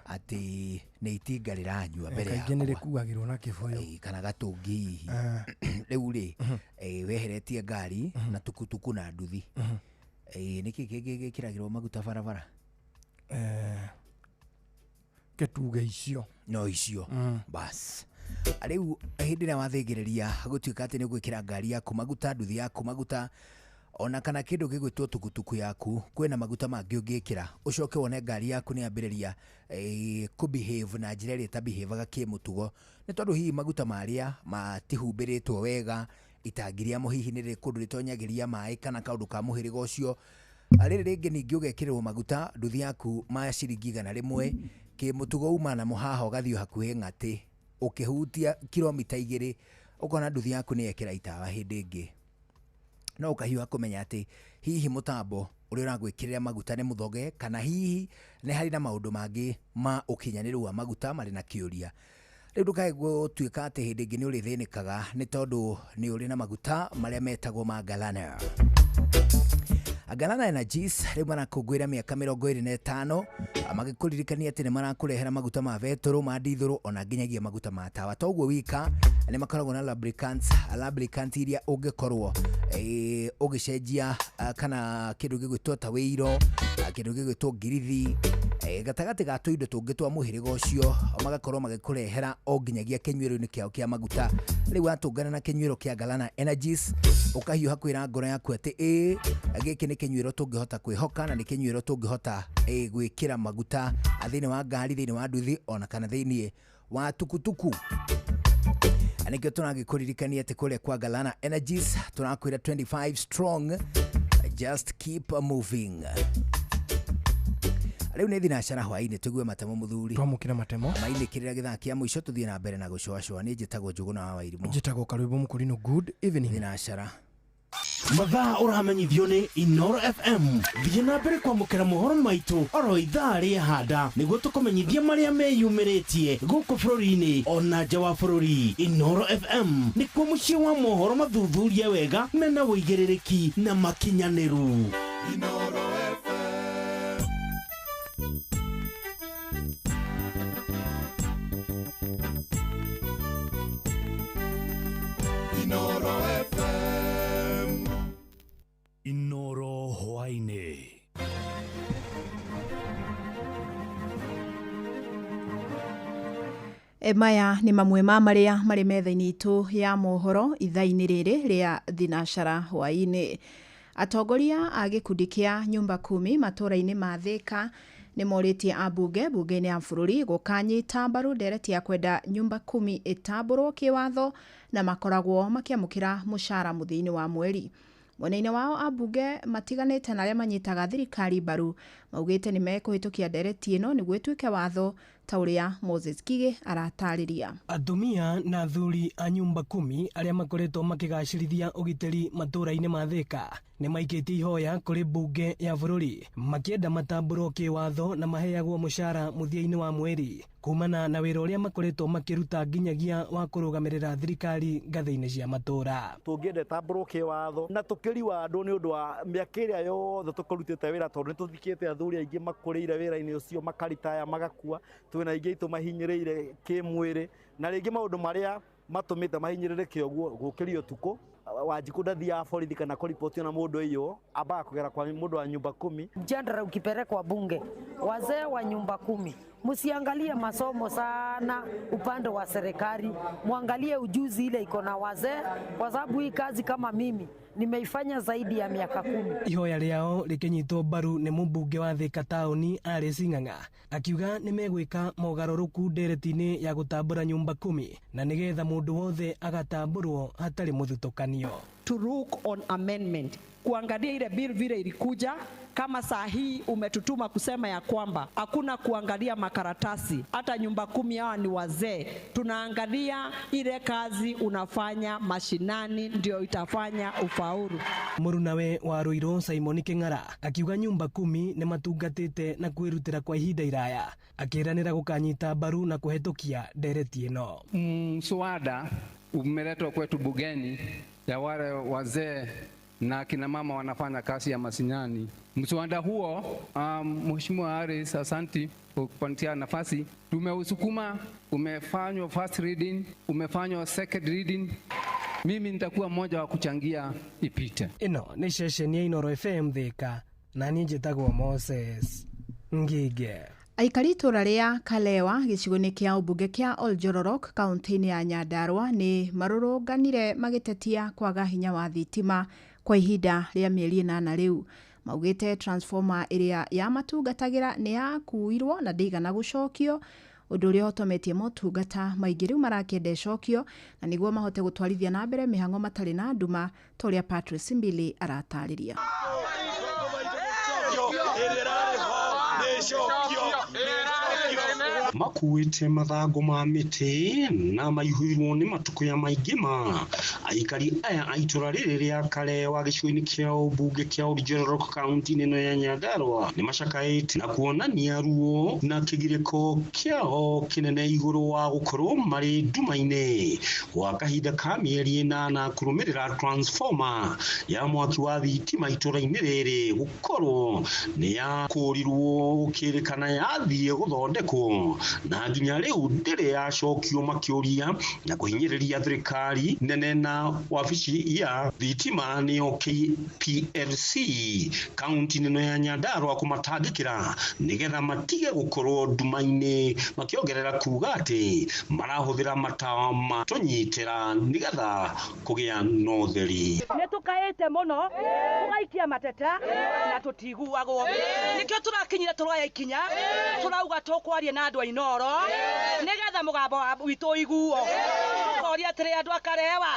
atĩ nĩ itinga rĩranyua mbere yakwa kaingĩ nĩrĩkuagĩrwo na kĩbũyũ kana gatũngi hihi rĩu rĩ weheretie ngari na tukutuku na nduthi nĩkĩ kĩngĩ gĩkĩragĩrwo maguta barabara ketuge icio no icio bas riu hindi ĩrĩa wathĩngĩrĩria gũtuĩka atĩ nĩ gwĩkĩra ngari yaku maguta nduthi yaku maguta ona kana kĩndũ gĩgwĩtwo tukutuku yaku kwĩna maguta mangĩ ũngĩkĩra ũcoke wone ngari yaku nĩ yambĩrĩria kũbehave na njĩra ĩrĩa ĩtabehavaga kĩmũtugo nĩ tondũ hihi maguta marĩa matihumbĩrĩtwo wega itangiria hihi nĩ kũndũ rĩtonyagĩria maĩ kana kaũndũ ka mũhĩrĩga ũcio rĩrĩ rĩngĩ ningĩ ũgekĩrĩrwo maguta nduthi yaku ma ciringi 100 kĩmũtugo uma na mũhaha ũgathiĩ hakuhĩ ng'atĩ ũkĩhutia kilomita 2 ũkona nduthi yaku nĩ yekĩra itawa hĩndĩ ĩngĩ no ũkahiũha kũmenya atĩ hihi mũtambo ũrĩa ũragwĩkĩrĩra maguta nĩ mũthoge kana hihi nĩ harĩ na maũndũ mangĩ ma ũkinyanĩru wa maguta marĩ na kĩũria rĩu ndũkae gũtuĩka atĩ hĩndĩ ĩngĩ nĩ ũrĩthĩnĩkaga nĩ tondũ nĩ ũrĩ na maguta marĩa metagwo ma Galana Galana Energies rĩu marakũngũĩra mĩaka 25 magĩkũririkania atĩ nĩ marakũrehera maguta ma betoro ma dithũrũ ona nginyagia maguta ma tawa toguo wika nĩ makoragwo na lubricant iria ũngĩkorwo ũgĩcenjia kana kĩndũ gĩgwĩtwo ta wĩiro kĩndũ gĩgwĩtwo ngirithi gatagatĩ ga tũindo tũngĩ twa mũhĩrĩga ũcio magakorwo magĩkũrehera o nginyagia kĩnyuĩro-inĩ kĩao kĩa maguta rĩu watũngana na kĩnyuĩro kĩa Galana Energies ũkahiũha kwĩra ngoro yaku atĩ gĩkĩ nĩ kĩnyuĩro tũngĩhota kwĩhoka na nĩ kĩnyuĩro tũngĩhota gwĩkĩra maguta thĩinĩ wa ngari thĩinĩ wa nduthi ona kana thĩinĩ wa tukutuku nĩkĩo tũragĩkũririkania atĩ kũrĩa kwa Galana Energies tũrakwĩra 25 strong just keep moving rĩu nĩ thinacara hwaĩ-inĩ tũgue matemo mũthuri twamũkĩra matemo mainĩkĩrĩra gĩthaa kĩa mũico tũthiĩ na mbere na gũcũacũa niĩ njĩtagwo Njũgũna wa Wairimũ njĩtagwo Karwĩmbo Mũkũrinũ good evening thinacara mathaa ũramenyithio nĩ Inoro FM thiĩ na mbere kwamũkĩra mohoro maitũ oro ithaa rĩahanda nĩguo tũkũmenyithia marĩa meyumĩrĩtie gũkũ bũrũri-inĩ ona nja wa bũrũri Inoro FM nĩkuo mũciĩ wa mohoro mathuthurie wega mena wũigĩrĩrĩki na makinyanĩru Inoro FM Inoro FM Inoro hwainĩ maya nĩ mamwe ma marĩa marĩ metha-inĩ itũ ya mohoro ithaa-inĩ rĩrĩ rĩa thinacara hwainĩ atongoria a gĩkundi kĩa nyumba kumi matũra-inĩ ma Thĩka nĩ morĩtie ambunge bunge-inĩ ya bũrũri gũkanyita mbaru ndereti ya kwenda nyumba kumi ĩtambũrwo kĩwatho na makoragwo makĩamũkĩra mũcara mũthia-inĩ wa mweri mwena-inĩ wao ambunge matiganĩte na arĩa manyitaga thirikari mbaru maugĩte nĩ mekũhĩtũkia ndereti ĩno nĩguo ĩtuĩke watho ta ũrĩa Moses Kigĩ aratarĩria. Atumia na athuri a nyumba kumi arĩa makoretwo makĩgacĩrithia ũgitĩri matũra-inĩ ma Thĩka nĩ maikĩtie ihoya kũrĩ bunge ya bũrũri makĩenda matambũrwo kĩwatho na maheagwo mũcara mũthia-inĩ wa mweri kumana na wĩra ũrĩa makoretwo makĩruta nginyagia wa kũrũgamĩrĩra thirikari ngathĩ-inĩ cia matũra. Tũngĩenda tambũrwo kĩwatho na tũkĩriwa andũ nĩ ũndũ wa mĩaka ĩrĩa yothe tũkũrutĩte wĩra tondũ nĩ tũthikĩte athuri aingĩ makũrĩire wĩra-inĩ ũcio makaritaya magakua twĩna aingĩ itũ mahinyĩrĩire kĩmwĩrĩ na rĩngĩ maũndũ marĩa matũmĩte mahinyĩrĩrĩke ũguo gũkĩrio ũtukũ Wanjiku ndathia borithi kana kũripotio na mũndũ hiyo ambaga kũgera kwa mũndũ wa nyumba 10. Jandara ukipelekwa bunge, wazee wa nyumba 10 msiangalie masomo sana upande wa serikali, muangalie ujuzi ile iko na wazee, kwa sababu hii kazi kama mimi nimeifanya zaidi ya miaka 10. Ihoya rĩao rĩkĩnyitwo mbaru nĩ mũmbunge wa Thika taũni Alice Ng'ang'a akiuga nĩ megwĩka mogarũrũku ndereti-inĩ ya gũtambũra nyumba 10 na nĩgetha mũndũ wothe agatambũrwo hatarĩ mũthutũkanio. To look on amendment, kuangalia ile bill vile ilikuja. Kama saa hii umetutuma kusema ya kwamba hakuna kuangalia makaratasi, hata nyumba 10 hawa ni wazee, tunaangalia ile kazi unafanya mashinani ndio itafanya ufaulu. Mũrunawe wa Ruiru Simon King'ara akiuga nyumba 10 nĩ matungatĩte na kwĩrutĩra kwa ihinda iraya, akĩranĩra gũkanyita mbaru na kũhetũkia ndereti ĩno. Mswada umeletwa kwetu bungeni ya wale wazee na kina mama wanafanya kazi ya mashinani. Mswada huo Mheshimiwa Aris, asanti kwa kupatia nafasi. Tumeusukuma, umefanywa first reading, umefanywa second reading. Mimi nitakuwa mmoja wa kuchangia ipite. Ino ni ceceni ya Inoro FM Thika na niĩ njĩtagwo Moses Ngige. Aikari itũra rĩa Kalewa gĩcigo-inĩ kĩa ũmbunge kĩa Oljororok kaunti-inĩ ya Nyandarua nĩ marũrũnganire magĩtetia kwaga hinya wa thitima kwa ihinda rĩa mĩeri 8 rĩu. Maugĩte transformer ĩrĩa yamatungatagĩra nĩ yakuirwo na ndĩigana gũcokio, ũndũ ũrĩa ũtometie motungata maingĩ rĩu marakĩenda ĩcokio na nĩguo mahote gũtwarithia na mbere mĩhang'o matarĩ na nduma ta ũrĩa Patrice Mbili aratarĩria. Makuĩte mathango ma mĩtĩ na maihũirwo nĩ matukũ ya maingĩ ma aikari aya a itũra rĩrĩ rĩa Kalewa gĩcigo-inĩ kĩa ũmbunge kĩa Oljororok kaunti-inĩ ĩno ya Nyandarua nĩ macakaĩte na kuonania ruo na kĩgirĩko kĩao kĩnene igũrũ wa gũkorwo marĩ nduma-inĩ gwa kahinda ka mĩeri 8 kũrũmĩrĩra transformer ya mwaki wa thitima itũra-inĩ rĩrĩ gũkorwo nĩ yakũrirwo gũkĩrĩkana yathiĩ gũthondekwo na nginya rĩu ndĩrĩ yacokio makĩũria na kũhinyĩrĩria thirikari nene na wabici ya thitima nĩyo KPLC kaunti-inĩ ĩno ya Nyandarua kũmatangĩkĩra nĩgetha matige gũkorwo nduma-inĩ, makĩongerera kuga atĩ marahũthĩra matawa matũnyitĩra nĩgetha kũgĩa na ũtheri. Nĩ tũkaĩte mũno tũgaikia mateta na tũtiguagwo, nĩkĩo tũrakinyire tũroya ikinya tũrauga tũkwaria na andũ a Inoro nĩgetha mũgambo witũ ũiguo. Tũkoria atĩrĩ andũ a Kalewa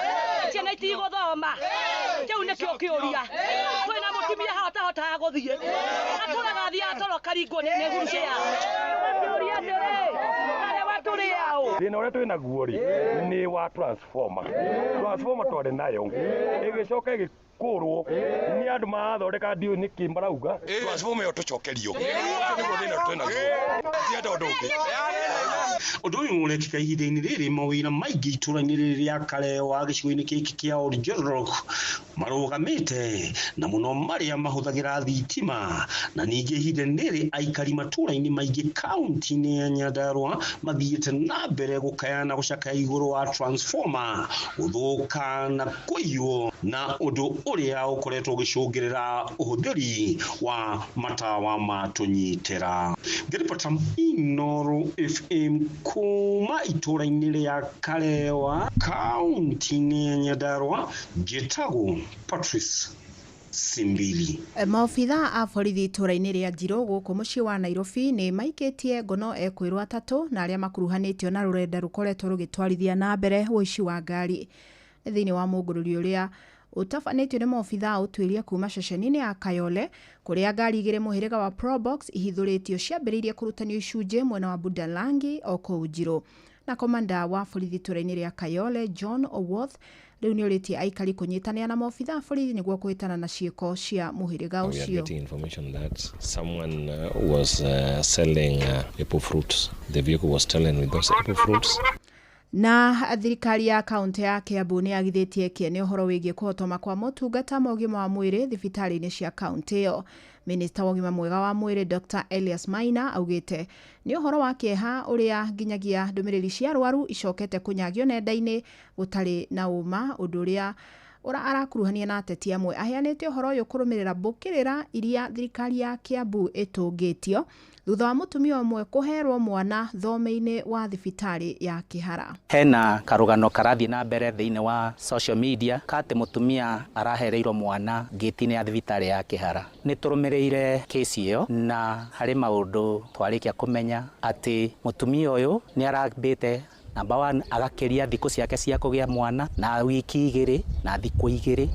ciana itigũthoma, kĩu nĩkĩo kĩũria. Twĩna mũtumia hatahotaga gũthiĩ atũragathiĩ atoroka ringwo nĩ huruci yao. Tũkĩũria atĩrĩ Kalewa tũrĩ aũ? Thĩna ũrĩa twĩ naguo rĩ nĩ wa transformer twarĩ nayo ĩgĩcoka ĩgĩkũrwo nĩ andũ marathondeka ndiũ nĩkĩ marauga transformer ĩyo tũcokerio. Nĩguo thĩna twĩ naguo tienda ũndũ ũngĩ. Ũndũ ũyũ ũrekĩka ihinda-inĩ rĩrĩ mawĩra maingĩ itũra-inĩ rĩrĩ rĩa Kalewa gĩcigo-inĩ gĩkĩ kĩa Oljororok marũgamĩte na mũno marĩa mahũthagĩra thitima, na ningĩ ihinda-inĩ rĩrĩ aikari matũra-inĩ maingĩ kaunti-inĩ ya Nyandarua mathiĩte na mbere gũkayana gũcakaya igũrũ wa transformer gũthũka na kũiywo, na ũndũ ũrĩa ũkoretwo ũgĩcũngĩrĩra ũhũthĩri wa matawa matũnyitĩra. Ngĩribota Inoro FM kuma itũra-inĩ rĩa Kalewa kaunti-inĩ ya Nyandarua, njĩtagwo Patrice Simbili. Maobitha a borithi itũra-inĩ rĩa Njirũ gũkũ mũciĩ wa Nairobi nĩ maikĩtie ngono ekwĩrwo atatũ na arĩa makuruhanĩtio na rũrenda rũkoretwo rũgĩtwarithia na mbere ũici wa ngari. Thĩinĩ wa mũngũrũri ũrĩa utafanĩtio nĩ maobitha ũtuĩria kuma ceceni-inĩ ya Kayole kũrĩa ngari igĩrĩ mũhĩrĩga wa Probox ihithũrĩtio ciambĩrĩirie kũrutanio icunjĩ mwena wa Budalangi o kũu Njirũ. Na komanda wa borithi itũra-inĩ rĩa Kayole John Owoth rĩu nĩ ũrĩtie aikari kũnyitanĩra na maobitha a borithi nĩguo kũhĩtana na ciĩko cia mũhĩrĩga ũcio. We are getting information that someone was selling apple fruits. The vehicle was stolen with those apple fruits. Na thirikari ya kaunti ya Kiambu nĩ yagithĩtie kĩene ũhoro wĩgiĩ kũhotoma kwa motungata ma ũgima wa mwĩrĩ thibitarĩ-inĩ cia kaunti ĩyo. Minista wa ũgima mwega wa mwĩrĩ Dr. Elias Maina augĩte nĩ ũhoro wa kĩeha ũrĩa nginyagia ndũmĩrĩri cia arwaru icokete kũnyagio nenda-inĩ gũtarĩ na ũma, ũndũ ũrĩa ura arakuruhania na ateti amwe aheanite uhoro uyu kurumirira mbukirira iria thirikari ya Kiambu itungitio thutha wa mutumia umwe kuherwo mwana thome-ini wa thibitari ya Kihara. Hena karugano karathi na mbere thiini wa social media kati mutumia arahereirwo mwana gate-ini ya thibitari ya Kihara. Ni turumireire kesi iyo na hari maundu twarikia kumenya ati mutumia uyu ni arambite number 1 agakeria thiku ciake cia kugia mwana na wiki 2 na thiku 2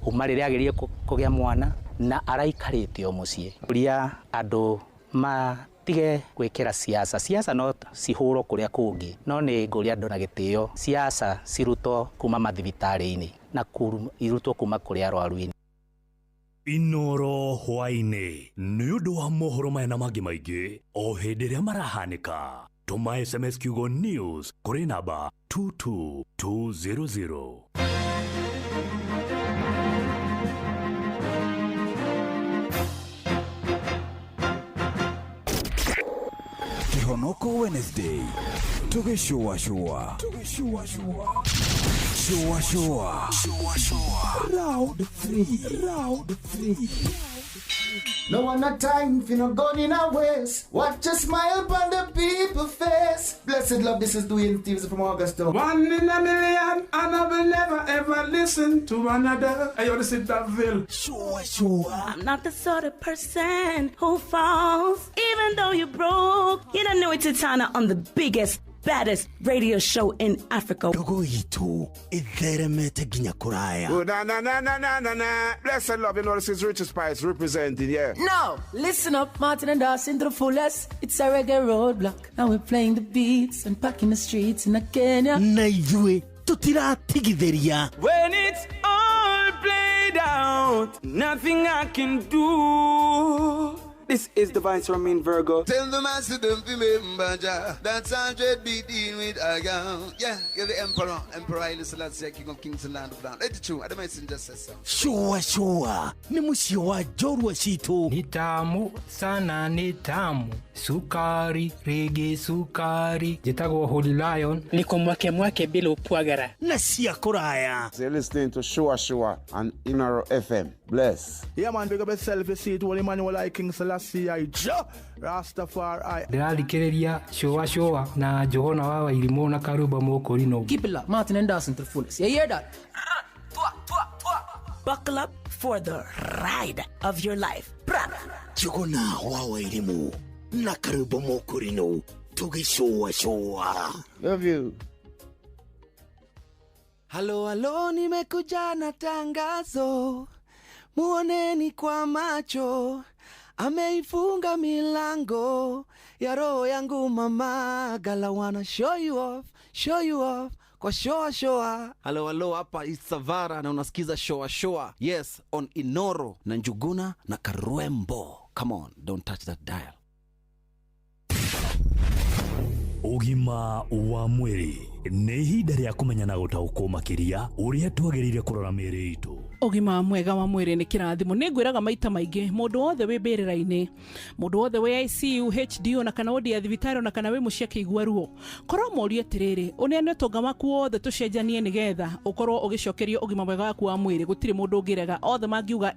uma riria agerie kugia mwana na araikarite o mucii uria andu matige gwikira siasa no cihuro kuria kungi no ni nguria andu na gitio siasa ciruto kuma mathibitari-ini na irutwo kuma kuria arwaru-ini. Inoro hwaine nĩ ũndũ wa mohoro maya na mangĩ maingĩ o hĩndĩ ĩrĩa marahanĩka. Tũma SMS kiugo news kũrĩ namba 22200. Kihonoko Wednesday. Tugishua. Round 3. No one a time for no gun in our waist. Watch a smile upon the people's face. Blessed love, this is Dwayne Stevens from Augusta. 1 in a million, and I will never ever listen to another. I ought to sit that Ville. Sure. I'm not the sort of person who falls, even though you broke. You don't know it's Tana on the biggest, baddest radio show in Africa. Dogo itu itheremete ginya kuraya. Oh, na. Blessed love, you know this is Richard Spice representing, yeah. No, listen up, Martin and Dawson to the fullest. It's a reggae roadblock. Now we're playing the beats and packing the streets in Kenya. Naijue tutira tigitheria. When it's all played out, nothing I can do. This is Divine Sermon Virgo. Tell the master don't remember that's 100 BD with Agam. Yeah, you're the Emperor Haile Selassie, King of Kings and Land of Down. 82, the messenger says so. Sure. Ni musio wa jorwa situ. Ni tamu sana, ni tamu. Sukari, reggae sukari. Jitagwo Holy Lion. Niko mwake bila upwagara. Na siya kuraya. You're listening to Shua on Inaro FM. Bless. Yeah man, big up yourself, you see it, Holy Emmanuel I King Selassie I Rastafari. Ndĩrathikĩrĩria Shua na Johana wa Wairimũ na Karuba Mokorino. Keep it locked, Martin and Dawson to the fullest. You hear that? Buckle up for the ride of your life. Johana wa Wairimũ na Karuba Mokorino. Shua. Love you. Halo, nimekuja na tangazo. Muoneni kwa macho. Ameifunga milango ya roho yangu mama. Gala wanna show you off kwa showa. Halo, hapa is Savara na unasikiza showa. Yes, on Inoro na Njuguna na Karwembo. Come on, don't touch that dial. Ugima wa mwiri nĩ ihinda rĩa kũmenya na gũtaũkwo makĩria ũrĩa twagĩrĩire kũrora mĩĩrĩ itũ. Ugima mwega wa mwĩrĩ nĩ kĩrathimo. Nĩ ngwĩraga maita maingĩ mũndũ wothe wĩ mbĩrĩra-inĩ, mũndũ wothe wĩ ICU, HDO na kana wodi ya thibitarĩ na kana wĩ mũciĩ akĩigua ruo, korwo mũũrie atĩrĩrĩ, ũneane ũtonga waku wothe tũcenjanie nĩgetha ũkorwo ũgĩcokerio ũgima mwega waku wa mwĩrĩ. Gũtirĩ mũndũ ũngĩrega, othe mangiuga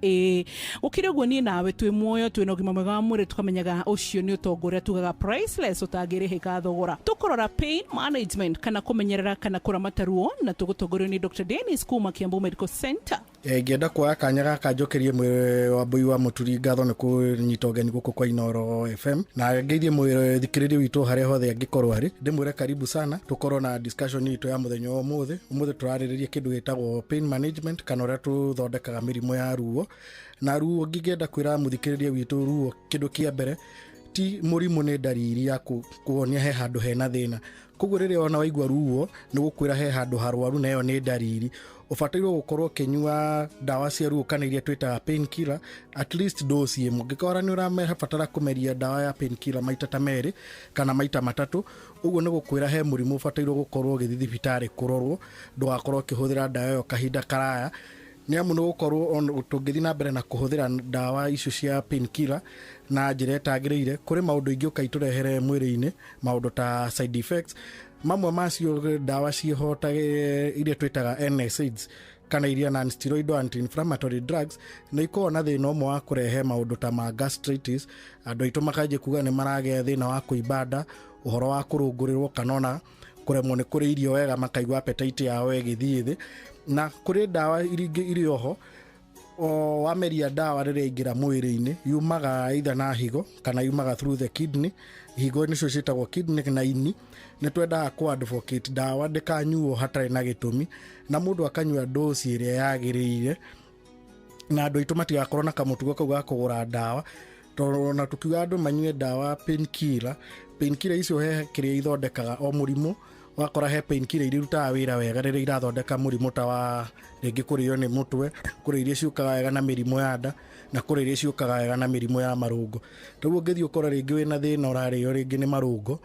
gũkĩrĩ ũguo niĩ nawe twĩ muoyo twĩ na ũgima mwega wa mwĩrĩ tukamenyaga ũcio nĩ ũtonga ũrĩa tugaga priceless ũtangĩrĩhĩka thogora. Tũkũrora pain management kana kũmenyerera kana kũramata ruo na tũgũtongorio nĩ Dr. Dennis kuma Kiambu Medical Center. Ngĩenda kuoya kanya gaka njokerie mwĩrĩ wa mbui wa mũturi ngatho nĩ kũnyita ũgeni gũkũ kwa Inoro FM na ngeithie mwĩrĩ thikĩrĩria witũ harĩa hothe angĩkorwo harĩ. Ndĩmwĩre karibu sana tũkorwo na discussion itũ ya mũthenya wa ũmũthĩ tũrarĩrĩria kĩndũ gĩtagwo pain management kana ũrĩa tũthondekaga mĩrimũ ya ruo. Na ruo ngĩenda kwĩra mũthikĩrĩria witũ ruo kĩndũ kĩa mbere ti mũrimũ nĩ ndariri ya kuonia he handũ hena thĩna. Koguo rĩrĩa ona waigua ruo nĩ gũkwĩra he handũ harwaru na ĩyo nĩ ndariri. Ũbatairwo gũkorwo ũkĩnyua ndawa cia ruo kana iria twĩtaga pain killer at least dose ĩmwe. Ũngĩkora nĩ ũrabatara kũmeria ndawa ya pain killer maita ta merĩ kana maita matatũ, ũguo nĩ gũkwĩra he mũrimũ ũbatairwo gũkorwo ũgĩthiĩ thibitarĩ kũrorwo, ndũgakorwo ũkĩhũthĩra ndawa ĩyo kahinda karaya. Nĩ amu nĩ gũkorwo tũngĩthiĩ na mbere na kũhũthĩra ndawa icio cia pain killer na njĩra ĩtagĩrĩire, kũrĩ maũndũ ingĩ ũkaitũrehere mwĩrĩ-inĩ, maũndũ ta side effects. Mamwe macio ndawa ciĩhotage iria twĩtaga NSAIDs kana iria non-steroid anti-inflammatory drugs na ikoragwo na thĩna ũmwe wa kũrehe maũndũ ta ma gastritis. Andũ aitũ makanjĩ kuga nĩ maragĩa thĩna wa kũimba, ũhoro wa kũrũngũrĩrwo kana ona kuremwo nĩ kũrĩa irio wega, makaigua appetite yao ĩgĩthiĩ thĩ. Na kũrĩ ndawa irĩ oho wameria ndawa rĩrĩa ingĩra mwĩrĩ-inĩ yumaga either na higo kana yumaga through the kidney. Higo nĩcio ciĩtagwo kidney na ini. Nĩ twendaga advocate ndawa ndĩkanyuo hatarĩ na gĩtũmi, na mũndũ akanyua dosi ĩrĩa yagĩrĩire, na andũ aitũ matigakorwo na kamũtugo kau ga kũgũra ndawa. Tondũ na tukiuga andũ manyue ndawa painkiller icio he kĩrĩa ithondekaga o mũrimũ, wakora he painkiller iria irutaga wĩra wega rĩrĩa irathondeka mũrimũ ta wa rĩngĩ kũrĩo nĩ mũtwe, kũrĩ iria ciũkaga wega na mĩrimũ ya nda, na kũrĩ iria ciũkaga wega na mĩrimũ ya marũngo. Rĩu ũngĩthiĩ ũkora rĩngĩ wĩna thĩna ũrarĩo rĩngĩ nĩ marũngo,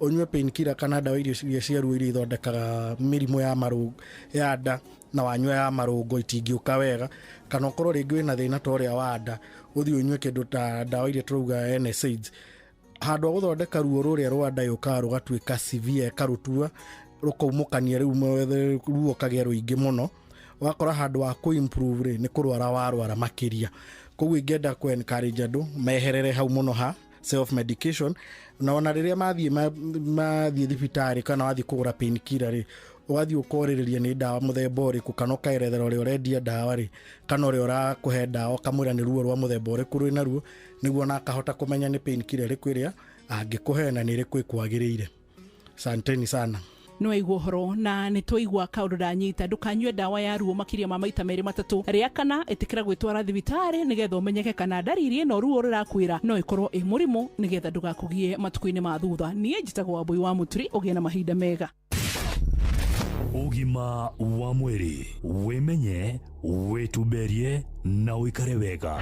ũnyue painkiller kana ndawa iria cia ruo iria ithondekaga mĩrimũ ya marũngo ya nda, na wanyua ya marũngo itingĩũka wega, kana ũkorwo rĩngĩ wĩna thĩna ta ũrĩa wa nda, ũthiĩ ũnyue kĩndũ ta ndawa iria tũrauga NSAIDs, handũ wa gũthondeka ruo rũrĩa rwa nda yũkaga rũgatuĩka severe, karutua rũkaumũkania rĩu ruo kagĩa rũingĩ mũno, wakora handũ wa kũ-improve nĩ kũrwara warwara makĩria. Koguo ingĩenda kũ-encourage andũ meherere hau mũno ha self medication, na ona rĩrĩa mathiĩ thibitarĩ kana wathiĩ kũgũra painkiller ũgathiĩ ũkorĩrĩria nĩ ndawa mũthemba ũrĩkũ, kana ũkaerethera ũrĩa ũrendia ndawa kana ũrĩa ũrakũhe ndawa ũkamwĩra nĩ ruo rwa mũthemba ũrĩkũ rwĩ naruo, nĩguo na akahota kũmenya nĩ painkiller ĩrĩkũ ĩrĩa angĩkũhe na nĩ ĩrĩkũ ĩkwagĩrĩire. Asanteni sana. No waigua ũhoro na nĩ twaigua kaũndũ ndanyita. Ndũkanyue ndawa ya ruo makĩria ma maita merĩ matatũ. Rĩa kana ĩtĩkĩra gwĩtwara thibitarĩ nĩgetha ũmenyeke kana ndariri ĩno ruo rĩrakwĩra no ĩkorwo ĩ mũrimũ, nĩgetha ndũgakũgie matukũ-inĩ ma thutha. Niĩ njĩtagwo Wambui wa Mũturi, ũgĩe na mahinda mega. Ũgima wa mwĩrĩ, wĩmenye, wĩtumberie na ũikare wega.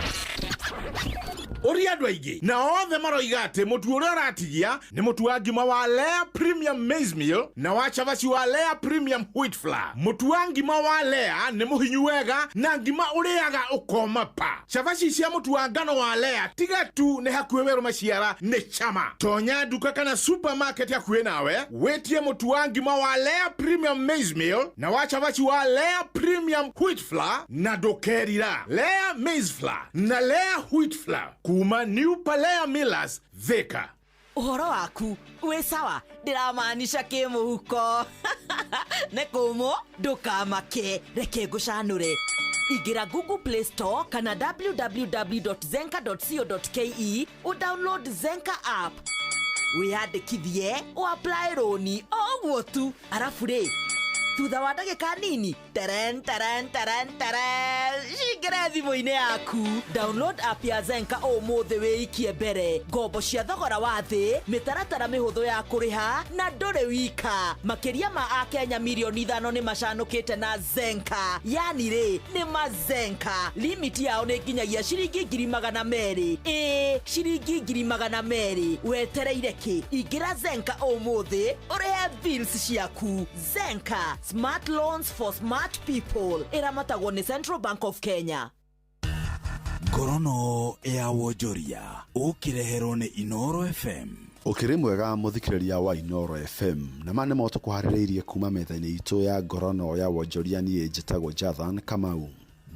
Uri andũ aingĩ na othe maroiga atĩ mũtu ũrĩa ũratigia nĩ mũtu wa ngima wa Lea Premium Maize Meal na wa chavaci wa Lea Premium Wheat Flour. Mũtu wa ngima wa Lea nĩ mũhinyu wega na ngima ũrĩaga ũkoma pa. Chavaci cia mũtu wa ngano wa Lea tiga tu nĩ hakuhĩ werũ maciara nĩ chama. Tonya duka kana supermarket hakuhĩ nawe wetie mũtu wa ngima wa Lea Premium Maize Meal na wa chavaci wa Lea Premium Wheat Flour na ndokerira. Lea Maize Flour na Lea Wheat Flour kuma New Palea Millers Thika. Uhoro waku we sawa, ndiramaanisha kĩmũhuko. Nekumo ndukamake, reke ngũcanũre. Ingira Google Play Store kana www.zenka.co.ke udownload Zenka app. Wĩyandĩkithie apply roni o tu arafu rĩ thutha wa ndagĩka nini teren shingĩre thimũ-inĩ yaku. Download app ya Zenka ũmũthĩ wĩikie mbere. Ngombo cia thogora wa thĩ, mĩtaratara mĩhũthũ ya kũrĩha na ndũrĩ wika. Makĩria ma Akenya milioni 5 nĩ macanũkĩte na Zenka. Yani rĩ nĩ mazenka. Limit yao nĩ nginyagia ciringi 200,000. Ciringi 200,000. Wetereire kĩ? Ingĩra Zenka ũmũthĩ ũrĩhe bills ciaku. Zenka, smart loans for smart people. Ĩramatagwo nĩ Central Bank of Kenya. Ngorono ya wonjoria ũkĩreherwo nĩ Inoro FM. Ukiri mwega muthikiriria wa Inoro FM na mane moto kuharĩrĩirie kuma metha-inĩ itũ ya ngorono ya wonjoria niĩ njĩtagwo Jathan Kamau.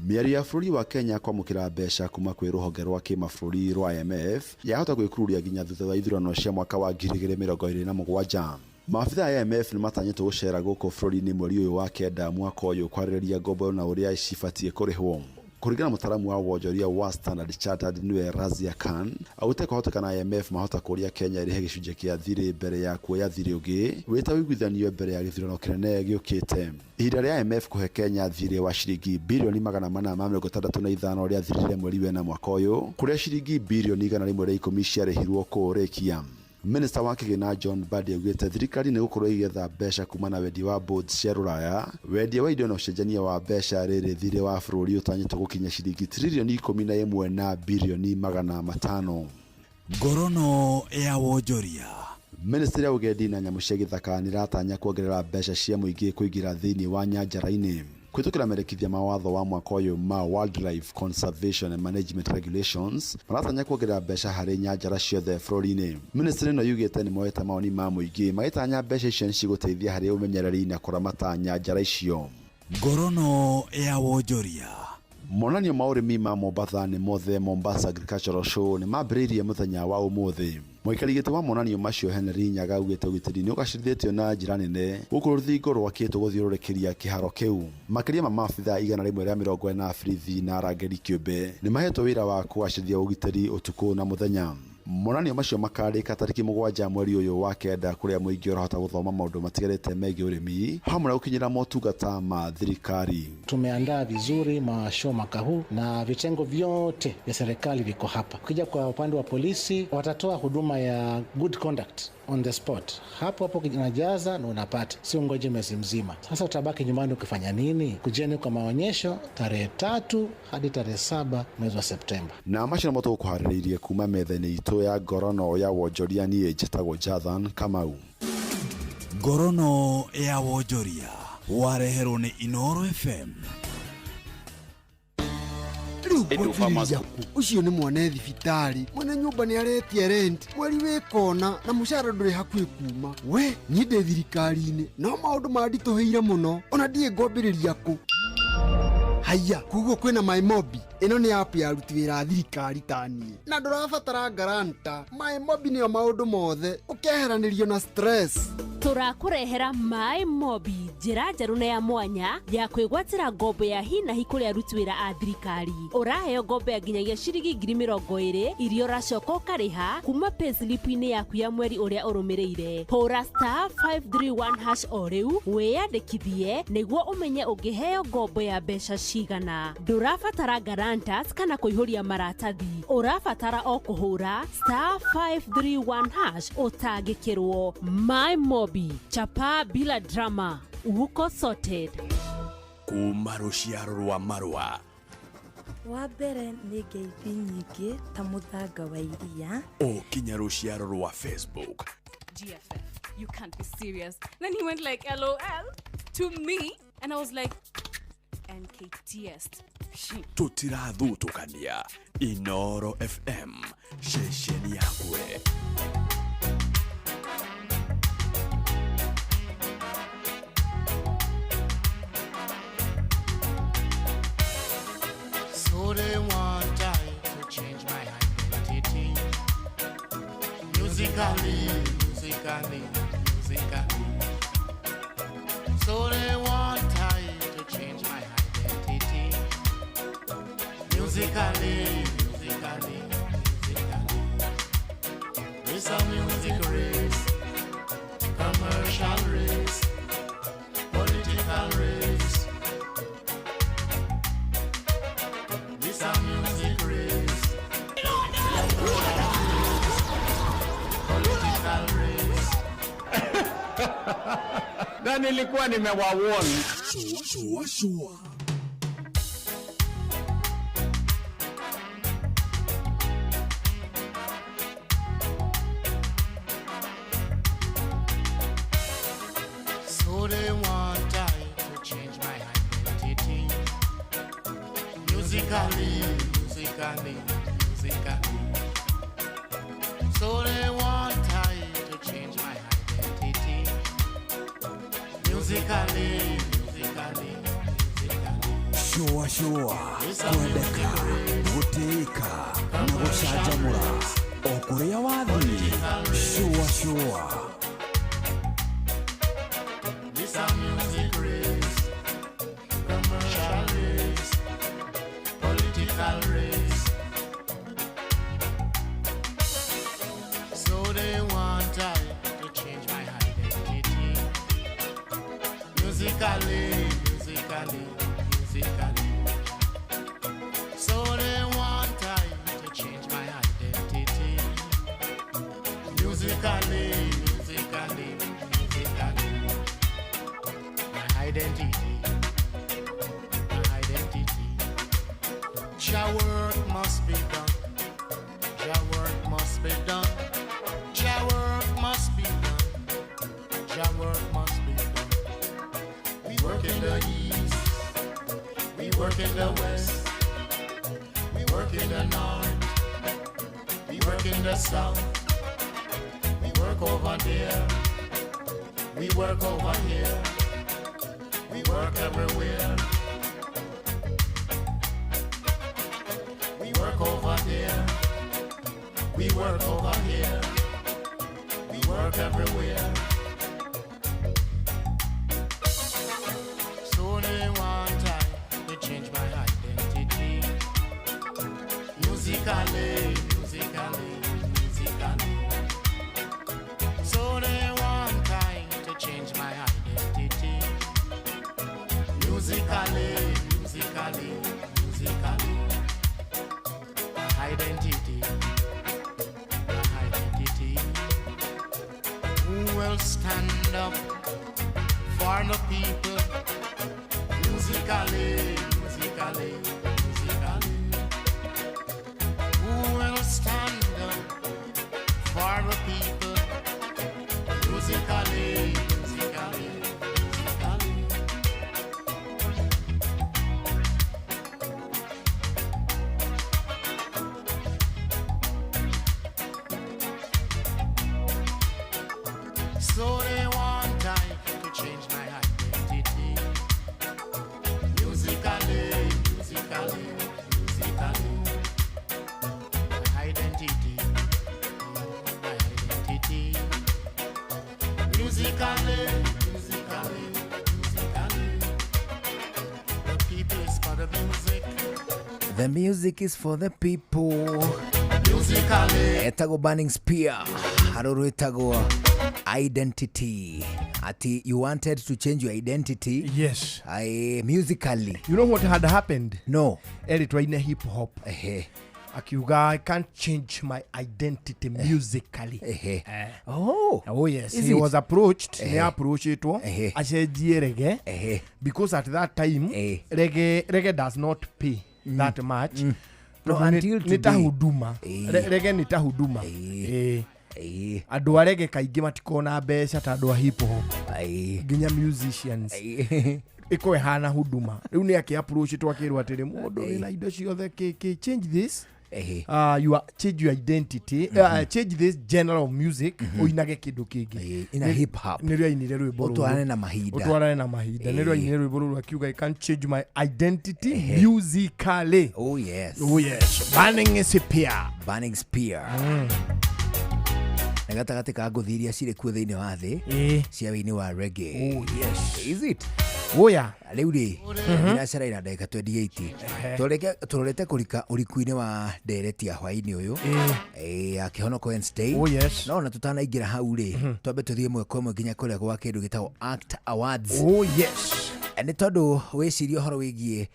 Mĩario ya bũrũri wa Kenya kwamũkĩra mbeca kuma kwĩ rũhonge rwa kĩmabũrũri rwa IMF yahota gwĩkururia nginya thutha wa ithurano cia mwaka wa 2027. Maafitha ya IMF nĩ matanyĩtwo gũcera gũkũ bũrũri-inĩ mweri ũyũ wa kenda mwaka ũyũ kwarĩrĩria ngombo na ũrĩa cibatiĩ kũrĩhwo. Kũringana mũtaramu wa wonjoria wa Standard Chartered nĩwe Razia Khan, gũtekũhotekana IMF mahota kũria Kenya ĩrĩhe gĩcunjĩ kĩa thirĩ mbere ya kuoya thirĩ ũngĩ wĩta wĩiguithanio mbere ya gĩthurano kĩnene gĩũkĩte. Ihinda rĩa IMF kũhe Kenya thirĩ wa ciringi birioni 465 rĩa thirire mweri wena mwaka ũyũ, kũrĩa ciringi birioni 110 ciarĩhirwo kũrĩkia. Minister wa kĩgĩna John Mbadi augĩte thirikari nĩ gũkorwo igĩetha mbeca kuma na wendi wa boards cia rũraya, wendia wa indo na ũcenjania wa mbeca rĩrĩ thirĩ wa bũrũri ũtanyĩtwo gũkinya ciringi trilioni 11 na birioni 500. Ngorono ya wonjoria. Ministry ya ũgendi na nyamũ cia gĩthaka nĩ ratanya kuongerera mbeca cia mũingĩ kũingĩra thĩinĩ wa nyanjara-inĩ. Kwitukira merekithia mawatho wa mwaka ũyũ ma Wildlife Conservation and Management Regulations maratanya kuongerera mbeca harĩ nyanjara ciothe bũrũri-inĩ. Ministry ĩno yugĩte nĩ moete maoni ma mũingĩ magĩtanya mbeca icio cigũteithia harĩ ũmenyereri na kũramata nyanjara icio. Ngorono ya wonjoria. Monanio ma ũrĩmi ma Mombasa nĩ mothe Mombasa Agricultural Show nĩ mambĩrĩirie mũthenya wa ũmũthĩ. Mũikari gĩtĩ wa monanio macio Henry Nyaga augĩte ũgitĩri nĩ ũgacĩrithĩtio na njĩra nene gũkũ rũthingo rwakĩtwo gũthiũrũrũkĩria kĩharo kĩu. Makĩria ma maabitha 140 na borithi na arangĩri kĩũmbe nĩ mahetwo wĩra wa kũgacĩrithia ũgitĩri ũtukũ na mũthenya. Monanio macio makarĩka tarĩki 7 mweri ũyũ wa kenda kũrĩa mũingĩ ũrahota gũthoma maũndũ matigarĩte megiĩ ũrĩmi hamwe na gũkinyĩra motungata ma thirikari. Tumeandaa vizuri mashow mwaka huu na vitengo vyote vya serikali viko hapa. Ukija kwa upande wa polisi watatoa huduma ya good conduct on the spot. Hapo unajaza na unapata. Si ungoje mwezi mzima. Sasa utabaki nyumbani ukifanya nini? Kujeni kwa maonyesho tarehe 3 hadi tarehe 7 mwezi wa Septemba. Na macio moto kuharĩrĩirie kuma metha-inĩ itũ ya ngorono ya wonjoria niĩ njĩtagwo Jathan Kamau. Ngorono ya wonjoria wareherwo nĩ Inoro FM. Ucio nĩ mwana thibitarĩ mwene nyũmba nĩ aretie rent mweri wĩkona na mũcara ndũrĩ hakuhĩ kuma. We niĩ ndĩ thirikari-inĩ no maũndũ manditũhĩire mũno ona ndiĩ ngwambĩrĩria kũ. Haya kuguo kwĩna MyMobi ĩno nĩ app ya aruti wĩra a thirikari taniĩ na ndũrabatara garanta. MyMobi nĩyo maũndũ mothe ũkeheranĩrio na stress. Tũrakũrehera MyMobi, njĩra njerũ na ya mwanya ya kwĩgwatĩra ngombo ya hi na hi kũrĩ aruti wĩra a thirikari. Ũraheo ngombo ya nginyagia ciringi 20,000 iria ũracoka ũkarĩha kuma payslip-inĩ yaku ya mweri ũrĩa ũrũmĩrĩire. Hũra *531# o rĩu wĩyandĩkithie nĩguo ũmenye ũngĩheo ngombo ya mbeca cigana. Ndũrabatara guarantors kana kũihũria maratathi. Ũrabatara o kũhũra *531# ũtangĩkĩrwo. MyMobi, chapa bila drama, uko sorted. Kuma rũciaro rwa marũa. Wambere nĩ ngeithi nyingĩ ta mũthanga wa iria. Kinya rũciaro rwa Facebook. GFF, you can't be serious. Then he went like LOL to me and I was like NKTS. Tutirathutũkania. Inoro FM, ceceni yakwe. So they want I to change my identity. Musically. So they want I to change my identity. Musically. It's a music race, commercial race, political race. It's a music race, political race. Na nilikuwa nimewawarn. Shua. So they want I to change my identity. Musically. So they want I to change my identity. Musically. Shua. Kwendeka, gũtĩĩka na gũcanjamũra o kũrĩa wathiĩ. Shua. This a music race, commercial race, political race. So they want I to change my identity. Musically. So they want I to change my identity. Musically. My identity. Your work must be done. Your work must be done. Your work must be done. Your work must be done. We work in the east. We work in the west. We work in the north. We work in the south. We work over there. We work over here. We work everywhere. We work over there. We work over here. We work everywhere. So they want time to change my identity. Musically, musically, musically. So they want time to change my identity. Musically, musically, musically. Identity, identity. Who will stand up for the people? Musically, musically, musically. Who will stand up for the people? Musically, musically, musically. So they want time to change my identity. Musically, musically, musically. My identity, my identity. Musically, musically, musically. The people is for the music. The music is for the people. Musically. Etago Burning Spear. Haruru etago identity. Ati you wanted to change your identity. Yes. Musically. You know what had happened? No. Eritrea hip hop. Akiuga, I can't change my identity musically. Oh yes. He was approached. He approached it. Acheji reggae. Because at that time, reggae does not pay that much. No, until today. Nita huduma. Reggae nita huduma. Andũ arege kaingĩ matikona mbeca ta andũ a hip hop. Nginya musicians. Iko hana huduma. Rĩu nĩ akĩ-approach twakĩrwo atĩrĩ mũndũ wĩna indo ciothe change this. You change your identity. Change this genre of music. Uinage kĩndũ kĩngĩ. In a hip hop. Nĩrĩo ainire rwĩmbo rũrũ. Ũtwarane na mahinda. Ũtwarane na mahinda. Nĩrĩo ainire rwĩmbo rũrũ akiuga I can't change my identity musically. Oh yes. Oh yes. Burning Spear. Burning Spear. Na gatagati ka ngũthi iria cirĩ kuo thĩinĩ wa thĩ cia wĩini wa reggae. Oh yes. Is it? Oh yeah. Rĩu rĩ ndĩracaraina ndagĩka 28 tũrorete kũrika ũriku-inĩ wa ndereti ya hwaĩ-inĩ ũyũ akĩhonoko Wednesday. Oh yes. No na tũtanaingĩra hau rĩ twambe tũthiĩ ĩmwe kwa ĩmwe nginya kũrĩa gwa kĩndũ gĩtagwo ACT Awards. Oh yes. Nĩ tondũ wĩcirie ũhoro wĩgiĩ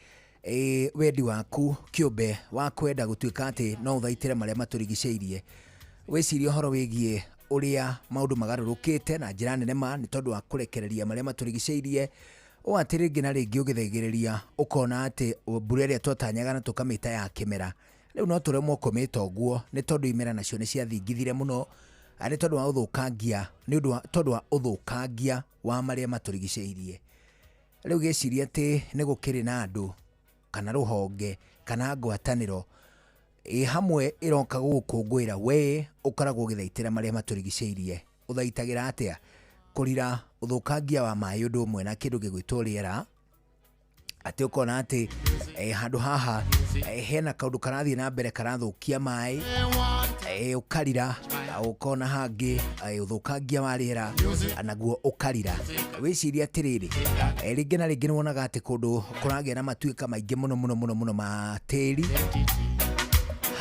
wendi waku kĩũmbe wa kwenda gũtuĩka atĩ no ũthaitĩre marĩa matũrigicĩirie. Wĩcirie ũhoro wĩgiĩ ũrĩa maũndũ magarũrũkĩte na njĩra nene ma nĩ tondũ wa kũrekereria marĩa matũrigicĩirie. O atĩ rĩngĩ na rĩngĩ ũgĩthaigĩrĩria ũkona atĩ mbura ĩrĩa twatanyaga na tũkamĩta ya kĩmera. Rĩu no tũremwo kũmĩta ũguo nĩ tondũ imera nacio nĩ ciathingithire mũno. Nĩ tondũ wa ũthũkangia, nĩ tondũ wa ũthũkangia wa marĩa matũrigicĩirie. Rĩu gĩcirie atĩ nĩ gũkĩrĩ na andũ kana rũhonge kana ngwatanĩro hamwe iroka gũkũngũĩra we ũkoragwo ũgĩthaitĩra marĩa matũrigicĩirie. Ũthaitagĩra atĩa? Kũrira ũthũkangia wa maĩ ũndũ ũmwe na kĩndũ gĩgwĩtwo rĩera. Atĩ ũkona atĩ handũ haha hena kaũndũ karathiĩ na mbere karathũkia maĩ. Ũkarira ũkona hangĩ ũthũkangia wa rĩera naguo ũkarira. Wĩcirie atĩrĩrĩ rĩngĩ na rĩngĩ nĩwonaga atĩ kũndũ kũragĩa na matuĩka maingĩ mũno mũno mũno mũno ma tĩri.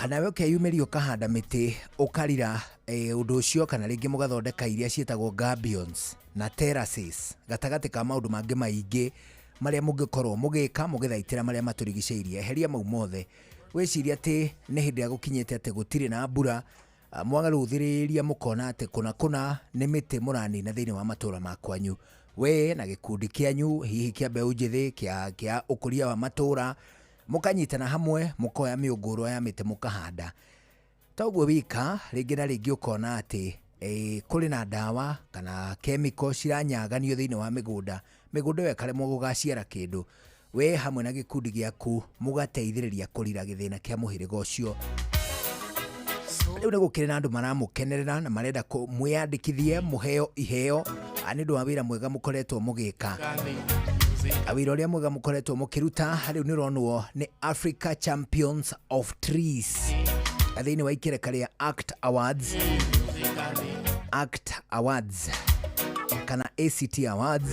Nawe ũkeyumĩria ũkahanda mĩtĩ ũkarira ũndũ ũcio kana rĩngĩ mũgathondeka iria ciĩtagwo gabions na terraces gatagatĩ ka maũndũ mangĩ maingĩ marĩa mũngĩkorwo mũgĩka mũgĩthaitĩra marĩa matũrigicĩirie. Eheria mau mothe. Wĩcirie atĩ nĩ hĩndĩ ya gũkinyĩte atĩ gũtirĩ na mbura. Mwagarũthĩrĩria mũkona atĩ kũna nĩ mĩtĩ mũranina thĩinĩ wa matũũra makwanyu. We na gĩkundi kĩanyu hihi kĩa mbeũ njĩthĩ kĩa ũkũria wa matũũra mũkanyitana hamwe mũkoya mĩũngũrwa ya mĩtĩ mũkahanda. Toguo wika rĩngĩ na rĩngĩ ũkona atĩ kũrĩ na ndawa kana chemical ciranyaganio thĩinĩ wa mĩgũnda ĩyo ĩkaremwo gũgaciara kĩndũ. We hamwe na gĩkundi gĩaku mũgateithĩrĩria kũrira gĩthĩna kĩa mũhĩrĩga ũcio. Rĩu nĩ gũkĩrĩ na andũ maramũkenerera na marenda mwĩyandĩkithie mũheo iheo nĩ ũndũ wa wĩra mwega mũkoretwo mũgĩka. awira uria mwega mukoretwo mukiruta riu ni ronwo ni Africa Champions of Trees athini wa ikereka ria ACT Awards kana ACT Awards,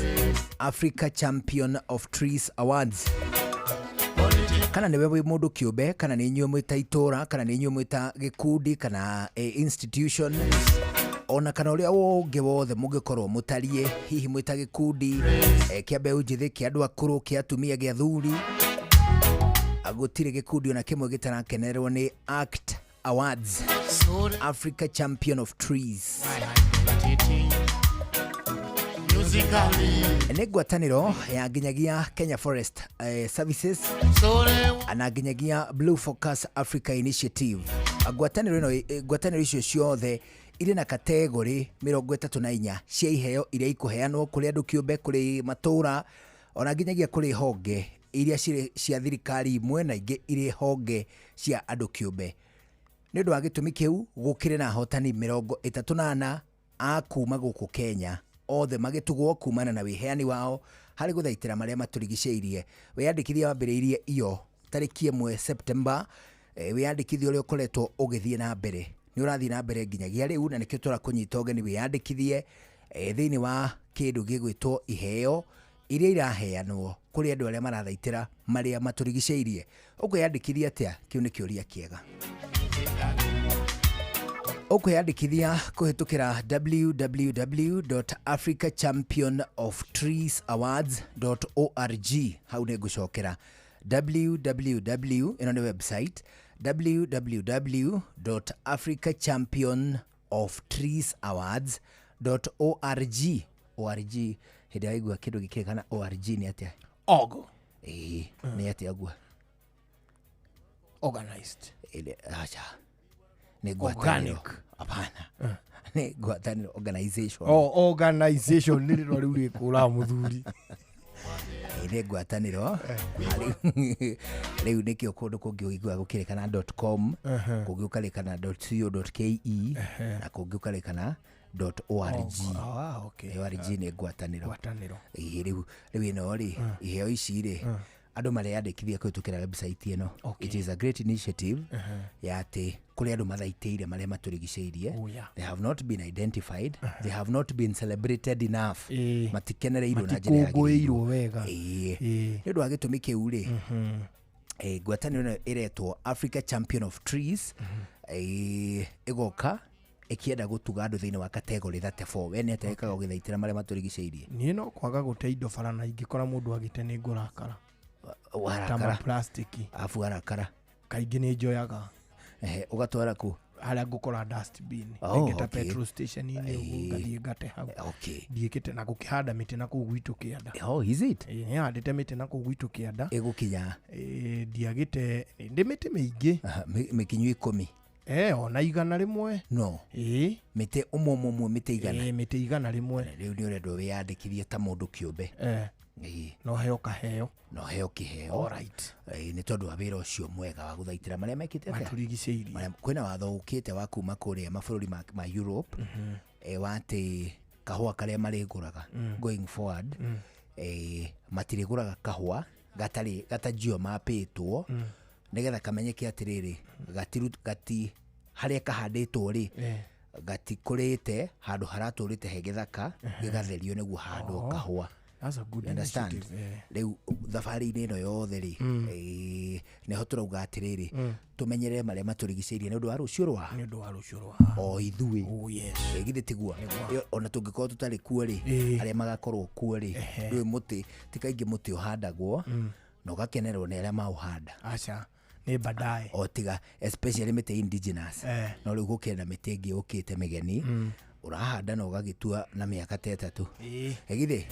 Africa Champion of Trees Awards. Kana ni wewe mundu kiumbe, kana ni inyuĩ mwita itura, kana ni inyuĩ mwita gikundi, kana institution, ona kana uria wonge wothe mungikorwo mutarie, hihi mwita gikundi kia mbeũ njithi, kia andu akuru, kia atumia, gia thuri, agutire gikundi ona kimwe gitarakenerwo ni ACT Awards, Africa Champion of Trees. Ni ngwatanĩro ya nginyagia Kenya Forest Services ana nginyagia Blue Focus Africa Initiative. Ngwatanĩro icio ciothe irĩ na kategori 34 cia iheo iria ikuheanwo kũrĩ andũ kĩũmbe, kũrĩ matũra, ona nginyagia kũrĩ honge iria cia thirikari imwe na ingĩ irĩ honge cia andũ kĩũmbe. Nĩ ũndũ wa gĩtũmi kĩu gũkĩrĩ na hotani 34 a kuma gũkũ Kenya, othe magĩtugwo kumana na wiheani wao harĩ gũthaitĩra marĩa matũrigicĩirie. Wĩyandĩkithia wambĩrĩirie iyo tarĩki 1 September. Wĩyandĩkithia ũrĩa ũkoretwo ũgĩthiĩ na mbere nĩ ũrathiĩ na mbere nginyagia rĩu, na nĩkĩo tũrakũnyita ũgeni wĩyandĩkithie thĩinĩ wa kĩndũ gĩgwĩtwo iheo iria iraheanwo kũrĩ andũ arĩa marathaitĩra marĩa matũrigicĩirie. Ũkwĩyandĩkithia atĩa? Kĩu nĩ kĩũria kĩega. Ukwiyandikithia kuhitukira www.africachampionoftreesawards.org. hau ni gucokera www ino ni website www.africachampionoftreesawards.org. org hindi aigua kindu gikekana org ni atia? Ogo. Ni atia agua? Organized. Acha. Ni ngwatanĩro. Hapana. Ni ngwatanĩro organization. Organization ni rĩrwo rĩu rĩkũra mũthuri. Ni ngwatanĩro. Rĩu nĩkĩo kũndũ kũngĩ ũigua gũkĩrĩkana .com, kũngĩ ũkarĩkana .co.ke, na kũngĩ ũkarĩkana .org. Okay. org ni ngwatanĩro. Rĩu ĩno rĩ, iheo ici rĩ, andũ mareyandĩkithia kũhĩtũkĩra website ĩno. It is a great initiative ya atĩ kũrĩ andũ mathaitĩire marĩa matũrigicĩirie. They have not been identified, they have not been celebrated enough, matikenereirwo na njĩra yagĩrĩirwo wega. Nĩ ũndũ wa gĩtũmi kĩu rĩ, ngwatanĩro ĩno ĩretwo Africa Champion of Trees ĩgoka ikienda gutuga andu thiini wa category 34. we ni atekaga githaitira maria maturigiceirie. Ni no kwaga gute indo barana ingikora mundu agite ni ngurakara warakara plastiki afu warakara kaingi ni njoyaga ugatwara ku haria ngukora dustbin ngeta petrol station ini ngathie ngate hau ndiikite na gukihanda miti na ku gwitu kianda. Is it? handite miti na ku gwitu kianda igukinya ndiagite ndi miti mingi mikinyu 10 ona 100 no mite umwe mite 100 mite 100 riu ni urendo wiyandikithie ta mundu kiumbe no heo kaheo no heo kiheo. Alright. Ni tondu wa wira ucio mwega wa guthaitira maria mekite maturigiceirie maria kwina watho ukite wa kuma kuria mabũrũri ma Europe wati kahua karia mariguraga going forward matiriguraga kahua gatajio mapitwo nigetha kamenyeke atiriri gati haria kahanditwo ri gatikurite handu haraturite hegithaka gigatherio niguo handu kahua. That's a good understand. Leu thabarĩ-inĩ ĩno yothe rĩ nĩho tũrauga atĩrĩrĩ tũmenyerere marĩa matũrigicĩirie nĩ ũndũ wa rũciũ rwa o ithuĩ githĩ tiguo ona tũngĩkorwo tũtarĩ kuo rĩ arĩa magakorwo kuo rĩ ndũĩ mũtĩ ti kaingĩ mũtĩ ũhandagwo na ũgakenererwo nĩ arĩa maũhanda. Acha ni baadaye o tiga especially mĩtĩ indigenous no rĩu gũkĩenda mĩtĩ ĩngĩ ũkĩte mĩgeni urahanda na ugagitua na miaka 3 githĩ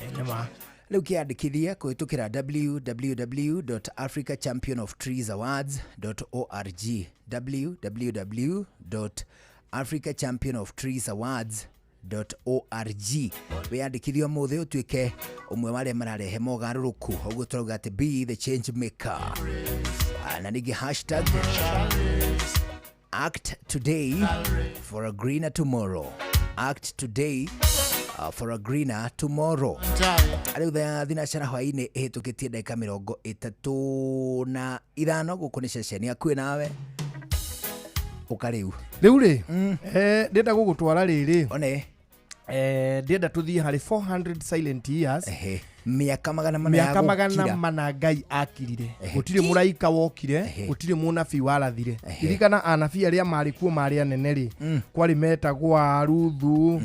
riu kiandikithia kuhitukira www.africachampionoftreesawards.org www.africachampionoftreesawards.org wiyandikithio muthi utuike umwe wale mararehe mogaruruku uguo turauga ati be the change maker na nigi hashtag act today for a greener tomorrow. Act today for a greener tomorrow. Ariu thaa thinacara hwaini ihitukitie ndagika 35 guku ni ceceni yaku nawe ukariu riu ri ndenda gugutwara riri one ndenda tuthie hari 400 silent years miaka magana mana Ngai akirire gutire muraika wokire gutire munabii warathire ririkana anabii aria mari kuo mari anene ri kwari metagwa Ruthu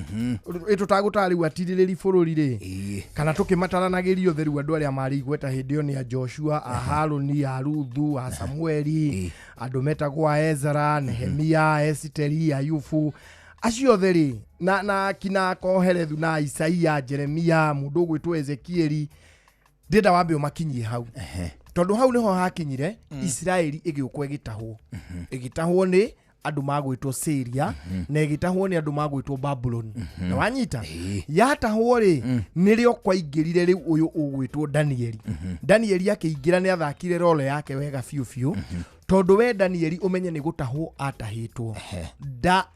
itutagutari atiririri bururi ri kana tukimataranagirio theru andu aria mari igweta hindi yo ni a Joshua a Haruni a Ruthu a Samueli andu metagwa Ezra Nehemia Esiteri Ayubu acio theri na kina Koherethu na Isaia Jeremia mundu gwitwo Ezekieli ndenda wambe umakinyie hau tondu hau niho hakinyire Israeli igiukwa igitahwo ni andu magwitwo Syria na igitahwo ni andu magwitwo Babylon na wanyita yatahwo ri nirio kwaingirire riu uyu ugwitwo Danieli akiingira ni athakire role yake wega fiu tondu we Danieli umenye ni gutahwo atahitwo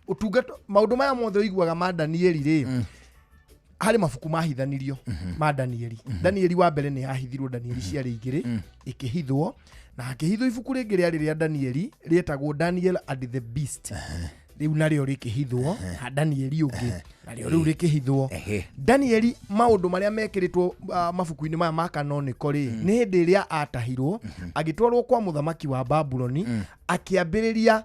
utungata maundu maya mothe igwaga ma Danieli ri hari mafuku mahithanirio ma Danieli wa mbere ni ahithirwo Danieli ciari igiri ikihithwo na akihithwo ibuku ringi ria Danieli rietagwo Daniel and the Beast riu nario rikihithwo Danieli ungi nario riu rikihithwo Danieli maundu maria mekiritwo mafuku-ini maya ma canonical ri ni hindi ria atahirwo agitwarwo kwa muthamaki wa Babyloni akiambiriria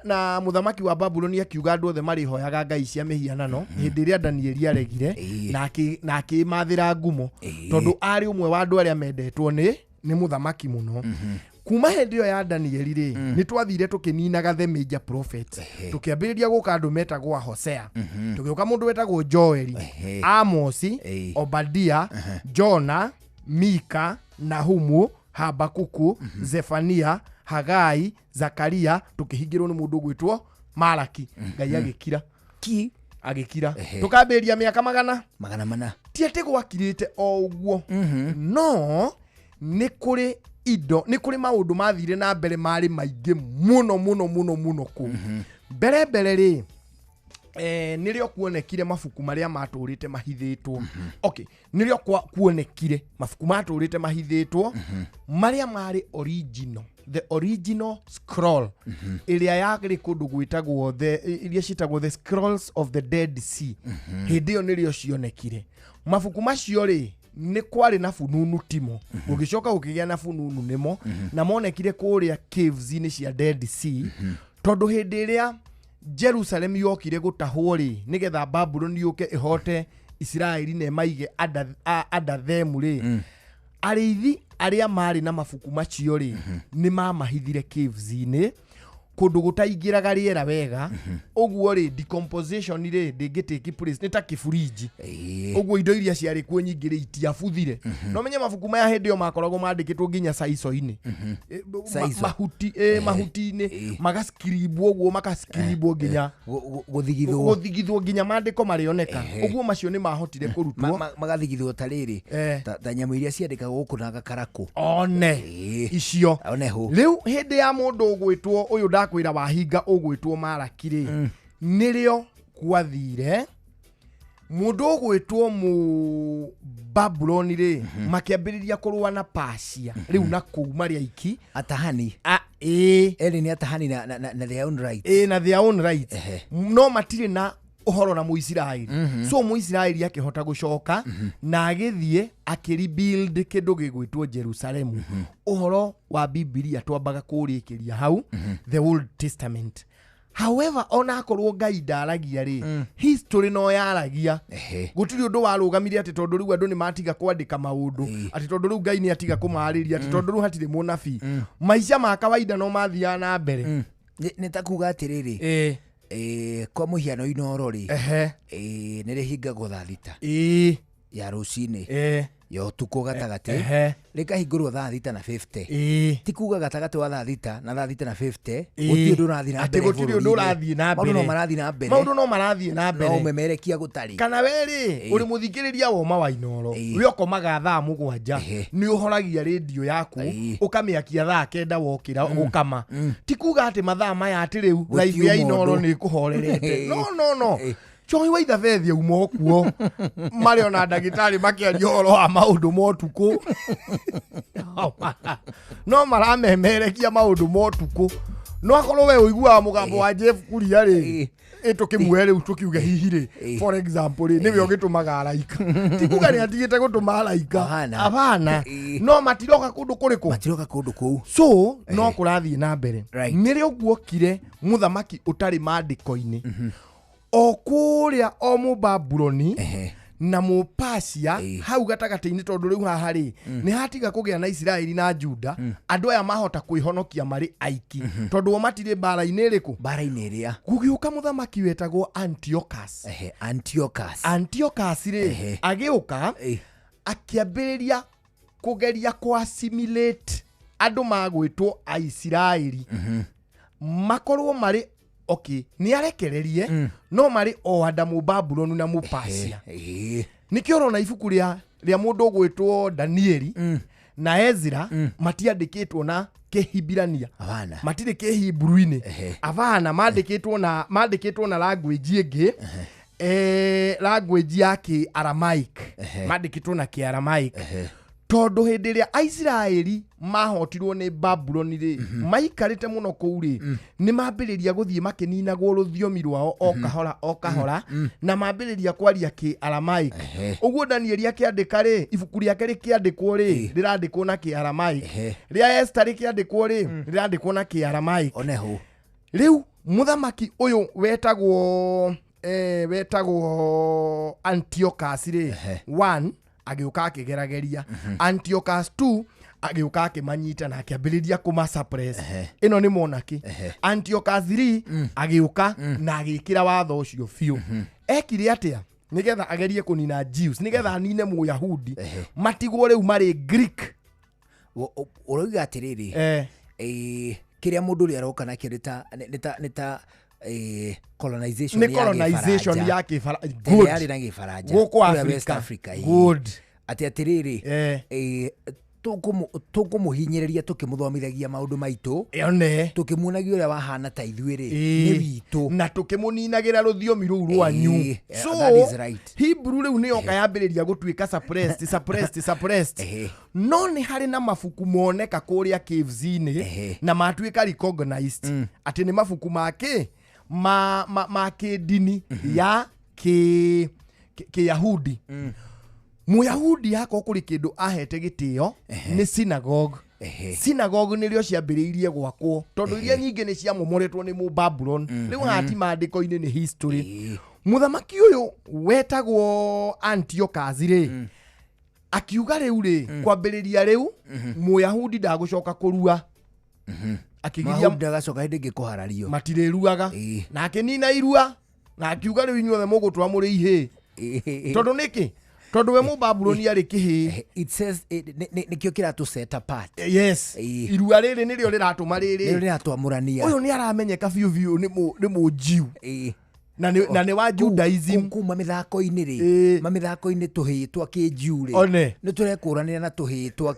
na muthamaki wa Babyloni akiuga andu othe mari hoyaga ngai cia mihianano hindi ria Danieli aregire na akimathira ngumo tondu ari umwe wa andu aria mendetwo ni muthamaki muno kuma hindi yo ya Danieli ri ni twathire tukininaga the major prophets tukiambiriria guka andu metagwo Hosea tukiuka mundu wetagwo Joel Amos Obadia Jona Mika Nahumu Habakuku Zefania Hagai Zakaria tukihingirwo ni mundu gwitwo Malaki ngai agikira tukambiria miaka magana mana tiete gwakirite o uguo no ni kuri indo ni kuri maundu mathire na mbere mari maingi muno ku mbere ri nirio kuonekire mafuku maria maturite mahithitwo okay nirio kuonekire mafuku maturite mahithitwo maria mari original the original scroll iria yagiri kundu gwitagwo iria citagwo the scrolls of the Dead Sea hindi yo nirio cionekire mafuku macio ri ni kwari na fununu timo ugicoka ukigia na fununu nimo na monekire kuria caves ini cia Dead Sea tondu hindi iria Jerusalem yokire gutahwo ri nigetha Babylon yuke ihote Israeli ne maige ada them ri arithi aria mari na mafuku macio ri ni mamahithire caves ini kundu gutaingiraga riera wega uguo ri decomposition ri ndingitiki place ni ta kifuriji uguo indo iria ciari kuo nyingire itiabuthire no menye mafuku maya hindi yo makoragwo mandikitwo nginya saiso-ini mahuti-ini magaskiribwo uguo makaskiribwo nginya guthigithwo nginya mandiko marioneka uguo macio ni mahotire kurutwo magathigithwo tariri ta nyamu iria ciandikagwo guku na gakaraku one icio riu hindi ya mundu ugwitwo uyu kwira wahinga ugwitwo Malaki ri nirio kwathire mundu ugwitwo mu Babylon ri makiambiriria kurua na Persia riu na kuuma ria iki atahani eri ni atahani na their own right na their own right no matire na uhoro na Muisraeli so Muisraeli akihota gucoka na agithie akiribuild kindu gigwitwo Jerusalem uhoro wa Biblia twambaga kurikiria hau the Old Testament however ona akorwo Ngai ndaragia ri history no yaragia gutiri undu warugamirie ati tondu riu andu ni matiga kwandika maundu ati tondu riu Ngai ni atiga kumariria ati tondu riu hatire munabii maisha ma kawaida no mathia na mbere ni takuga atiriri kwa muhiano inoro ri nire hingagwo thaa thita ya rucini yo tuko gatagati rikahingurwo thaa thita na 50 ti kuga gatagati wa thaa thita na 50 gutiri undu urathi na mbere gutiri undu urathi na mbere maundu no marathi na mbere no memerekia gutari kana weri uri muthikiriria woma wa inoro rioko maga thaa 7 ni uhoragia radio yaku ukamiakia thaa 9 wokira ukama ti kuga ati mathaa maya ati riu live ya inoro ni kuhorerete no Choi wa ithabethi umo kuo mari ona ndagitari makiaria horo wa maundu motuku no maramemerekia maundu motuku no akorwo we uiguaga mugambo wa Jeff Kuria ri etukimwe riu tukiuge hihi ri for example ri niwe ugitumaga araika tikuga ni atigite gutuma araika abana no matiroka kundu kuriku matiroka kundu kuu so no kurathie na mbere nire uguokire muthamaki utari mandiko-ini o kuria o Mubabuloni na Mupasia hau gatagati-ini tondu riu haha ri ni hatiga kugia na Israeli na Juda andu aya mahota kwihonokia mari aiki tondu o matire bara-ini iriku bara-ini iria gugiuka muthamaki wetagwo Antiochus ri agiuka akiambiriria kugeria kwa assimilate andu magwitwo Aisiraeli makorwo mari okay ni arekererie no mari o anda Mubabuloni na Mupasia nikio urona ibuku ria mundu gwitwo Danieli na Ezra matiandikitwo na Kihibirania matire Kihibruini abana mandikitwo na language ingi language ya Ki-Aramaic mandikitwo na Ki-Aramaic tondu hindi ria Aisiraeli mahotirwo ni Babuloni ri maikarite muno kuu ri ni mambiriria guthie makininagwo ruthiomi rwao o kahora na mambiriria kwaria Ki-Aramaic uguo Danieli akiandika ri ibuku riake rikiandikwo ri rirandikwo na Ki-Aramaic ria Esther rikiandikwo ri rirandikwo na Ki-Aramaic oneho riu muthamaki uyu wetagwo Antiochus ri 1 agiuka akigerageria Antiochus 2 agiuka akimanyita na akiambiriria kuma suppress ino ni monaki Antiochus 3 agiuka na agikira watho ucio fiu ekire atia nigetha agerie kunina Jews nigetha anine Muyahudi matigwo riu mari Greek uroiga atiriri kiria mundu ri aroka na kirita nita colonization ya Kifaranja good yari na Kifaranja guku Africa good atiriri tukumuhinyiriria tukimuthomithagia maundu maitu tukimuonagia uria wahana ta ithuĩ ri ni witu na tukimuninagira ruthiomi ruu rwanyu so Hebrew riu ni yoka yambiriria gutuika suppressed no ni hari na mabuku moneka kuria caves-ini na matuika recognized ati ni mabuku make ma kidini ya Kiyahudi Muyahudi yako kuri kindu ahete gitio ni synagogue synagogue nirio ciambiriirie gwakwo tondu iria nyingi ni ciamomoretwo ni Mubabuloni riu hati mandiko-ini ni history muthamaki uyu wetagwo Antiochus ri akiuga riu ri kwambiriria riu Muyahudi ndagucoka kurua akigiria ndagacoka hindi ngikuharario matiriruaga na akinina irua na akiuga riu inyuothe mugutwa muri ihe tondu niki tondu we Mubabuloni ari kihi it says nikio kiratu set apart yes irua riri nirio riratuma riri riratwamurania uyu ni aramenyeka biu ni mujiu na ni wa Judaism kuma mithako-ini ri mamithako-ini tuhi twa Kijiu ri ni turekuranira na tuhi twa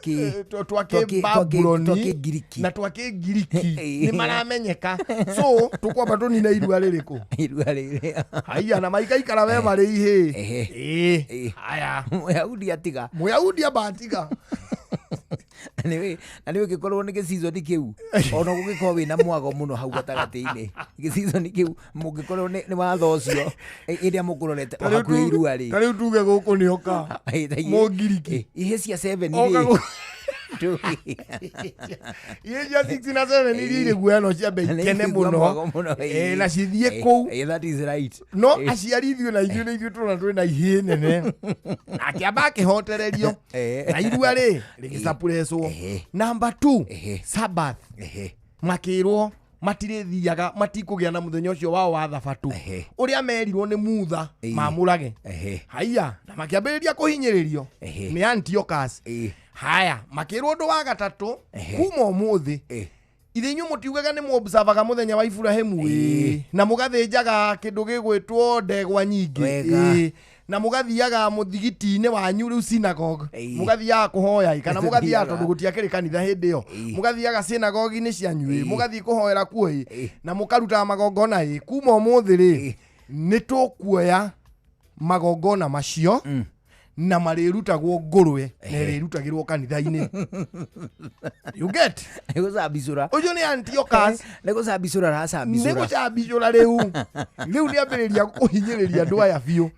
Babuloni na twa Kigiriki ni maramenyeka so tukwamba tunina irua ririku haya na maikaikara we mari ihe haya Muyahudi abatiga Anyway gikorwo ni season kiu ona gugikorwo wina mwago muno hau gatagati-ini season kiu mugikorwo ni watho ucio iria mukurorete hakuhi irua ri kariu tuge guku ni oka Mugiriki ihe cia 7 ihe cia 6 na 7 iri guya no cia kene muno na cithie kou that is right no aciari ithuĩ na ithuĩ tũrona twĩna ihĩ nene akĩamba akĩhotererio na irua rĩ rĩgĩcapurecwo number 2 Sabbath makĩrwo matirĩthiaga matikũgĩa na mũthenya ũcio wao wa thabatu ũrĩa merirwo nĩ mutha mamũrage haya na makĩambĩrĩria kũhinyĩrĩrio nĩ Antiochus haya makĩrwo ũndũ wa gatatũ kuma ũmũthĩ ithe inyuĩ mũtiugaga nĩ mũobservaga mũthenya wa Ibrahimu na mũgathĩnjaga kĩndũ gĩgwĩtwo ndegwa nyingĩ na mũgathiaga mũthigiti-inĩ wanyu rĩu synagogue mũgathiaga kũhoya kana mũgathiaga tondũ gũtiakĩrĩ kanitha hĩndĩ ĩyo mũgathiaga synagogue-inĩ cianyu mũgathiĩ kũhoera kuo na mũkarutaga magongona kuma ũmũthĩ rĩ nitukuoya magongona macio na marĩrutagwo ngũrwe na ĩrĩrutagĩrwo kanitha-inĩ. You get? Nĩgũcambicũra. Ũyũ nĩ Antiochus. Nĩgũcambicũra aracambicũra. Nĩgũcambicũra rĩu nĩambĩrĩria kũhinyĩrĩria andũ aya biũ.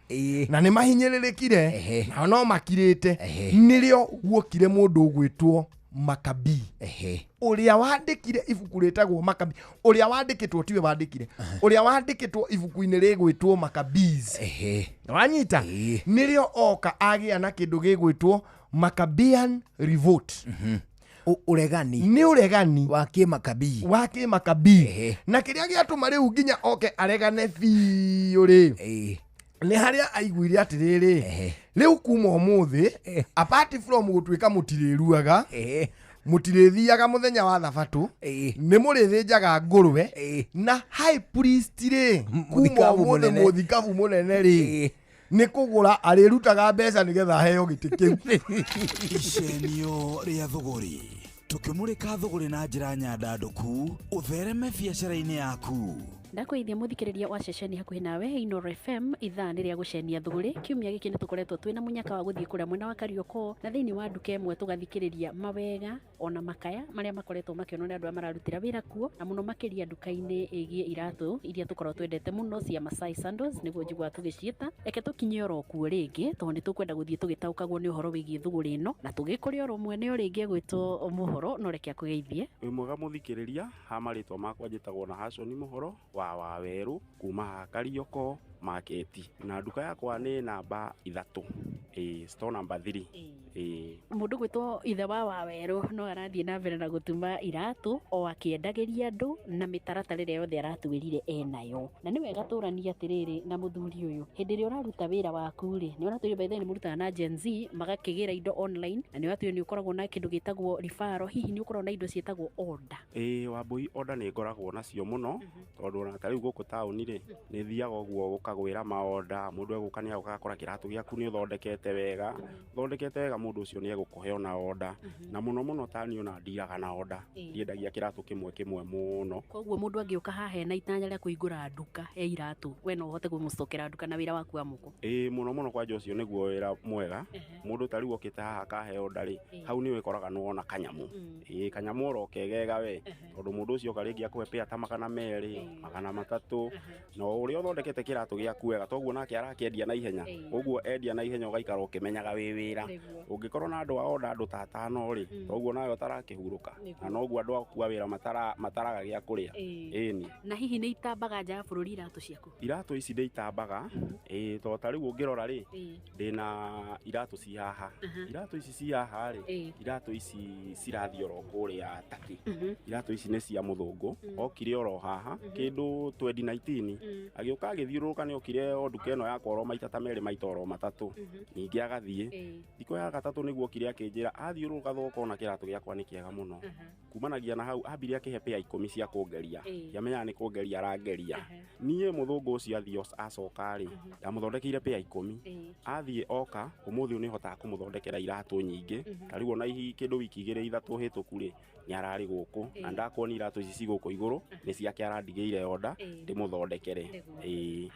Na nĩmahinyĩrĩrĩkire na no makirĩte. Nĩrĩo guokire mũndũ ũgwĩtwo Maccabi. Ũrĩa wandĩkire ibuku rĩtagwo Maccabi. Ũrĩa wandĩkĩtwo tiwe wandĩkire. Ũrĩa wandĩkĩtwo ibuku-inĩ rĩgwĩtwo Maccabees. Wanyita? Nĩrĩo oka agĩa na kĩndũ gĩgwĩtwo Maccabean Revolt. Uregani. Nĩ uregani wa kĩmakabi. Wa kĩmakabi. Na kĩrĩa gĩatũma rĩu nginya oke aregane biũ rĩ. Nĩ harĩa aiguire atĩrĩrĩ, rĩu kuma ũmũthĩ apart from gũtuĩka mũtirĩruaga, mũtirĩthiaga mũthenya wa thabatũ, nĩ mũrĩthĩnjaga ngũrwe na high priest rĩ, kuma ũmũthĩ mũthikabu mũnene rĩ, nĩ kũgũra arĩrutaga mbeca nĩgetha aheo gĩtĩ kĩu. Icenio rĩa thũgũri, tũkĩmũrĩka thũgũri na njĩra nyandandũku, ũthereme biacara-inĩ yaku. Ndakwĩithia mũthikĩrĩria wa ceceni hakuhĩ nawe Inoro FM ithaa nĩ rĩa gũcenia thũgũrĩ. Kiumia gĩkĩ nĩ tũkoretwo twĩna mũnyaka wa gũthiĩ kũrĩa mwena wa Kariokoo na thĩinĩ wa nduka ĩmwe tũgathikĩrĩria mawega ona makaya marĩa makoretwo makĩonwo nĩ andũ arĩa mararutĩra wĩra kuo, na mũno makĩria nduka-inĩ ĩgiĩ iratũ iria tũkorwo twendete mũno cia Masai Sandals nĩguo njiguaga tũgĩciĩta. Reke tũkinye oro kuo rĩngĩ tondũ nĩ tũkwenda gũthiĩ tũgĩtaũkagwo nĩ ũhoro wĩgiĩ thũgũrĩ ĩno na tũgĩkũrĩa oro mwene ũrĩa ingĩ gwĩtwo Mũhoro. No reke akũgeithie. Wĩ mwega mũthikĩrĩria, ha marĩtwa makwa njĩtagwo na Hashoni Mũhoro wa Wawerũ kuma ha Kariokoo market, na nduka yakwa nĩ namba 3, store number 3. Mũndũ gwĩtwo ithe wa Wawerũ no arathiĩ na mbere na gũtuma iratũ o akĩendagĩria andũ na mĩtaratara ĩrĩa yothe aratwĩrire enayo, na nĩ wega tũrania atĩrĩrĩ na mũthuri ũyũ, hĩndĩ ĩrĩa ũraruta wĩra waku rĩ, nĩ ũratwĩria by the way nĩ mũrutaga na Gen Z magakĩgĩra indo online, na nĩ watwĩria nĩ ũkoragwo na kĩndũ gĩtagwo referral, hihi nĩ ũkoragwo na indo ciĩtagwo order? Wambui order nĩ ngoragwo nacio mũno tondũ ona ta rĩu gũkũ taũni rĩ, nĩ thiaga ũguo gũkagwĩra maorder, mũndũ egũka nĩ agakora kĩratũ gĩaku nĩ ũthondekete wega, mũndũ ũcio nĩ egũkũhe ona order, na mũno ta niĩ ona ndiraga na order, ndiendagia kĩratũ kĩmwe mũno. Koguo mũndũ angĩũka haha na itanya rĩa kũhingũra nduka ya iratũ, we no ũhote kũmũcokera nduka na wĩra waku wa moko? Mũno kwanja ũcio nĩguo wĩra mwega. Mũndũ ta rĩu okĩte haha akahe order rĩ, hau nĩ wĩkoraga nĩ wona kanyamũ. Kanyamũ oro kegega we, tondũ mũndũ ũcio oka rĩngĩ akũhe pay ta 200, 300, no ũrĩa ũthondekete kĩratũ gĩaku wega, toguo nake arakĩendia na ihenya, ũguo endia na ihenya ũgaikara ũkĩmenyaga wĩ wĩra. Ũngĩkorwo na andũ a order andũ ta 5 rĩ, toguo nawe ũtarakĩhurũka, na noguo andũ akua wĩra mataraga gĩa kũrĩa. Ĩni. Na hihi nĩ itambaga nja ya bũrũri iratũ ciaku? Iratũ ici nĩ itambaga, tondũ ta rĩu ũngĩrora rĩ, ndĩna iratũ ci haha. Iratũ ici ci haha rĩ, iratũ ici cirathiĩ oro kũrĩa Taki. Iratũ ici nĩ cia mũthũngũ, okire oro haha kĩndũ 2019, agĩũka agĩthiũrũrũka nĩ okire o nduka ĩno yakwa oro maita ta merĩ maita oro matatũ, ningĩ agathiĩ thikũ ya gatatũ nĩguo okire akĩnjĩra athiũrũrũka thoko na kĩratũ gĩakwa nĩ kĩega mũno. Kumanagia na hau ambire akĩhe pay 10 cia kũngeria, yamenyaga nĩ kũngeria arangeria. Niĩ mũthũngũ ũcio athiĩ acoka rĩ, ndamũthondekeire pay 10, athiĩ oka ũmũthĩ nĩ hotaga kũmũthondekera iratũ nyingĩ, ta rĩu ona hihi kĩndũ wiki 2-3 hĩtũku rĩ, nĩ ararĩ gũkũ na ndakuona iratũ ici cigũkũ igũrũ nĩ ciake arandigĩire order ndĩmũthondekere.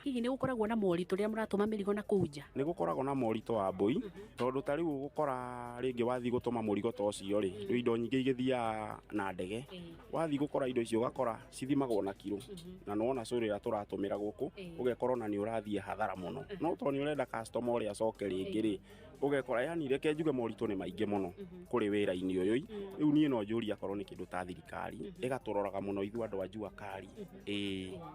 Hihi nĩ gũkoragwo na moritũ rĩrĩa mũratũma mĩrigo na kũu nja? Nĩ gũkoragwo na moritũ wa mbũi, tondũ ta rĩu gũkora rĩngĩ wathiĩ gũtũma mũrigo ta ũcio rĩ, rĩu indo nyingĩ igĩthiaga na ndege, wathiĩ gũkora indo icio ũgakora cithimagwo na kiro, na nona cũrĩra tũratũmĩra gũkũ ũgekora na nĩ ũrathiĩ hathara mũno, no tondũ nĩ ũrenda customer ũrĩa acoke rĩngĩ rĩ, ũgekora yani reke njuge moritũ nĩ maingĩ mũno kũrĩ wĩra-inĩ ũyũ. Rĩu niĩ no njũria akorwo nĩ kĩndũ ta thirikari ĩgatũroraga mũno ithuĩ andũ a njua kari.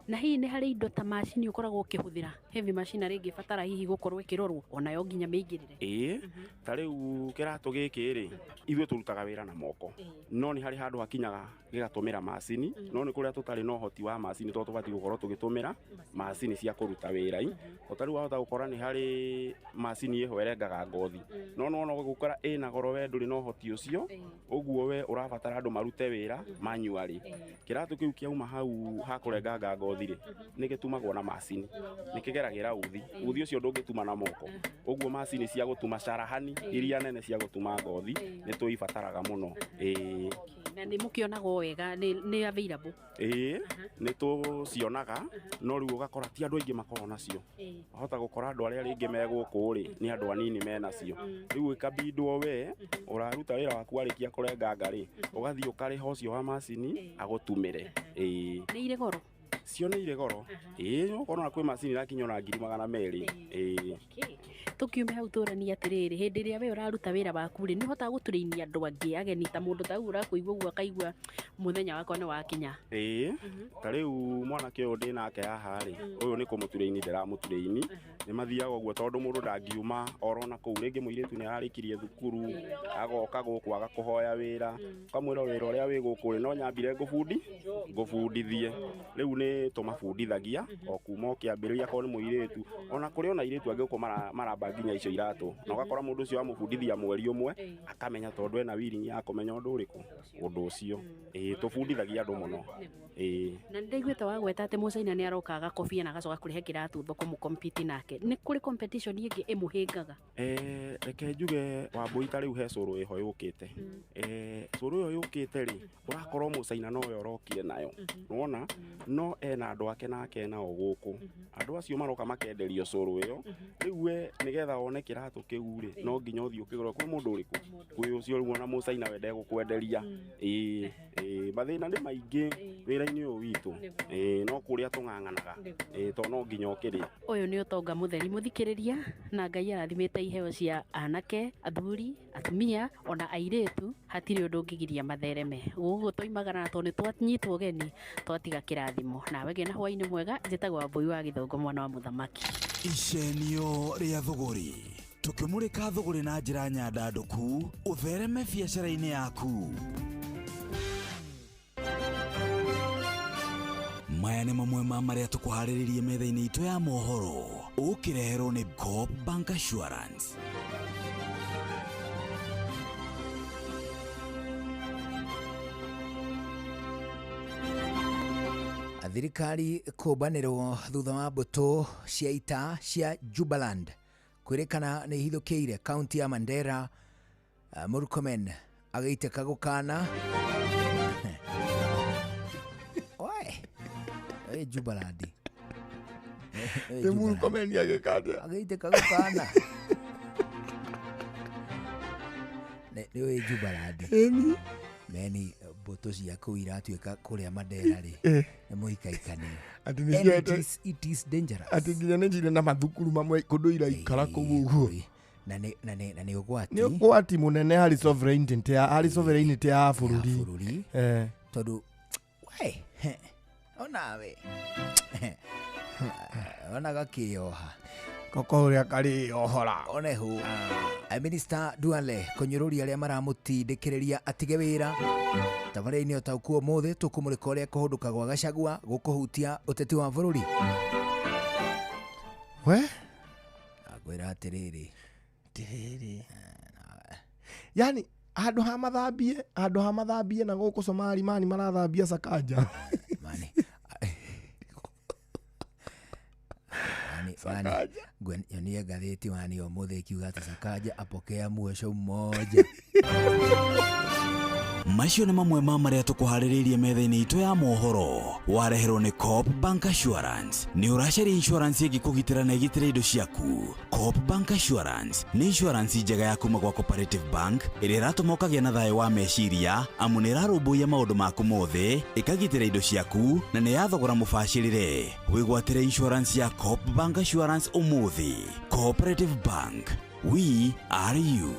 Na hihi nĩ harĩ indo ta macini ũkoragwo ũkĩhũthĩra, heavy machinery ĩngĩbatara hihi gũkorwo ĩkĩrorwo onayo nginya mĩingĩrĩre? Ta rĩu kĩratũ gĩkĩ rĩ, ithuĩ tũrutaga wĩra na moko, no nĩ harĩ handũ hakinyaga gĩgatũmĩra macini, no nĩ kũrĩa tũtarĩ na ũhoti wa macini tondũ tũbatiĩ gũkorwo tũgĩtũmĩra macini cia kũruta wĩra. O ta rĩu wahota gũkora nĩ harĩ macini ĩho ĩrengaga ngothi, no no gũkora ĩna goro we ndũrĩ na ũhoti ũcio, ũguo we ũrabatara andũ marute wĩra manually. Kĩratũ kĩu kĩauma hau ha kũrenganga ngothi rĩ, nĩ gĩtumagwo na macini, nĩ kĩgeragĩra uthi ũcio ndũngĩtuma na moko, ũguo macini cia gũtuma carahani iria nene cia gũtuma ngothi nĩ tũibataraga mũno. Na nĩ mũkĩonaga wega nĩ available. Nĩ tũcionaga no rĩu ũgakora ti andũ aingĩ makoragwo nacio. Wahota gũkora andũ arĩa rĩngĩ megũkũ rĩ nĩ andũ anini menacio. Rĩu ikabindwo we ũraruta wĩra waku warĩkia kũrenganga rĩ ũgathiĩ ũkarĩha ũcio wa macini agũtumĩre. Nĩ irĩ goro? Cio nĩ irĩ goro. Ũkona kwĩ macini ĩrakinya ona 200,000. Tukiume hau tũrania atĩrĩrĩ, hĩndĩ ĩrĩa we ũraruta wĩra waku rĩ nĩ ũhotaga gũtũrĩnia andũ angĩ ageni ta mũndũ ta ũrakũigua ũguo akaigua mũthenya wakwa nĩ wakinya. Ta rĩu mwanake ũyũ ndĩ nake haha rĩ ũyũ nĩ kũmũturĩini ndĩramũturĩini nĩ mathiaga ũguo tondũ mũndũ ndangiuma orona kũu rĩngĩ mũirĩtu nĩ ararĩkirie thukuru agoka gũkũ agakũhoya wĩra ũkamwĩra wĩra ũrĩa wĩ gũkũ rĩ no nyambire ngũbundithie rĩu nĩ tũmabundithagia o kuma o kĩambĩrĩria akorwo nĩ mũirĩtu ona kũrĩ ona airĩtu angĩ gũkũ maramba nginya icio iratũ na ũgakora mũndũ ũcio amũbundithia mweri ũmwe akamenya tondũ ena wiringi ya kũmenya ũndũ ũrĩkũ ũndũ ũcio tũbundithagia andũ mũno. Na ndaiguĩte wagweta atĩ mũcaina nĩ aroka agakobia na agacoka kũrehe kĩratũ thoko mũkompiti nake nĩ kũrĩ competition ĩngĩ ĩmũhĩngaga? Reke njuge Wambũi ta rĩu he cũrũ ĩho yũkĩte cũrũ ĩyo yũkĩte rĩ ũrakorwo mũcaina nowe ũrokire nayo nĩwona no ena andũ ake nake nao gũkũ andũ acio maroka makenderio cũrũ ĩyo rĩu we nĩgetha wone kĩratũ kĩu rĩ no nginya ũthiĩ ũkĩgũra kwĩ mũndũ ũrĩkũ kwĩ ũcio rĩu ona mũcaina wende gũkwenderia. Mathĩna nĩ maingĩ wĩra-inĩ ũyũ witũ no kũrĩa tũng'ang'anaga tondũ no nginya ũkĩrĩa. Ũyũ nĩ ũtonga mũtheri mũthikĩrĩria na Ngai arathimĩte iheo cia anake athuri atumia ona airĩtu hatirĩ ũndũ ũngĩgiria mathereme ũguo twaimagana tondũ nĩ twanyitwo ũgeni twatiga kĩrathimo nawe gĩa na hwainĩ mwega. Njĩtagwo Wambũi wa Gĩthongo mwana wa mũthamaki. Icenio rĩa thũgũri tũkĩmũrĩka thũgũri na njĩra nyandandũku ũthereme biacara-inĩ yaku. Maya nĩ mamwe ma marĩa tũkũharĩrĩirie metha-inĩ itũ ya mohoro ũkĩreherwo nĩ Coop Bank Assurance. Thirikari kũmbanĩrwo thutha wa mbũtũ cia ita cia Jubaland kwĩrĩkana nĩ ihithũkĩire kaunti ya Mandera. Murkomen agĩitĩka gũkana Jubaland Murkomen agĩitĩka gũkana nĩ Jubaland meni mbũtũ cia kũu iratuĩka kũrĩa Mandera rĩ nĩ mũikaikania. It is dangerous. Atĩ nginya nĩ njire na mathukuru mamwe kũndũ iraikara kũu ũguo na nĩ ũgwati mũnene harĩ sovereignty ya bũrũri tondũ onawe ona gakĩoha koko ũrĩa karĩohora onehu. Minister Duale kũnyũrũria arĩa maramũtindĩkĩrĩria atige wĩra. Tabarĩra-inĩ ũtaũku ũmũthĩ tũkũmũrĩka ũrĩa kũhũndũka gwa Gachagua gũkũhutia ũteti wa bũrũri. Agwĩra atĩrĩrĩ yani handũ ha mathambie na gũkũ Somali mani marathambia Sakaja nyonie ngathĩti wani ũmũthĩ ikiuga atĩ Sakaja apokea muosho mmoja. Macio nĩ mamwe ma marĩa tũkũharĩrĩirie metha-inĩ itũ ya mohoro wareherwo nĩ Coop Bank Assurance. Nĩ ũracaria insurance ĩngĩkũgitĩra na ĩgitĩre indo ciaku. Coop Bank Assurance nĩ insurance njega ya kuma gwa Cooperative Bank ĩrĩa ĩratũma ũkagĩa na thayũ wa meciria amu nĩ ĩrarũmbũiya maũndũ maku mothe ĩkagitĩra indo ciaku na nĩ ya thogora mũbacĩrĩre. Wĩgwatĩre insurance ya Coop Bank Assurance ũmũthĩ. Cooperative Bank, we are you.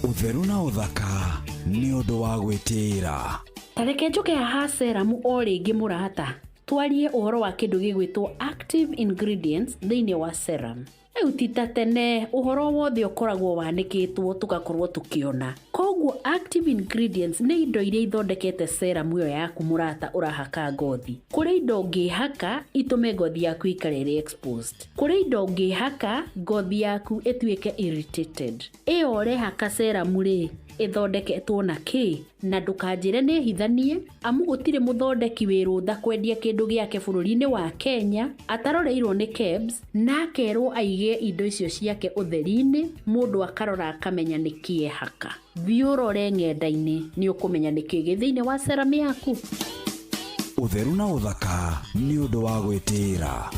Ũtheru na ũthaka nĩ ũndũ wa gwĩtĩĩra. Tareke njoke haha Seramu o rĩngĩ mũrata twarie ũhoro wa kĩndũ gĩgwĩtwo active ingredients thĩinĩ wa serum. Rĩu ti ta tene ũhoro wothe ũkoragwo wanĩkĩtwo tũgakorwo tũkĩona. Koguo active ingredients nĩ indo iria ithondekete serum ĩyo yaku mũrata ũrahaka ngothi. Kũrĩ indo ũngĩhaka itũme ngothi yaku ikare ĩrĩ exposed. Kũrĩ indo ũngĩhaka ngothi yaku ĩtuĩke irritated. Ĩyo ũrehaka serum rĩ ithondeketwo na ki na ndukanjire ni hithanie amu gutire muthondeki wirutha kwendia kindu giake bururi-ini wa Kenya ataroreirwo ni KEBS na akerwo aige indo icio ciake utheri-ini mundu akarora akamenya ni kiehaka thiurore ng'enda-ini ni ukumenya ni ki thiini wa cerami yaku utheru na uthaka ni undu wa gwitira.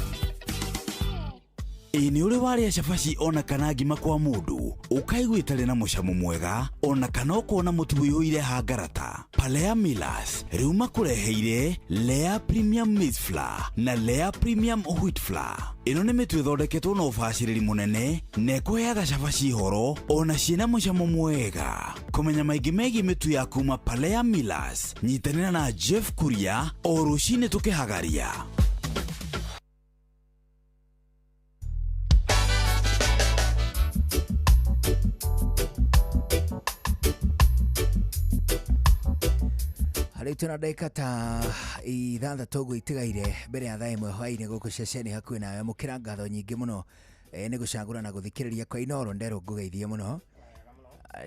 Ini uri waria cabaci ona kana ngima kwa mundu ukaiguitare na mucamo mwega ona kana ukona mutu wiyuire hangarata. Palea Millers riu makureheire Lea Premium Maize Flour na Lea Premium Wheat Flour. Ino ni mitu ithondeketwo na ubaciriri munene na ikuheaga cabaci horo ona ciina mucamo mwega. Kumenya maingi megie mitu ya kuma Palea Millers nyitanira na Jeff Kuria o rucini tukihagaria. Hali tuna dakika ta ithathatũ gwĩtigaire mbere ya thaa ĩmwe hwaĩ-inĩ gũkũ ceceni hakuhĩ nawe mukĩra ngatho nyingĩ mũno nĩ gũcagũra na gũthikĩrĩria kwa Inooro Nderũ ngũgeithie mũno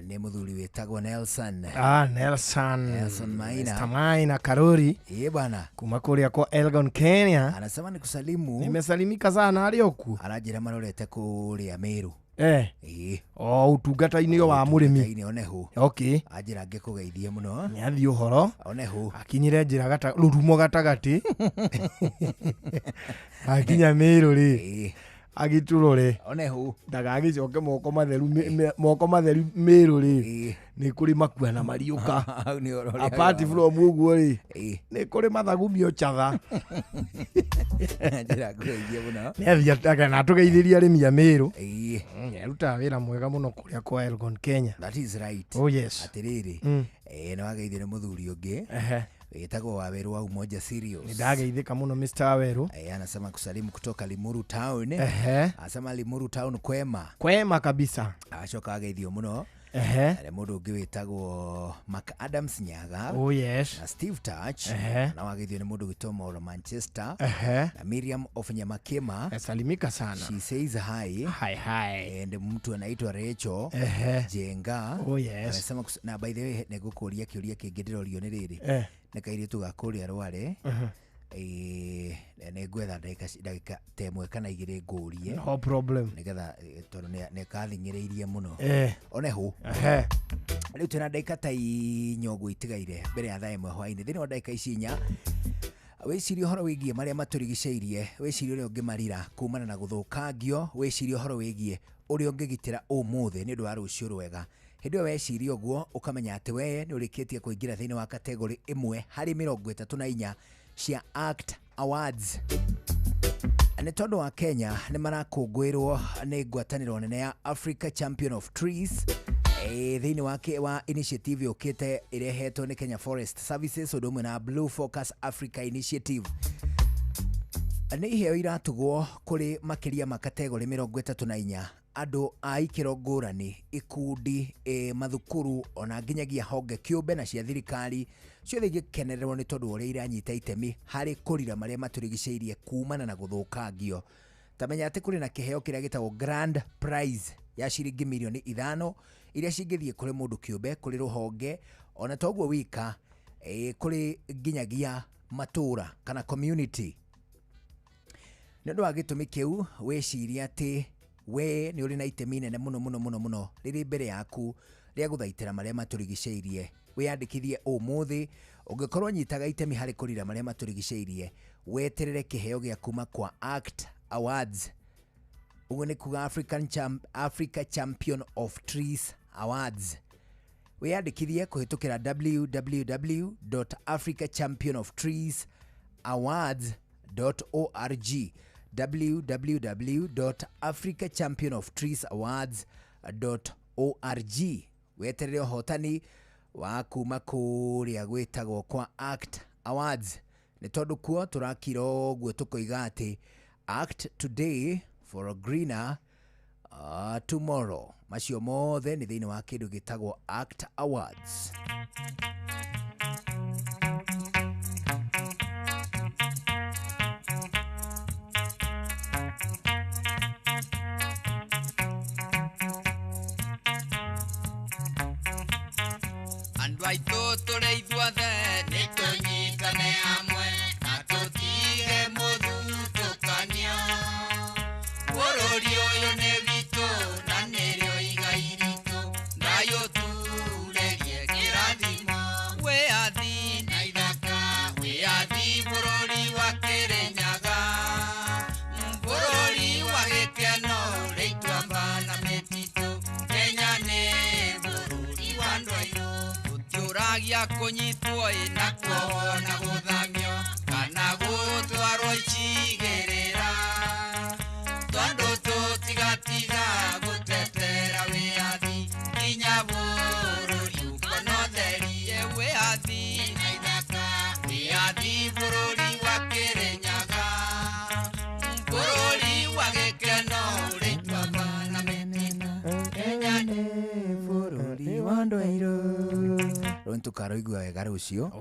nĩ mũthuri wĩtagwo Nelson Nelson Maina Mr. Maina Karuri bwana kuma kũrĩa kwa Elgon Kenya anasema ni kusalimu nimesalimika sana arĩ oku aranjĩra marorete kũrĩa Meru utungata-inĩ wa mũrĩmi onehu anjĩra ngĩkũgeithie mũno nĩ athi ũhoro onehu akinyire njĩra rũrumo gatagatĩ akinya Meru rĩ agitũrore onehu ndagagĩcoke moko matheru Meru rĩ nĩ kũrĩ makua na mariũka apart from ũguo rĩ nĩ kũrĩ mathagumio chatha njĩra ngũgeithie mũno nĩ athi na tũgeithĩrie arĩmi a Meru nĩarutaga wĩra mwega mũno kũrĩa kwa Elgon Kenya. That is right. Oh yes. Atiriri nĩ wageithio nĩ mũthuri ũngĩ wĩtagwo Waweru wa Umoja Serious. Nĩndageithĩka mũno Mr. Waweru. Anasema kusalimu kutoka Limuru Town. Anasema Limuru Town kwema kabisa. Acoka ageithio mũno nĩ mũndũ ũngĩ wĩtagwo Mark Adams Nyaga. Oh yes. Na Steve Touch na wageithio nĩ mũndũ wĩtagwo Moro Manchester na Miriam of Nyamakema. Salimika sana. She says hi. Hi. And mtu anaitwa Rachel Jenga. Oh yes. Anasema na by the way nĩngũkũria kĩũria kĩngĩ ndĩrorio nĩ rĩrĩ nĩ kairĩtu gakũrĩa Rware nĩngwetha ndagĩka temwe kana igĩrĩ ngũrie no problem nĩgetha tondũ nĩkathing'ĩrĩirie mũno onehu rĩu twĩna ndagĩka ta inyongo itigaire mbere ya thaa ĩmwe hwaĩ-inĩ thĩinĩ wa ndagĩka ici inya wĩcirie ũhoro wĩgiĩ marĩa matũrigicĩirie wĩcirie ũrĩa ũngĩmarira kumana na gũthũkangio wĩcirie ũhoro wĩgiĩ ũrĩa ũngĩgitĩra ũmũthĩ nĩ ũndũ wa rũciũ rwega hĩndĩ ĩyo weciria ũguo ũkamenya atĩ we nĩ ũrĩkĩtie kũingĩra thĩinĩ wa kategori ĩmwe harĩ 34 cia ACT Awards. Nĩ tondũ wa Kenya nĩ marakũngũĩrwo nĩ ngwatanĩro nene ya Africa Champion of Trees thĩinĩ wa initiative yũkĩte ĩrehetwo nĩ Kenya Forest Services ũndũ ũmwe na Blue Focus Africa Initiative. Nĩ iheo iratugwo kũrĩ makĩria ma kategori 34 andũ a ikĩro ngũrani ikundi mathukuru ona nginyagia honge kĩũmbe na cia thirikari ciothe igĩkenererwo nĩ tondũ ũrĩa iranyita itemi harĩ kũrira marĩa matũrigicĩirie kumana na gũthũkangio. Tamenya atĩ kũrĩ na kĩheo kĩrĩa gĩtagwo Grand Prize ya ciringi milioni 5 iria cingĩthiĩ kũrĩ mũndũ kĩũmbe kũrĩ rũhonge ona toguo wika kũrĩ nginyagia matũra kana community. Nĩ ũndũ wa gĩtũmi kĩu wĩciria atĩ we nĩ ũrĩ na itemi nene mũno rĩrĩ mbere yaku rĩa gũthaitĩra marĩa matũrigicĩirie. Wĩyandĩkithie ũmũthĩ ũngĩkorwo nyitaga itemi harĩ kũrira marĩa matũrigicĩirie weterere kĩheo gĩa kuma kwa ACT Awards. Ũguo nĩ kuga Africa Champion of Trees Awards. Wĩyandĩkithie kũhĩtũkĩra www.africachampionoftreesawards.org www.africachampionoftreesawards.org. Weterere ũhotani wa kuma kũrĩa gwĩtagwo kwa ACT Awards. Nĩ tondũ kuo tũrakira ũguo tũkoiga atĩ act today for a greener tomorrow. Macio mothe nĩ thĩinĩ wa kĩndũ gĩtagwo ACT Awards. baito tore ithuothe nitunyitane hamwe na tutige muthutũkanio bũrũri ũyũ nĩ witũ na nĩrĩo igai ritũ thayũ turerie kĩrathimo wĩyathi na ithaka wĩyathi bũrũri wa Kĩrĩnyaga bũrũri wa gĩkeno rĩitwamba na mĩtitũ Kenya nĩ bũrũri wa andũ airũ tũtiũragia kũnyitwo na kuohwo na gũthamio kana gũtwarwo icigĩrĩra tondũ tũtigatiga gũtetera wĩyathi nginya bũrũri ũkonotherie wĩyathi na ithaka wĩyathi bũrũri wa Kĩrĩnyaga bũrũri wa gĩkeno rĩitwamba na mĩtitũ Kenya nĩ bũrũri wa andũ airũ rũn tũkaroigua wega rũcio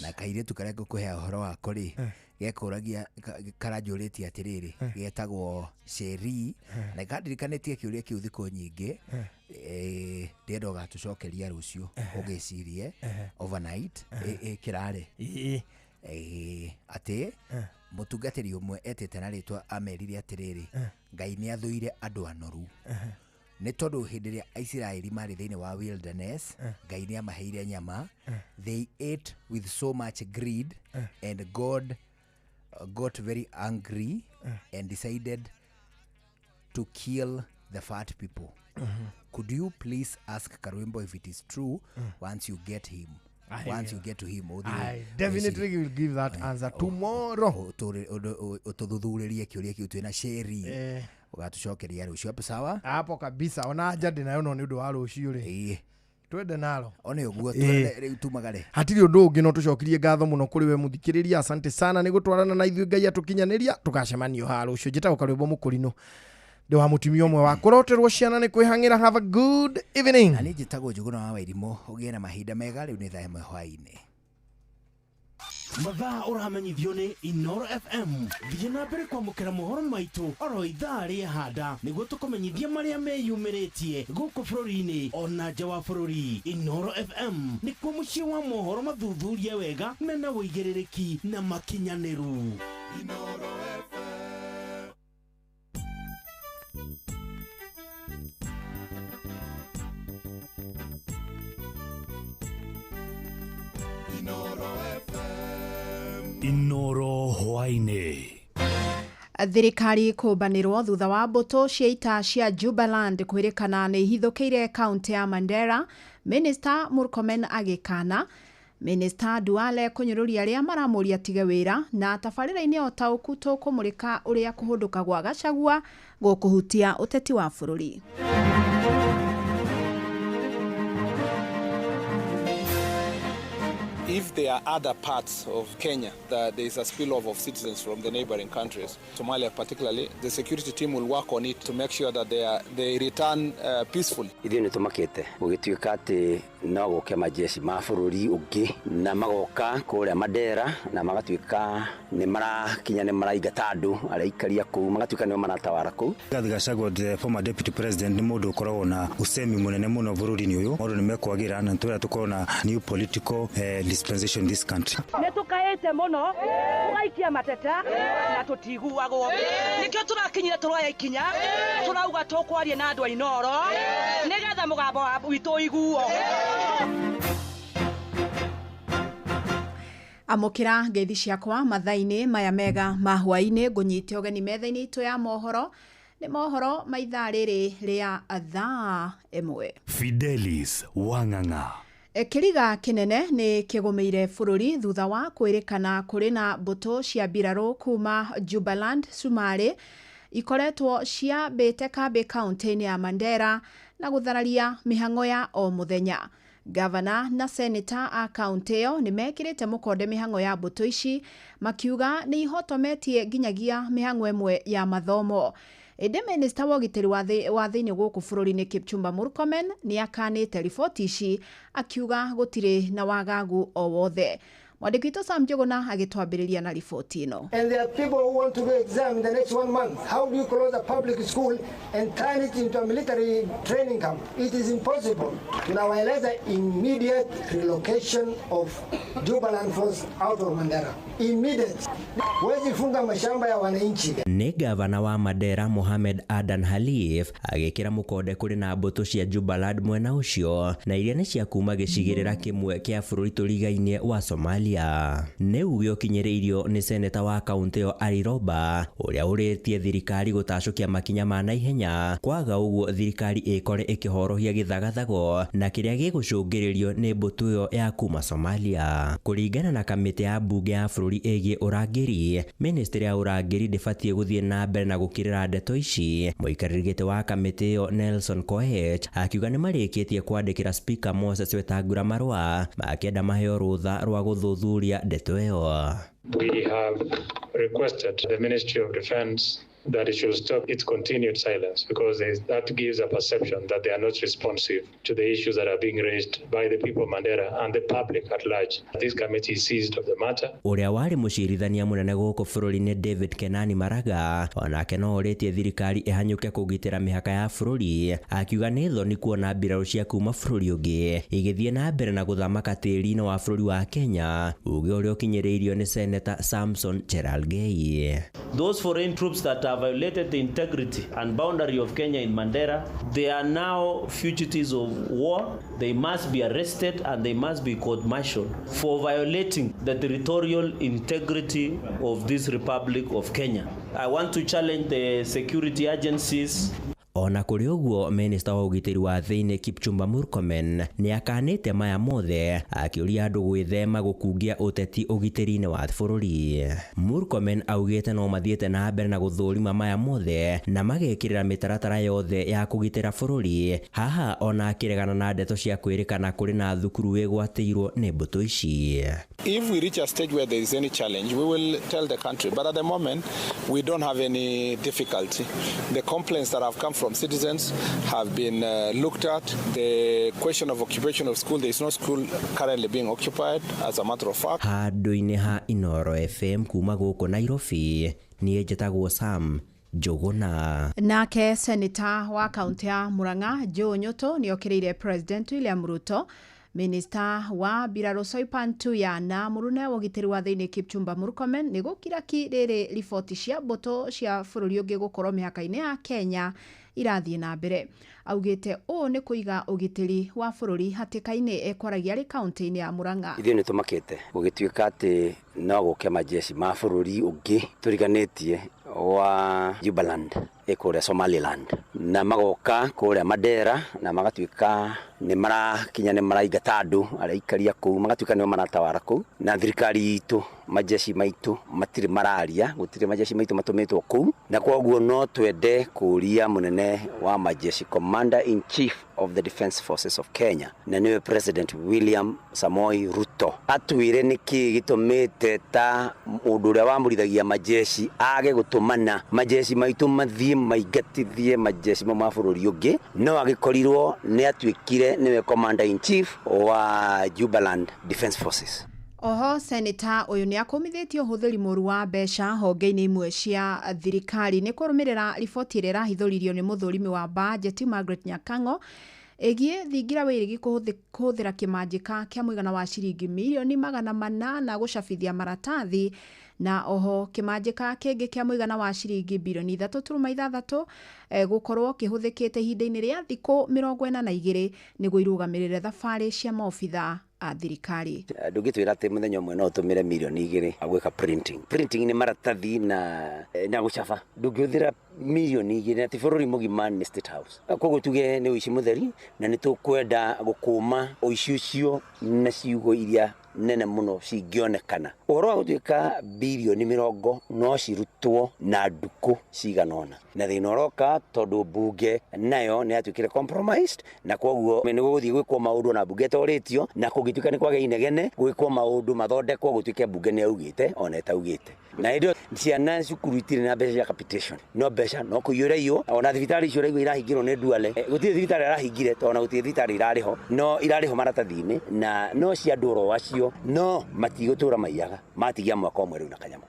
na kairĩtu karĩa ngũkũhea ũhoro wako rĩ gekũragia karanjũrĩtie atĩrĩrĩ getagwo Sheri na ikandirikanitie kĩũria kĩu thikũ nyingĩ ndĩenda ũgatũcokeria rũcio ũgĩcirie overnight kĩrarĩ atĩ mũtungatĩri ũmwe etĩte na rĩtwa amerire atĩrĩrĩ Ngai nĩ athũire andũ anoru nĩ tondũ hĩndĩ ĩrĩa Aisiraeli marĩ thĩinĩ wa wilderness Ngai nĩ amaheire nyama they ate with so much greed and God got very angry and decided to kill the fat people. Could you please ask Karwimbo if it is true once you get him? Once you get to him, I definitely will give that answer tomorrow. Utudhuthuririe kiuria kiu twina Sheri. Ugatucokeria rucio hapo sawa? Hapo kabisa. Ona jadi nayo no ni undu wa rucio ri. Twende nalo. One uguo twende tumagare. Hatiri undu ungi no tucokirie ngatho muno kuri we muthikiriria. Asante sana ni gutwarana na ithuĩ Ngai atukinyaniria tugacemanio ha rucio njita Karwimbo Mukurino. Ndewa mutumia umwe wa kuroterwo ciana ni kwihangira. Have a good evening. Ani njitagwo Njuguna wa Wairimo ugie na mahinda mega riu ni thaa ĩmwe hwaĩ-inĩ. Mathaa uramenyithio ni Inoro FM. Thiĩ na mbere kwamũkĩra mohoro maitũ oro ithaa rĩa handa nĩguo tũkũmenyithia marĩa meyumĩrĩtie gũkũ bũrũri-inĩ ona nja wa bũrũri. Inoro FM nĩkuo mũciĩ wa mohoro mathuthurie wega mena wũigĩrĩrĩki na makinyanĩru. Inoro FM. Inoro hwaĩ-inĩ. Thirikari kũbanĩrwo thutha wa mbũtũ cia ita cia Jubaland kwĩrĩkana nĩ ihithũkĩire kaunti ya Mandera. Minister Murkomen agĩkana. Minister Duale kũnyũrũria arĩa maramũria tige wĩra na tabarĩra-inĩ o taũku tũkũmũrĩka ũrĩa kũhũndũka gwa Gachagua gũkũhutia ũteti wa bũrũri. If there are other parts of Kenya that there is a spillover of citizens from the neighboring countries, Somalia particularly, the security team will work on it to make sure that they return peacefully. Ithuĩ nĩ tũmakĩte gũgĩtuĩka atĩ no gũke majeshi ma bũrũri ũngĩ na magoka kũrĩa Mandera na magatuĩka nĩ marakinya nĩ maraingata andũ arĩa ikaria kũu magatuĩka nĩo maratawara kũu. Rigathi Gachagua, the former deputy president, nĩ mũndũ ũkoragwo na ũcemi mũnene mũno bũrũri-inĩ ũyũ. Maũndũ nĩ mekwagĩra na twĩra tukorwo na new political dispensation in this country. Nĩ tũkaĩte mũno tũgaikia mateta na tũtiguagwo. Nĩkĩo tũrakinyire tũroya ikinya tũrauga tũkwaria na andũ a Inoro nĩgetha mũgambo witũ ũiguo. Amũkĩra ngeithi ciakwa mathaa-inĩ maya mega ma hwaĩ-inĩ ngũnyite ũgeni metha-inĩ itũ ya mohoro. Nĩ mohoro ma ithaa rĩrĩ rĩa thaa ĩmwe. Fidelis Wang'ang'a. Kĩriga kĩnene nĩ kĩgũmĩire bũrũri thutha wa kwĩrĩkana kũrĩ na mbũtũ cia mbirarũ kuma Jubaland Sumarĩ ikoretwo ciambĩte kambĩ kaunti-inĩ ya Mandera na gũthararia mĩhang'o ya o mũthenya. Gavana na seneta a kaunti ĩyo nĩ mekĩrĩte mũkonde mĩhang'o ya mbũtũ ici makiuga nĩ ihotometie nginyagia mĩhang'o ĩmwe ya mathomo. Ĩndĩ minista wa ũgitĩri wa thĩinĩ gũkũ bũrũri-inĩ Kipchumba Murkomen nĩ akanĩte riboti ici akiuga gũtirĩ na wagagu o wothe. Mwandiki witũ Sam Njuguna agĩtwambĩrĩria na riboti ĩno. And there are people who want to do exam in the next 1 month. How do you close a public school and turn it into a military training camp? It is impossible. Tunawaeleza immediate relocation of Jubaland force out of Mandera. Immediate. Wezi funga mashamba ya wananchi. Nĩ gavana wa Mandera Mohamed Adan Khalif agĩkĩra mũkonde kũrĩ na mbũtũ cia Jubaland mwena ũcio na iria nĩ cia kuma gĩcigĩrĩra kĩmwe kĩa bũrũri tũrigaine wa Somalia. Nĩ uge ũkinyĩrĩirio nĩ seneta wa kaunti yo Ali Roba ũrĩa ũrĩtie thirikari gũtacũkia makinya ma naihenya kwaga ũguo thirikari ĩkore ĩkĩhorohia gĩthagathago na kĩrĩa gĩgũcũngĩrĩrio nĩ mbũtũ ĩyo ya kuma Somalia. Kũringana na kamĩtĩ ya mbunge ya bũrũri ĩgiĩ ũrangĩri, ministry ya ũrangĩri ndĩbatiĩ gũthiĩ na mbere na gũkirĩra ndeto ici. Mũikarĩri gĩtĩ wa kamĩtĩ ĩyo Nelson Koech akiuga nĩ marĩkĩtie kwandĩkĩra speaker Moses Wetangula marũa makĩenda maheo rũtha rwa gũthuthuria ndeto ĩyo. We have requested the Ministry of Defense that it should stop its continued silence because that gives a perception that they are not responsive to the issues that are being raised by the people of Mandera and the public at large. This committee is seized of the matter. Ũrĩa warĩ mũcirithania mũnene gũkũ bũrũri-inĩ David Kenani Maraga onake no orĩtie thirikari ĩhanyũke kũgitĩra mĩhaka ya bũrũri, akiuga nĩ thoni kuona mbirarũ cia kuma bũrũri ũngĩ igĩthiĩ na mbere na gũthamaka tĩri-inĩ wa bũrũri wa Kenya, uge ũrĩa ũkinyĩrĩirio nĩ Senator Samson Cherargei. Those foreign troops that have violated the integrity and boundary of Kenya in Mandera, they are now fugitives of war. They must be arrested and they must be court-martialed for violating the territorial integrity of this Republic of Kenya. I want to challenge the security agencies. Ona kũrĩ ũguo, minista wa ũgitĩri wa thĩinĩ Kipchumba Murkomen nĩ akanĩte maya mothe akĩũria andũ gwĩthema gũkungia ũteti ũgitĩri-inĩ wa bũrũri. Murkomen augĩte no mathiĩte na mbere na gũthũrima maya mothe na magekĩrĩra mĩtaratara yothe ya kũgitĩra bũrũri, haha ona akĩregana na ndeto cia kwĩrĩkana kũrĩ na thukuru wĩgwatĩirwo nĩ mbũtũ ici. If we reach a stage where there is any challenge, we will tell the country. But at the moment, we don't have any difficulty. The complaints that have come from citizens have been looked at. The question of occupation of school, there is no school currently being occupied, as a matter of fact. Handũ-inĩ ha Inoro FM kuma gũkũ Nairobi, niĩ njĩtagwo Sam Njuguna. Nake seneta wa kaunti ya Murang'a Joe Nyoto nĩ okĩrĩire President William Ruto, Minister wa Biraro Soipan Tuya na mũrune wa ũgitĩri wa thĩinĩ Kipchumba Murkomen nĩ gũkira ki rĩrĩ riboti cia mbũtũ cia bũrũri ũngĩ gũkorwo mĩhaka-inĩ ya Kenya irathiĩ na mbere. Augĩte ũũ nĩ kũiga ũgitĩri wa bũrũri hatĩka-inĩ ekwaragia arĩ kaunti-inĩ ya Murang'a. Ithuĩ nĩ tũmakĩte gũgĩtuĩka atĩ no gũke majeshi ma bũrũri ũngĩ tũriganĩtie wa Jubaland kũrĩa Somaliland na magoka kũrĩa Mandera na magatuĩka nĩ marakinya nĩ maraingata andũ arĩa ikaria kũu magatuĩka nĩo maratawara kũu na thirikari itũ majeshi maitũ matirĩ mararia gũtirĩ majeshi maitũ matũmĩtwo kũu na kwoguo no twende kũria mũnene wa majeshi Commander in Chief of the Defence Forces of Kenya na nĩwe President William Samoei Ruto atwĩre nĩkĩ gĩtũmĩte ta mũndũ ũrĩa wamũrithagia majeshi age gũtũmana majeshi maitũ mathiĩ maigatithie majeshi ma bũrũri ũngĩ no agĩkorirwo nĩ atuĩkire nĩwe Commander in Chief wa Jubaland Defence Forces. Oho seneta ũyũ nĩ akomithĩtio ũhũthĩri mũru wa mbeca honge-inĩ imwe cia thirikari nĩ kũrũmĩrĩra riboti ĩrĩa ĩrahithũririo nĩ mũthũrimi wa budget Margaret Nyakango ĩgiĩ thingira wĩrĩgi kũhũthĩra kĩmanjĩka kĩa mũigana wa ciringi mirioni 800 gũcabithia maratathi na oho kĩmanjĩka kĩngĩ kĩa mũigana wa ciringi bilioni 3.6 gũkorwo kĩhũthĩkĩte ihinda-inĩ rĩa thikũ 42 nĩguo irũgamĩrĩre thabarĩ cia maobitha a thirikari. Ndũngĩtwĩra atĩ mũthenya ũmwe no ũtũmĩre milioni 2 gwĩka printing. Printing nĩ maratathi na gũcaba. Ndũngĩhũthĩra milioni 2 atĩ bũrũri mũgima nĩ State House. Koguo tuge nĩ ũici mũtheri na nĩ tũkwenda gũkũma ũici ũcio na ciugo iria nene muno cingĩonekana. Ũhoro wa gũtuĩka bilioni 40 no cirutwo na nduku ciganona. Na thĩna ũroka tondũ mbunge nayo nĩ yatuĩkire compromised na kwoguo nĩ gũgũthiĩ gwĩkwo maũndũ na mbunge ĩtoretio na kũngĩtuĩka nĩ kwagĩa inegene gwĩkwo maũndũ mathondekwo gũtuĩke mbunge nĩ yaugĩte ona ĩtaugĩte. Na hĩndĩ ciana cukuru itirĩ na mbeca cia capitation. No mbeca no kũiyũra iyo ona thibitarĩ icio raigua irahingĩrwo nĩ Duale. Gũtirĩ thibitarĩ arahingire tondũ gũtirĩ thibitarĩ irarĩho no irarĩho maratathi-inĩ na no cia andũ oro acio macio no matigotura maiyaga matigia mwaka omwe riu na kanyama.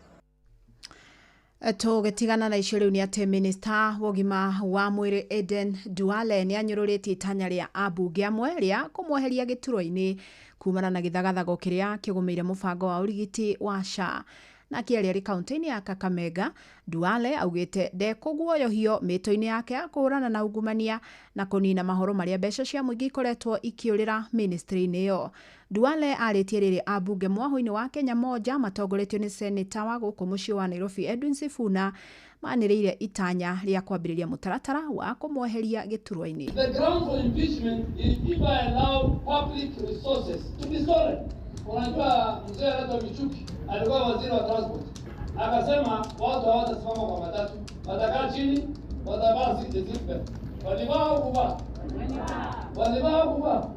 Tũgĩtigana na icio rĩu nĩ atĩ minista wogima wa mwĩrĩ Eden Duale nĩ anyũrũrĩtie itanya rĩa ambunge amwe rĩa kũmweheria gĩturwa-inĩ kumana na gĩthagathago kĩrĩa kĩgũmĩire mũbango wa ũrigiti wa SHA. Na kĩarĩ arĩ kaunti-inĩ ya Kakamega, Duale augĩte ndekũguoyohio mĩtũ-inĩ yake ya kũhũrana na ungumania na kũnina mahoro marĩa mbeca cia mũingĩ ikoretwo ikĩũrĩra ministry-inĩ ĩyo. Duale arĩtie rĩrĩ ambunge mwaho-inĩ wa Kenya moja matongoretio nĩ seneta wa gũkũ mũciĩ wa Nairobi Edwin Sifuna manĩrĩire itanya rĩa kwambĩrĩria mũtaratara wa kũmweheria gĩturwa-inĩ. The ground for impeachment is if I allow public resources to be stolen. Unajua mzee anaitwa Michuki alikuwa waziri wa transport, akasema watu hawatasimama kwa matatu, watakaa chini, watavaa seatbelt. Walivaa kuvaa, walivaa kuvaa.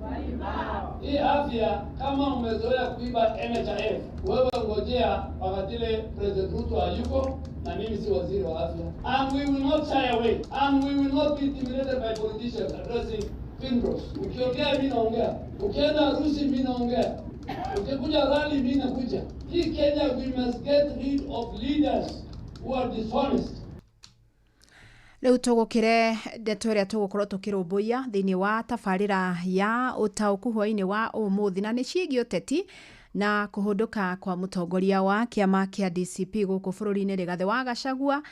Hii afya kama umezoea kuiba NHIF, wewe ngojea wakati ile President Ruto hayuko na mimi si waziri wa afya. And we will not shy away, and we will not be intimidated by politicians addressing funerals. Ukiongea mimi naongea, ukienda harusi mimi naongea. Ukikuja rally mimi nakuja. Hii Kenya, we must get rid of leaders who are dishonest. Rĩu tũgũkĩre ndeto ĩrĩa tũgũkorwo tũkĩrũmbũiya thĩinĩ wa tabarĩra ya ũtaũku hwaĩ-inĩ wa ũmũthĩ, na nĩ ciĩgiĩ ũteti na kũhũndũka kwa mũtongoria wa kĩama kĩa DCP gũkũ bũrũri-inĩ Rigathĩ wa Gachagua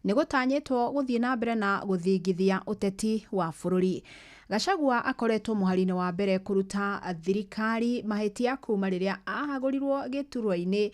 nĩ gũtanyĩtwo gũthiĩ na mbere na gũthingithia ũteti wa bũrũri. Gachagua akoretwo mũhari-inĩ wa mbere kũruta thirikari mahĩtia kuma rĩrĩa ahagũrirwo gĩturwa-inĩ.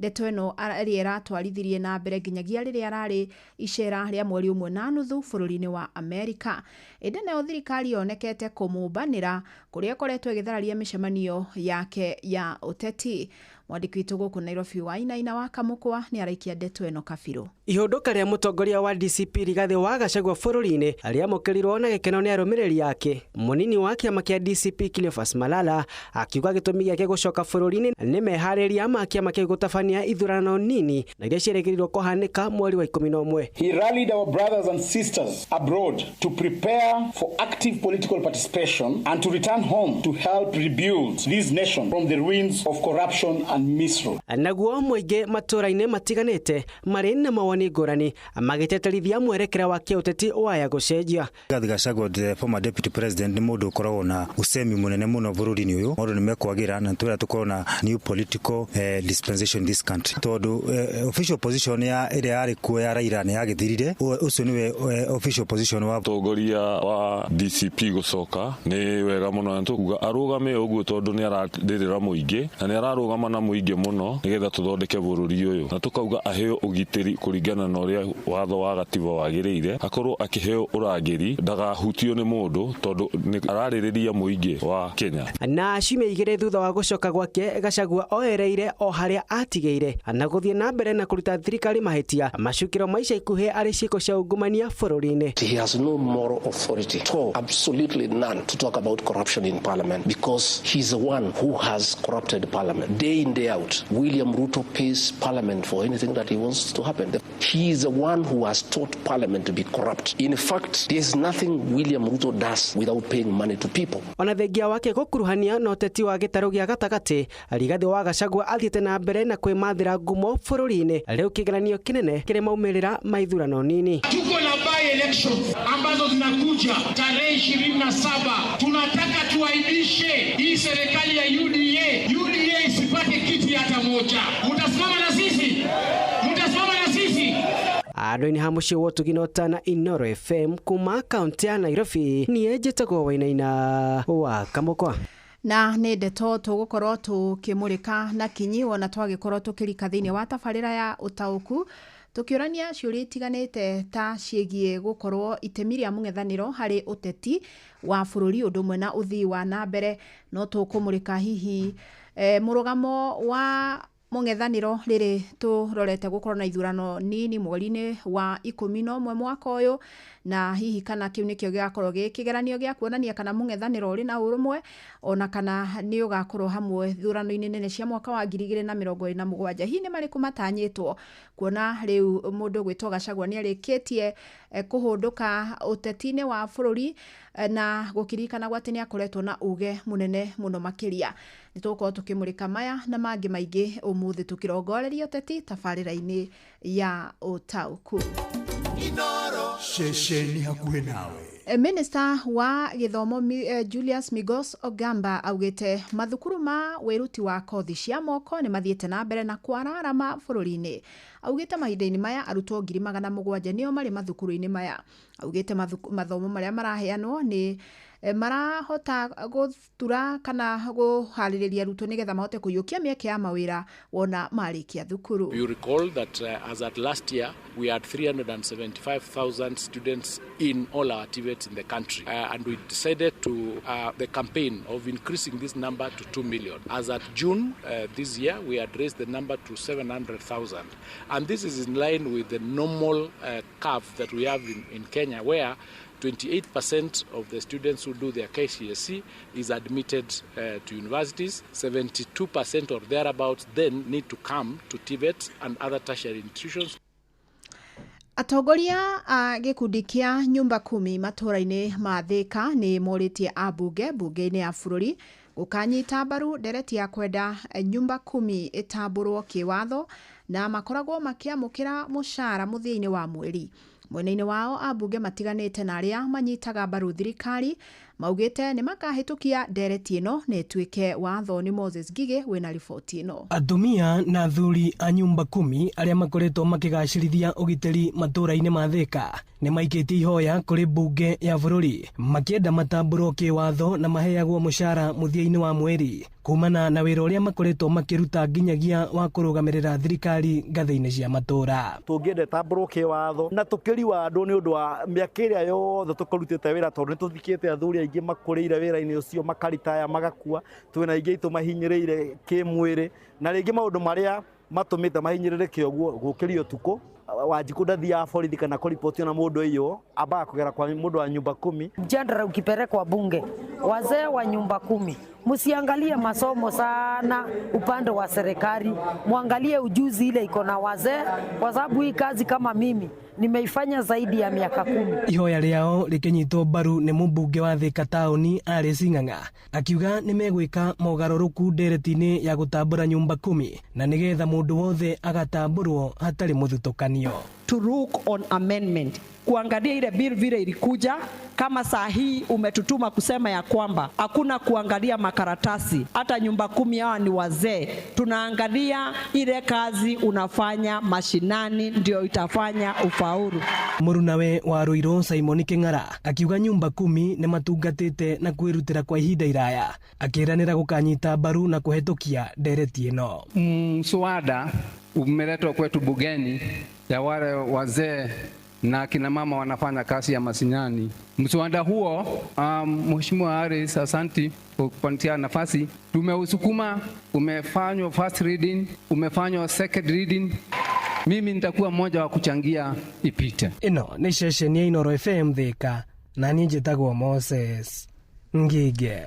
Ndeto ĩno arĩa aratwarithirie na mbere nginyagia rĩrĩa ararĩ icera rĩa mweri ũmwe na nuthu bũrũri-inĩ wa Amerika. Ĩndĩ nayo thirikari yonekete kũmũmbanĩra kũrĩa ĩkoretwo ĩgĩthararia mĩcemanio yake ya ũteti. Mwandĩki witũ gũkũ Nairobi Wainaina wa Kamũkwa nĩ araikia ndeto ĩno kabirũ. Ihũndũka rĩa mũtongoria wa DCP Rigathĩ wa Gachagua bũrũri-inĩ rĩamũkĩrirwo na gĩkeno nĩ arũmĩrĩri yake. Mũnini wa kĩama kĩa DCP Cleophas Malala akiuga gĩtũmi gĩake gũcoka bũrũri-inĩ nĩ meharĩria ma kĩama kĩu gũtabania ithurano nini na iria ciĩrĩgĩrĩirwo kũhanĩka mweri wa 11. He rallied our brothers and sisters abroad to prepare for active political participation and to return home to help rebuild this nation from the ruins of corruption and misrule. Naguo mũingĩ matũra-inĩ matiganĩte marĩ na mawoni ngũrani magĩteterithia mwerekera wa kĩũteti waya gũcenjia. Rigathĩ Gachagua, the former deputy president, nĩ mũndũ ũkoragwo na ũcemi mũnene mũno bũrũri-inĩ ũyũ. Maũndũ nĩ mekwagĩra na twĩra tũkorwo na new political dispensation in this country. Tondũ official position ya ĩrĩa yarĩ kuo ya Raila nĩ yagĩthirire. Ũcio nĩwe official position wa mũtongoria wa DCP gũcoka. Nĩ wega mũno na tũkuga arũgame ũguo tondũ nĩ ararĩrĩra mũingĩ na nĩ ararũgama na mũingĩ mũno nĩgetha tũthondeke bũrũri ũyũ. Na tũkauga aheo ũgitĩri kũringana na ũrĩa watho wa gatiba wagĩrĩire, akorwo akĩheo ũrangĩri, ndagahutio nĩ mũndũ tondũ nĩ ararĩrĩria mũingĩ wa Kenya. Na ciumia igĩrĩ thutha wa gũcoka gwake, Gachagua oereire o harĩa atigĩire na gũthiĩ na mbere na kũruta thirikari mahĩtia macukĩro ma ica ikuhĩ arĩ ciĩko cia ungumania bũrũri-inĩ. He has no moral authority at all, absolutely none, to talk about corruption in parliament because he's the one who has corrupted parliament day in day out. William Ruto pays parliament for anything that he wants to happen. He is the one who has taught parliament to be corrupt. In fact, there's nothing William Ruto does without paying money to people. Ona thengia wake gũkuruhania na ũteti wa gĩtarũ gĩa gatagatĩ, Rigathĩ wa Gachagua athiĩte na mbere na kwĩmathĩra ngumo bũrũri-inĩ. Rĩu kĩgeranio kĩnene kĩrĩ maumĩrĩra ma ithurano nini. Tuko na by elections ambazo zinakuja tarehe 27. Tunataka tuaibishe hii serikali ya UDA. UDA isipate kiti hata moja. Mtasimama na sisi? Mtasimama na sisi? Andũ-inĩ ha mũciĩ wa Tũginota na Inoro FM kuma kaunti ya Nairobi niĩ njĩtagwo Wainaina wa Kamũkwa. Na nĩ ndeto tũgũkorwo tũkĩmũrĩka na kinyi ona twagĩkorwo tũkĩrika thĩinĩ wa tabarĩra ya ũtaũku tũkĩũrania ciũria itiganĩte ta ciĩgiĩ gũkorwo itemi rĩa mũng'ethanĩro harĩ ũteti wa bũrũri ũndũ ũmwe na ũthii wa na mbere. No tũkũmũrĩka hihi mũrũgamo wa mũng'ethanĩro rĩrĩ tũrorete gũkorwo na ithurano nini mweri-inĩ wa 11 mwaka ũyũ, na hihi kana kĩu nĩkĩo gĩgakorwo gĩkĩgeranio gĩa kuonania kana mũng'ethanĩro ũrĩ na ũrũmwe ona kana nĩ ũgakorwo hamwe thurano-inĩ nene cia mwaka wa 2027. Hihi nĩ marĩkũ matanyĩtwo kuona rĩu mũndũ gwĩtwo Gachagua nĩ arĩkĩtie kũhũndũka ũteti-inĩ wa bũrũri na gũkirikana gwatĩ nĩ akoretwo na uge mũnene mũno makĩria. nituko tukimurika maya na mangi maingi umuthi tukirongoreria uteti tabarira-ini ya Utauku. Inoro shesheni hakuhe nawe. Minister wa githomo Julius Migos Ogamba augite mathukuru ma wiruti wa kothi cia moko ni mathiete na mbere na kwararama bururi-ini. Augite mahinda-ini maya arutwo 700,000 nio mari mathukuru-ini maya. Augite mathomo maria maraheanwo ni marahota gutura kana guhaririria arutwo nigetha mahote kuyukia mieke ya mawira wona marikia thukuru. You recall that as at last year we had 375,000 students in all our TVETs in the country, and we decided to the campaign of increasing this number to 2 million. As at June this year we had raised the number to 700,000, and this is in line with the normal curve that we have in Kenya, where 28% of the students who do their KCSE is admitted to universities. 72% or thereabouts then need to come to TVET and other tertiary institutions. Atongoria a gikundi kia nyumba 10 matura-ini ma Thika ni moritie abunge bunge-ini ya bururi gukanyita mbaru ndereti ya kwenda nyumba 10 itamburwo kiwatho na makoragwo makiamukira mushara muthia-ini wa mweri. Mwena-ini wao abunge matiganite na aria manyitaga mbaru thirikari maugite ni makahitukia ndereti ino ni tuike watho. Ni Moses Gige wina riboti ino. Atumia na athuri a nyumba 10 aria makoretwo makigacirithia ugiteri matura-ini ma Thika ni maikitie ihoya kuri bunge ya bururi makienda matamburwo kiwatho na maheagwo mushara muthia-ini wa mweri kumana na wira uria makoretwo makiruta nginyagia wa kurugamirira thirikari ngathi-ini cia matura. Tungiende tamburwo kiwatho na tukiriwa andu ni undu wa miaka iria yothe tukarutite wira tondu ni tuthikite athuri aingi makurire wira-ini ucio makaritaya magakua. Twina aingi itu mahinyiriire kimwiri na ringi maundu maria matumite mahinyirire kioguo gukirio tuko Wanjiku ndathia borithi kana kuripotio na mundu iyo amba kugera kwa mundu wa nyumba 10. Jandara ukipelekwa bunge, wazee wa nyumba 10 msiangalie masomo sana upande wa serikali, muangalie ujuzi ile iko na wazee, kwa sababu hii kazi kama mimi nimeifanya zaidi ya miaka 10. Ihoya riao rikinyitwo mbaru ni mubunge wa Thika tauni Alice Ng'ang'a akiuga ni megwika mogaruruku ndereti-ini ya gutambura nyumba 10 na nigetha mundu wothe agatamburwo hatari muthutukanio. To look on amendment, kuangalia ile bill vile ilikuja. Kama saa hii umetutuma kusema ya kwamba hakuna kuangalia makaratasi, hata nyumba 10 hawa ni wazee, tunaangalia ile kazi unafanya mashinani ndio itafanya ufaulu. Murunawe wa Ruiru Simon King'ara akiuga nyumba 10 ni matungatite na kwirutira kwa ihinda iraya, akiranira gukanyita mbaru na kuhetukia ndereti ino. Mswada umeletwa kwetu bugeni ya wale wazee na kina mama wanafanya kazi ya mashinani. Mswada huo Mheshimiwa Harris, asanti kwa kupatia nafasi. Tumeusukuma, umefanywa first reading, umefanywa second reading. Mimi nitakuwa mmoja wa kuchangia ipite. Ino ni shesheni ya Inoro FM Thika na ni njitagwo Moses Ngige.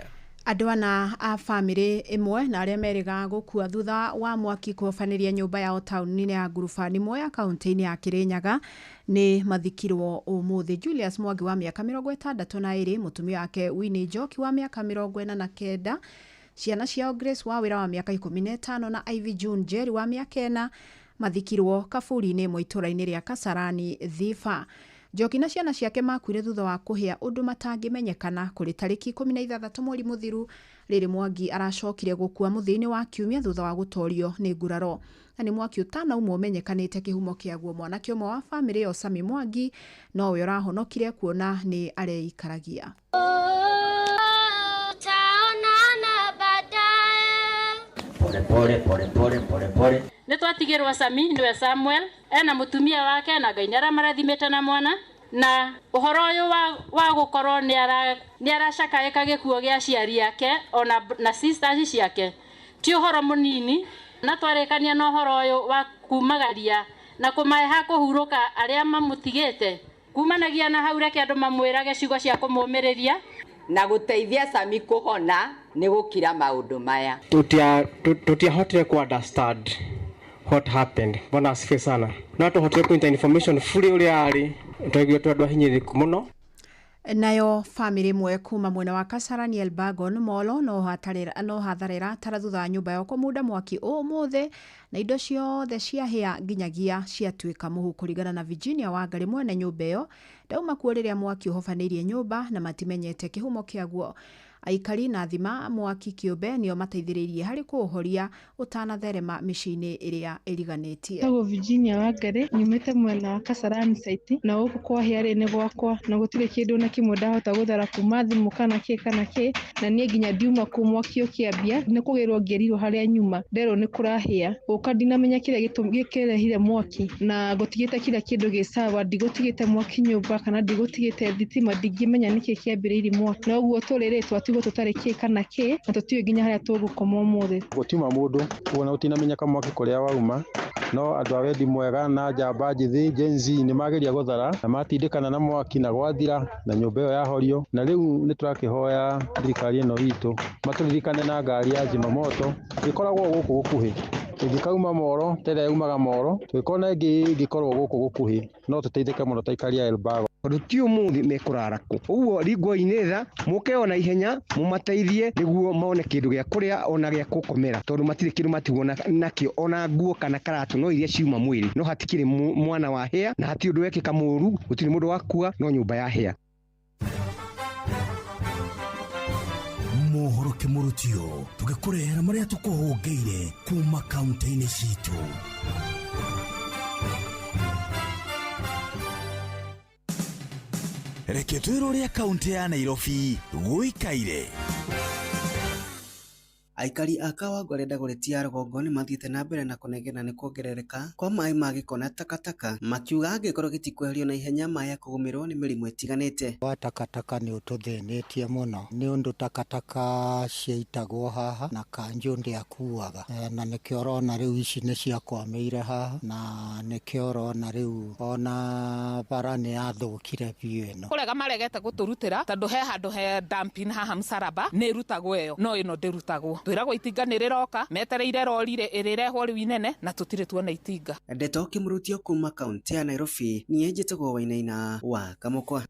Andũ ana a family imwe na aria meriga gukua thutha wa mwaki kũbaniria nyũmba yao taũni-inĩ ya Ngurubani imwe ya kaunti-inĩ ya Kirinyaga ni mathikirwo umuthi. Julius Mwangi wa miaka 62, mutumia wake Winnie Njoki wa miaka 49, ciana ciao Grace Wawira wa miaka 15 na Ivy June Jerry wa miaka 4 mathikirwo kaburi-inĩ imwe itũra-inĩ ria Kasarani Thifa. Njoki na ciana ciake makuire thutha wa kuhia undu matangimenyekana kuri tariki 16 mweri muthiru riri Mwangi aracokire gukua muthia-inĩ wa kiumia thutha wa gutorio ni nguraro. Na ni mwaki utana umwe umenyekanite kihumo kiaguo. Mwanake umwe wa family yo Sami Mwangi nowe urahonokire kuona ni areikaragia. Pole. Nitwatigirwa Sami niwe Samuel ena mutumia wake na Ngai nĩarathimĩte na mwana na uhoro uyu wa gukorwo ni aracakaika gikuo gia ciari yake ona na sisters ciake ti uhoro munini na twarekania na uhoro uyu wa kumagaria na kumaha kuhuruka aria mamutigite kumanagia na hau reke andu mamwirage ciugo cia kumumiriria na guteithia Sami kuhona ni gukira maundu maya. Tutiahotire ku understand what happened. Bona asifiwe sana. Na tuhotire kuinta information fully ule ali twaigwe twadwa hinyiriku muno. Nayo family mwe kuma mwena wa Kasarani Elbagon Molo no hatharira tara thutha nyumba yo kwa muda mwaki umuthi na indo ciothe ciahia nginyagia ciatuika muhu kuringana na Virginia Wangari mwene nyumba yo ndauma kuo riria mwaki uhofanirie nyumba na matimenyete kihumo kiaguo. Aikari na thima mwaki kiumbe nio mateithiririe hari kuhoria utanatherema micini iria iriganitie. Tago Virginia Wangari nyumite mwena wa Kasarani site na uku kwa hiari ni gwakwa na gutire kindu na kimwe ndahota guthara kuma thimu kana ki na nie nginya ndiuma ku mwaki ukiambia ni kugirwo ngerirwo haria nyuma ndero ni kurahia uka ndinamenya kire gikirehire mwaki na gutigite kira kindu gisawa ndigutigite mwaki nyumba kana ndigutigite thitima ndingimenya niki kiambiririe mwaki na uguo tuliritwa tutarikie kana ki na tutiwe nginya haria tugukoma umuthi gutiuma mundu kuona utinamenya kamwaki kuria wauma no andu a wendi mwega na njamba njithi genzi ni mageria guthara na matindikana na mwaki na gwathira na nyumba iyo yahorio na riu ni turakihoya thirikari ino itu maturirikane na ngari ya Zimamoto ikoragwo guku gukuhi ingikauma Moro tere umaga Moro twikona ingikorwo guku gukuhi no tuteithike muno taikari ya Elbago ruti umuthi mekurara ku uguo ringwo-initha muke ona ihenya mumateithie niguo mone kindu gia kuria ona gia gukomera tondu matire kindu matigwo nakio ona nguo kana karatu no iria ciuma mwiri no hatikire mwana wa hea na hati undu wekika muru gutire mundu wakua no nyumba ya hea. Mohoro kimurutio tugikurehera maria tukuhongeire kuma kaunti-ini citu. Reke twirore kaunti ya Nairobi guikaire. Aikari a Kawangware Dagoretti ya rũgongo nĩ mathiĩte na mbere na kũnegena nĩ kuongerereka kwa maĩ ma gĩko na takataka makiuga angĩkorwo gĩtikweherio na ihenya maĩ kũgũmĩrwo nĩ mĩrimũ ĩtiganĩte. Wa takataka nĩ ũtũthĩnĩtie mũno nĩ ũndũ takataka ciaitagwo haha na kanjũ ndĩakuaga na nĩkĩo ũrona rĩu ici nĩ ciakwamĩire haha na nĩkĩo ũrona rĩu ona bara nĩ yathũkire biũ ĩno. Kũrega maregete gũtũrutĩra tondũ he handũ he dumping haha Msaraba nĩ ĩrutagwo ĩyo no ĩno ndĩrutagwo. Twiragwo itinga nĩ rĩroka metereire rori ĩrĩrehwo rĩu inene na tũtirĩ tuona itinga. Ndeto Kimurutio kuma kaunti ya Nairobi niĩ njĩtagwo Wainaina wa Kamũkwa.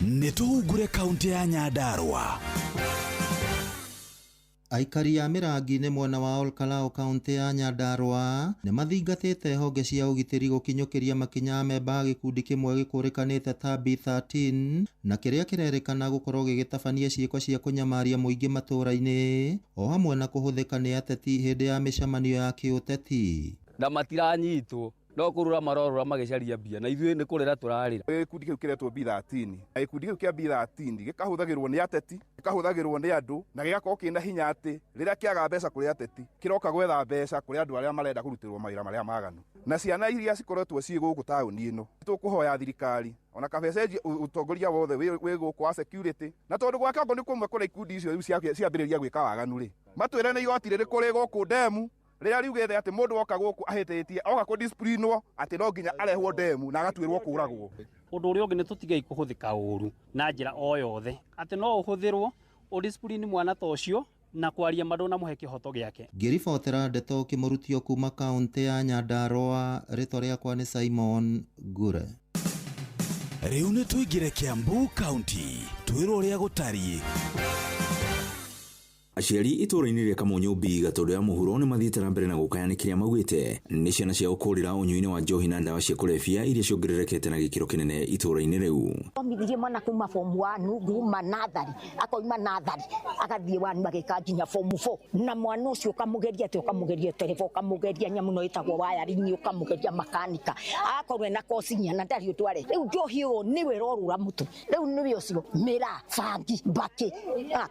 Nĩ tũhungure kaunti ya Nyandarua. Aikari a Mirangi-inĩ mwena wa Olkalao kaunti ya Nyandarua nĩ mathingatĩte honge cia ũgitĩri gũkinyũkĩria makinya memba gĩkundi kĩmwe gĩkũrĩkanĩte ta B13 na kĩrĩa kĩrerĩkana gũkorwo gĩgĩtabania ciĩko cia kũnyamaria mũingĩ matũũra-inĩ o hamwe na kũhũthĩka nĩ ateti hĩndĩ ya mĩcemanio ya kĩũteti. Na matiranyitwo no kurura marorora magicaria mbia na ithuĩ nĩ kũrĩra tũrarĩra. Gĩkundi kĩu kĩretwo B13 gĩkundi kĩu kĩa B13 gĩkahũthagĩrwo nĩ ateti gĩkahũthagĩrwo nĩ andũ na gĩgakorwo kĩna hinya atĩ rĩrĩa kĩaga mbeca kũrĩ ateti kĩroka gwetha mbeca kũrĩ andũ arĩa marenda kũrutĩrwo mawĩra marĩa maganu. Na ciana iria cikoretwo ciĩ gũkũ taũni ĩno tũkũhoya thirikari ona kabecenji utongoria wothe wĩ gũkũ wa security na tondũ gwake ngo nĩ kumwe kũrĩ ikundi icio ciambĩrĩria gwĩka waganu rĩ matwĩre nĩ igoti rĩrĩ kũrĩ gũkũ ndemu rĩrĩa riugĩte atĩ mũndũ woka gũkũ ahĩtĩtie oka kũ disciplinwo atĩ no nginya arehwo ndemu na agatuĩrwo kũragwo. Ũndũ ũrĩa ũngĩ nĩ tũtige kũhũthĩka ũru na njĩra o yothe atĩ no ũhũthĩrwo discipline mwana ta ũcio na kwaria mandũ na mũhe kĩhoto gĩake. Ngĩribotera Ndeto Kimurutio kuma kaunti ya Nyandarua, rĩtwa rĩakwa nĩ Simon Gure. Rĩu nĩ tũingĩre Kiambu County twĩrwo ũrĩa gũtariĩ. Aciari itũra-inĩ rĩa Kamunyũmbi Gatũndũ ya mũhuro nĩ mathiĩte na mbere na gũkayana kĩrĩa maugĩte nĩ ciana ciao kũrĩra ũnyui-inĩ wa njohi na ndawa cia kũrebia iria ciongererekete na gĩkĩro kĩnene itũra-inĩ rĩu. Thomithirie mwana kuma form 1 nguma nathari akoima nathari agathiĩ 1 agĩka nginya form 4 na mwana ũcio ũkamũgeria tereba ũkamũgeria nyamũ no ĩtagwo wayarinĩ ũkamũgeria makanika akorwo na kosinya na ndarĩ ũndũ arĩ rĩu njohi ũyũ nĩwe rorũra mũtu rĩu nĩwe ũcio mĩra bangi mbakĩ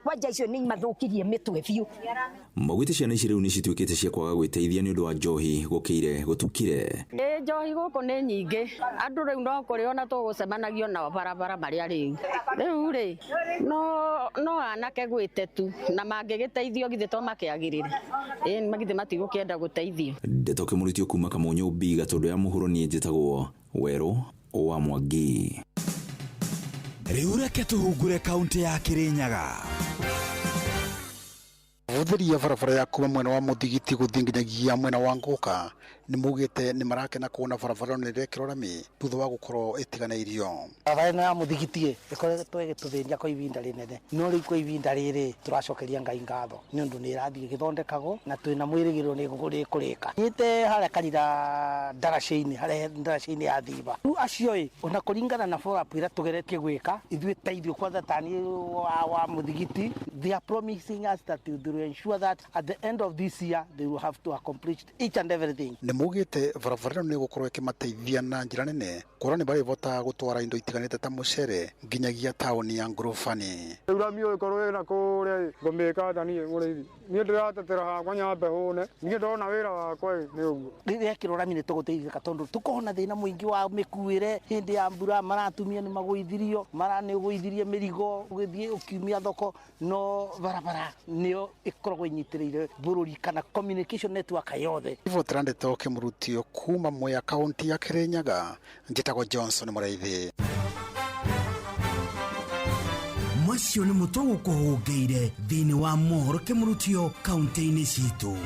kwanja icio nĩ mathũkirie mitwe biũ. Maugĩte ciana ici rĩu nĩ cituĩkĩte cia kwaga gwĩteithia nĩ ũndũ wa njohi gũkĩire gũtukire. Njohi gũkũ nĩ nyingĩ andũ rĩu no kũrĩ ona tũgũcemanagio na barabara marĩa rĩu rĩ no anake gwĩte tu na mangĩgĩteithio githĩ to makĩagĩrĩre magithĩ matigũkĩenda gũteithio. Ndeto Kimurutio kuma Kamunyũmbi Gatũndũ ya mũhuro niĩ njĩtagwo Werũ wa Mwangi. Rĩu reke tũhungure kaunti ya Kĩrĩnyaga. Vutheria barabara ya kuma mwena wa Muthigiti guthinginyagia mwena wa Nguka ni mugite ni marakena kuona barabara ni rekirwo rami thutha wa gukorwo itiganairio. Barabara ya Muthigiti ikoretwo igituthiria kwa ivinda rinene no riu kwa ivinda riri turacokeria Ngai ngatho ni undu ni irathii githondekagwo na twina mwirigiro ni kurika nyite haria karira ndaracaini ya thiba riu acio ona kuringana na follow-up ira tugeretie gwika ithui taithio kwanza tani wa Muthigiti. They are promising us that they will ensure that at the end of this year they will have to accomplish each and everything. Ni mugite barabara ni gukorwo ikimateithia na njira nene korwo ni bari vota gutwara indo itiganite ta mucere nginyagia tauni ya Ngorofani. Uramio ikorwo ina kuria ngomeka tani murithi ni ndiratetera ha kwa nyambe hune ni ndona wira wakwa ni uguo riria kirorami ni tuguteithika tondu tukohona thina muingi wa mikuire hindi ya mbura maratumia ni maguithirio marani guithirie mirigo ugithie ukiumia thoko no barabara nio ikoragwo inyitiriire bururi kana communication network yothe. Ivo trande toke murutio kuma Mwea kaunti ya Kirinyaga njitagwo Johnson Muraithi. Macio nĩ mũtogo kũhũngĩire thĩinĩ wa mohoro kĩmũrutio kaunti-inĩ citũ.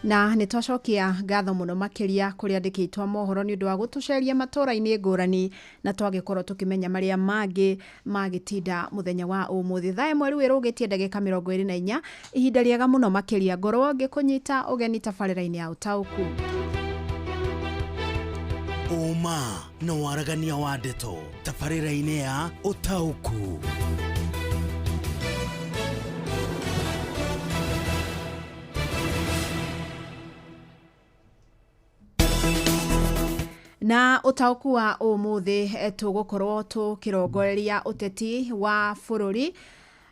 Na nĩ twacokia ngatho mũno makĩria kũrĩa andĩkĩtwo mohoro nĩ ũndũ wa gũtũceria matũra-inĩ ngũrani na twagĩkorwo tũkĩmenya marĩa mangĩ magĩtinda mũthenya wa ũmũthĩ. Thaa ĩmwe rĩu ĩrũgĩtie ndagĩka 24 ihinda rĩega mũno makĩria ngorwo ngĩkũnyita ũgeni tabarĩra-inĩ ya ũtaũku. Uma na waragania wa ndeto tabarĩra-inĩ ya ũtaũku. Na ũtaũku wa ũmũthĩ tũgũkorwo tũkĩrongoreria ũteti wa bũrũri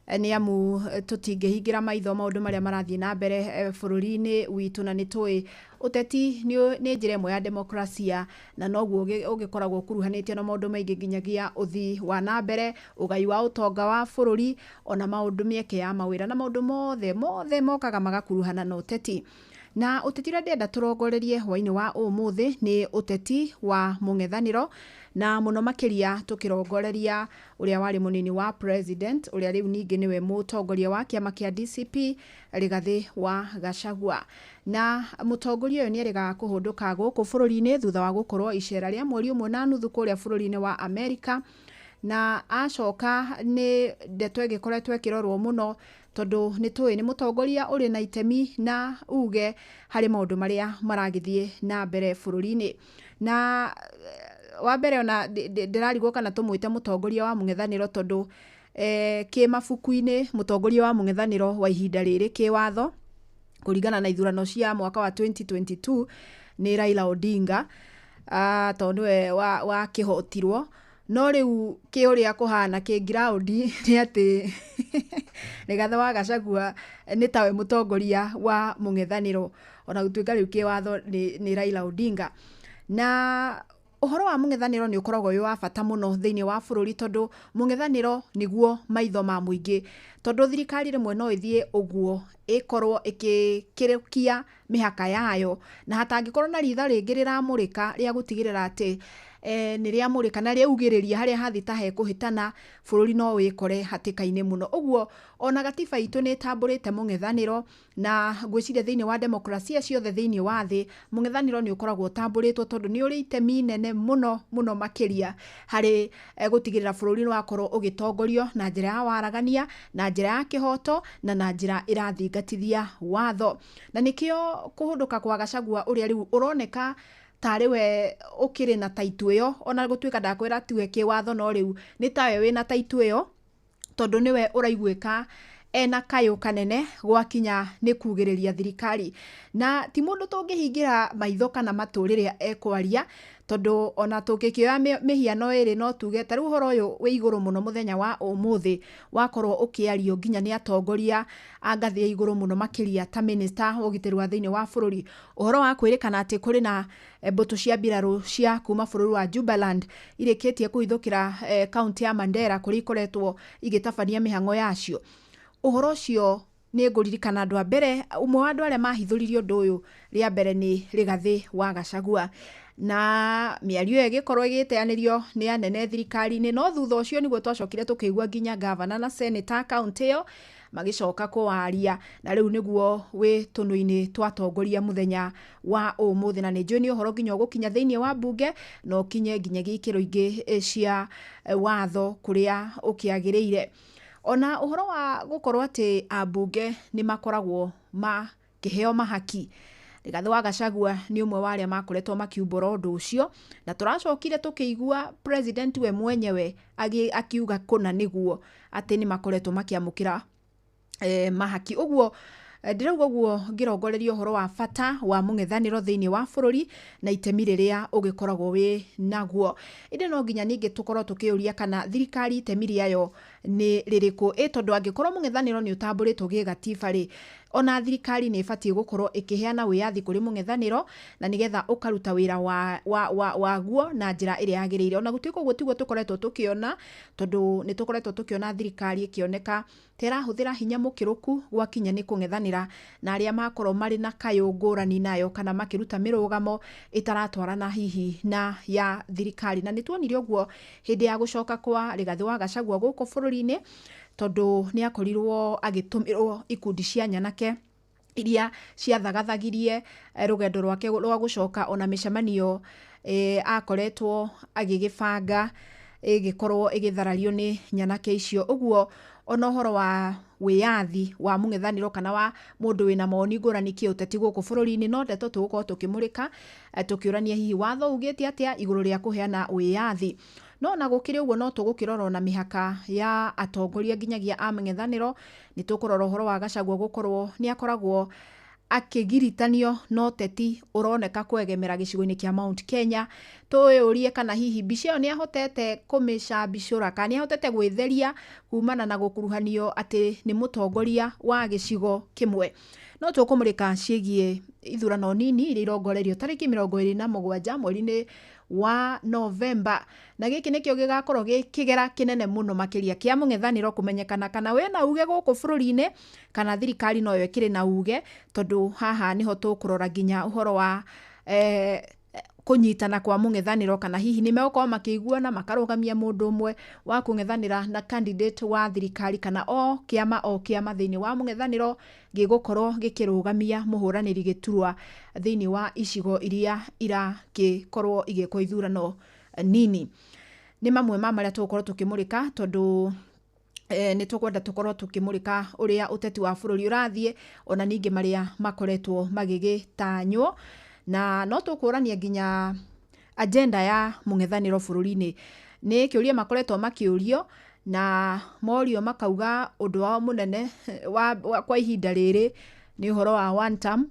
nĩ amu tũtingĩhingira maitho maũndũ marĩa marathiĩ na mbere bũrũri-inĩ witũ na nĩ tũĩ ũteti nĩ njĩra ĩmwe ya demokrasia na noguo ũgĩkoragwo ũkuruhanĩtio na maũndũ maingĩ nginyagia ũthii wa na mbere ũgai wa ũtonga wa bũrũri ona maũndũ mĩeke ya mawĩra na maũndũ mothe mokaga magakuruhana na ũteti. Na ũteti ũrĩa ndĩrenda tũrongorerie hwainĩ wa ũmũthĩ nĩ ũteti wa mũng'ethanĩro na mũno makĩria tũkĩrongoreria ũrĩa warĩ mũnini wa president ũrĩa rĩu ningĩ nĩwe mũtongoria wa kĩama kĩa DCP Rigathĩ wa Gachagua. Na mũtongoria ũyũ nĩ erĩga kũhũndũka gũkũ bũrũri-inĩ thutha wa gũkorwo icera rĩa mweri ũmwe na nuthu kũrĩa bũrũri-inĩ wa Amerika na acoka nĩ ndeto ĩgĩkoretwo ĩkĩrorwo mũno tondu nĩ tũĩ nĩ mũtongoria ũrĩ na itemi na uge harĩ maũndũ marĩa maragĩthiĩ na mbere bũrũri-inĩ. Na wa mbere ona ndĩrarigwo kana tũmwĩte mũtongoria wa mũng'ethanĩro tondu kĩ mabuku-inĩ mũtongoria wa mũng'ethanĩro wa ihinda rĩrĩ kĩ watho kũringana na ithurano cia mwaka wa 2022 nĩ Raila Odinga tondu we wa kĩhotirwo. No rĩu kĩ ũrĩa kũhana kĩ ground nĩ atĩ Rigathĩ wa Gachagua nĩ tawe mũtongoria wa mũng'ethanĩro ona gũtuĩka rĩu kĩ watho nĩ Raila Odinga. Na ũhoro wa mũng'ethanĩro nĩ ũkoragwo wĩ wa bata mũno thĩinĩ wa bũrũri tondu mũng'ethanĩro nĩguo maitho ma mũingĩ tondu thirikari rĩmwe no ĩthiĩ ũguo ĩkorwo ĩkĩkĩrũkia mĩhaka yayo na hatangĩkorwo na ritha rĩngĩ rĩramũrĩka rĩa gũtigĩrĩra atĩ nĩ rĩamũrĩka na rĩaugĩrĩria harĩa hathi ta hekũhĩtana bũrũri no wĩkore hatĩka-inĩ mũno. Ũguo ona gatiba itũ nĩ ĩtambũrĩte mũng'ethanĩro na ngwĩciria thĩinĩ wa demokrasia ciothe thĩinĩ wa thĩ mũng'ethanĩro nĩ ũkoragwo ũtambũrĩtwo tondu nĩ ũrĩ itemi nene mũno makĩria harĩ gũtigĩrĩra bũrũri nĩ wakorwo ũgĩtongorio na njĩra ya waragania na njĩra ya kĩhoto na njĩra ĩrathingatithia watho. Na nĩkĩo kũhũndũka kwa Gachagua ũrĩa rĩu ũroneka tarĩ we ũkĩrĩ na taitũ ĩyo ona gũtuĩka ndakwĩra tiwe kĩ watho no rĩu nĩ tawe wĩna taitũ ĩyo tondu nĩwe ũraiguĩka ena kayũ kanene gwakinya nĩ kugĩrĩria thirikari. Na ti mũndũ tũngĩhingira maitho kana matũ rĩrĩa ekwaria tondu ona tũngĩkĩoya mĩhiano ĩrĩ no tuge ta rĩu ũhoro ũyũ wĩ igũrũ mũno mũthenya wa ũmũthĩ wakorwo ũkĩario nginya nĩ atongoria a ngathĩ ya igũrũ mũno makĩria ta minister wa ũgitĩri wa thĩinĩ wa bũrũri ũhoro wa kwĩrĩkana atĩ kũrĩ na mbũtũ cia mbirarũ cia kuma bũrũri wa Jubaland irĩkĩtie kũhithũkĩra kaunti ya Mandera kũrĩa ikoretwo igĩtabania mĩhang'o yacio. Ũhoro ũcio nĩ ngũririkana andũ a mbere ũmwe wa andũ arĩa mahithũririe ũndũ ũyũ rĩa mbere nĩ Rigathĩ wa Gachagua na mĩario ĩgĩkorwo ĩgĩteanĩrio nĩ anene thirikari-inĩ no thutha ũcio nĩguo twacokire tũkĩigua nginya gavana na senator kaunti ĩyo magicoka kwaria na riu niguo wi tunuini twatongoria muthenya wa umuthi na nijui ni uhoro nginya gukinya thiini wa bunge no kinye nginya gikiro ingi cia watho kuria ukiagiriire ona uhoro wa gukorwo ati abunge ni makoragwo makiheo mahaki Rigathi wa Gachagua ni umwe wa aria makoretwo makiumbura undu ucio na turacokire tukiigua president we mwenyewe akiuga kuna niguo ati ni makoretwo makiamukira mahaki uguo ndirauga guo ngirongoreria uhoro wa bata wa mung'ethaniro thiini wa bururi na itemi riria ugikoragwo wi naguo inde no nginya ningi tukorwo tukiuria kana thirikari itemi riayo ni ririku tondu angikorwo mung'ethaniro ni utamburitwo gi gatiba ri ona thirikari ni ibatie gukorwo ikiheana wiyathi kuri mung'ethaniro na nigetha ukaruta wira wa guo na njira iri yagiriire ona gutiko gutiguo tukoretwo tukiona tondu ni tukoretwo tukiona thirikari ikioneka terahuthira hinya mukiruku gwakinya ni kung'ethanira na aria makorwo mari na kayo ngurani nayo kana makiruta mirugamo itaratwarana hihi na ya thirikari na nituonire uguo hindi ya gucoka kwa Rigathi wa Gachagua guku bururi-ini tondu ni akorirwo agitumirwo ikundi cia nyanake iria ciathagathagirie rugendo rwake rwa gucoka ona micemanio akoretwo agigibanga igikorwo igitharario ni nyanake icio uguo ona uhoro wa wiyathi wa mung'ethaniro kana wa mundu wina moni ngurani kiuteti guku bururi-ini no ndeto tugukorwo tukimurika tukiurania hihi watho ugite atia iguru ria kuheana wiyathi no na gukiri uguo no tugukirora na mihaka ya atongoria nginyagia a mung'ethaniro ni tukurora uhoro wa Gachagua gukorwo ni akoragwo akigiritanio no teti uroneka kwegemera gicigo-ini kia Mount Kenya tuyurie kana hihi bicio ni ahotete kumicambicura kana ni ahotete gwitheria kumana na gukuruhanio ati ni mutongoria wa gicigo kimwe no tukumurika ciigie ithurano nini iria irongorerio tariki 27 mweri-ini wa November na giki nikio gigakorwo gikigera kinene muno makiria kia mung'ethaniro kumenyekana kana we na uge guku bururi-ini kana thirikari no yo ikiri na uge tondu haha niho tukurora nginya uhoro wa kunyitana kwa mung'ethaniro kana hihi ni megũkorwo makĩiguana makarugamia mundu umwe wa kung'ethanira na candidate wa thirikari kana o kiama thiini wa mung'ethaniro gigukorwo gikirugamia muhuraniri giturwa thiini wa icigo iria iragikorwo igikwo ithurano nini ni mamwe ma maria tugukorwo tukimurika tondu ni tukwenda tukorwo tukimurika uria uteti wa bururi urathie ona ningi maria makoretwo magigitanywo na no tukurania nginya agenda ya mung'ethaniro bururi-ini ni kiuria makoretwo makiurio na morio makauga undu wao munene kwa ihinda riri ni uhoro wa one term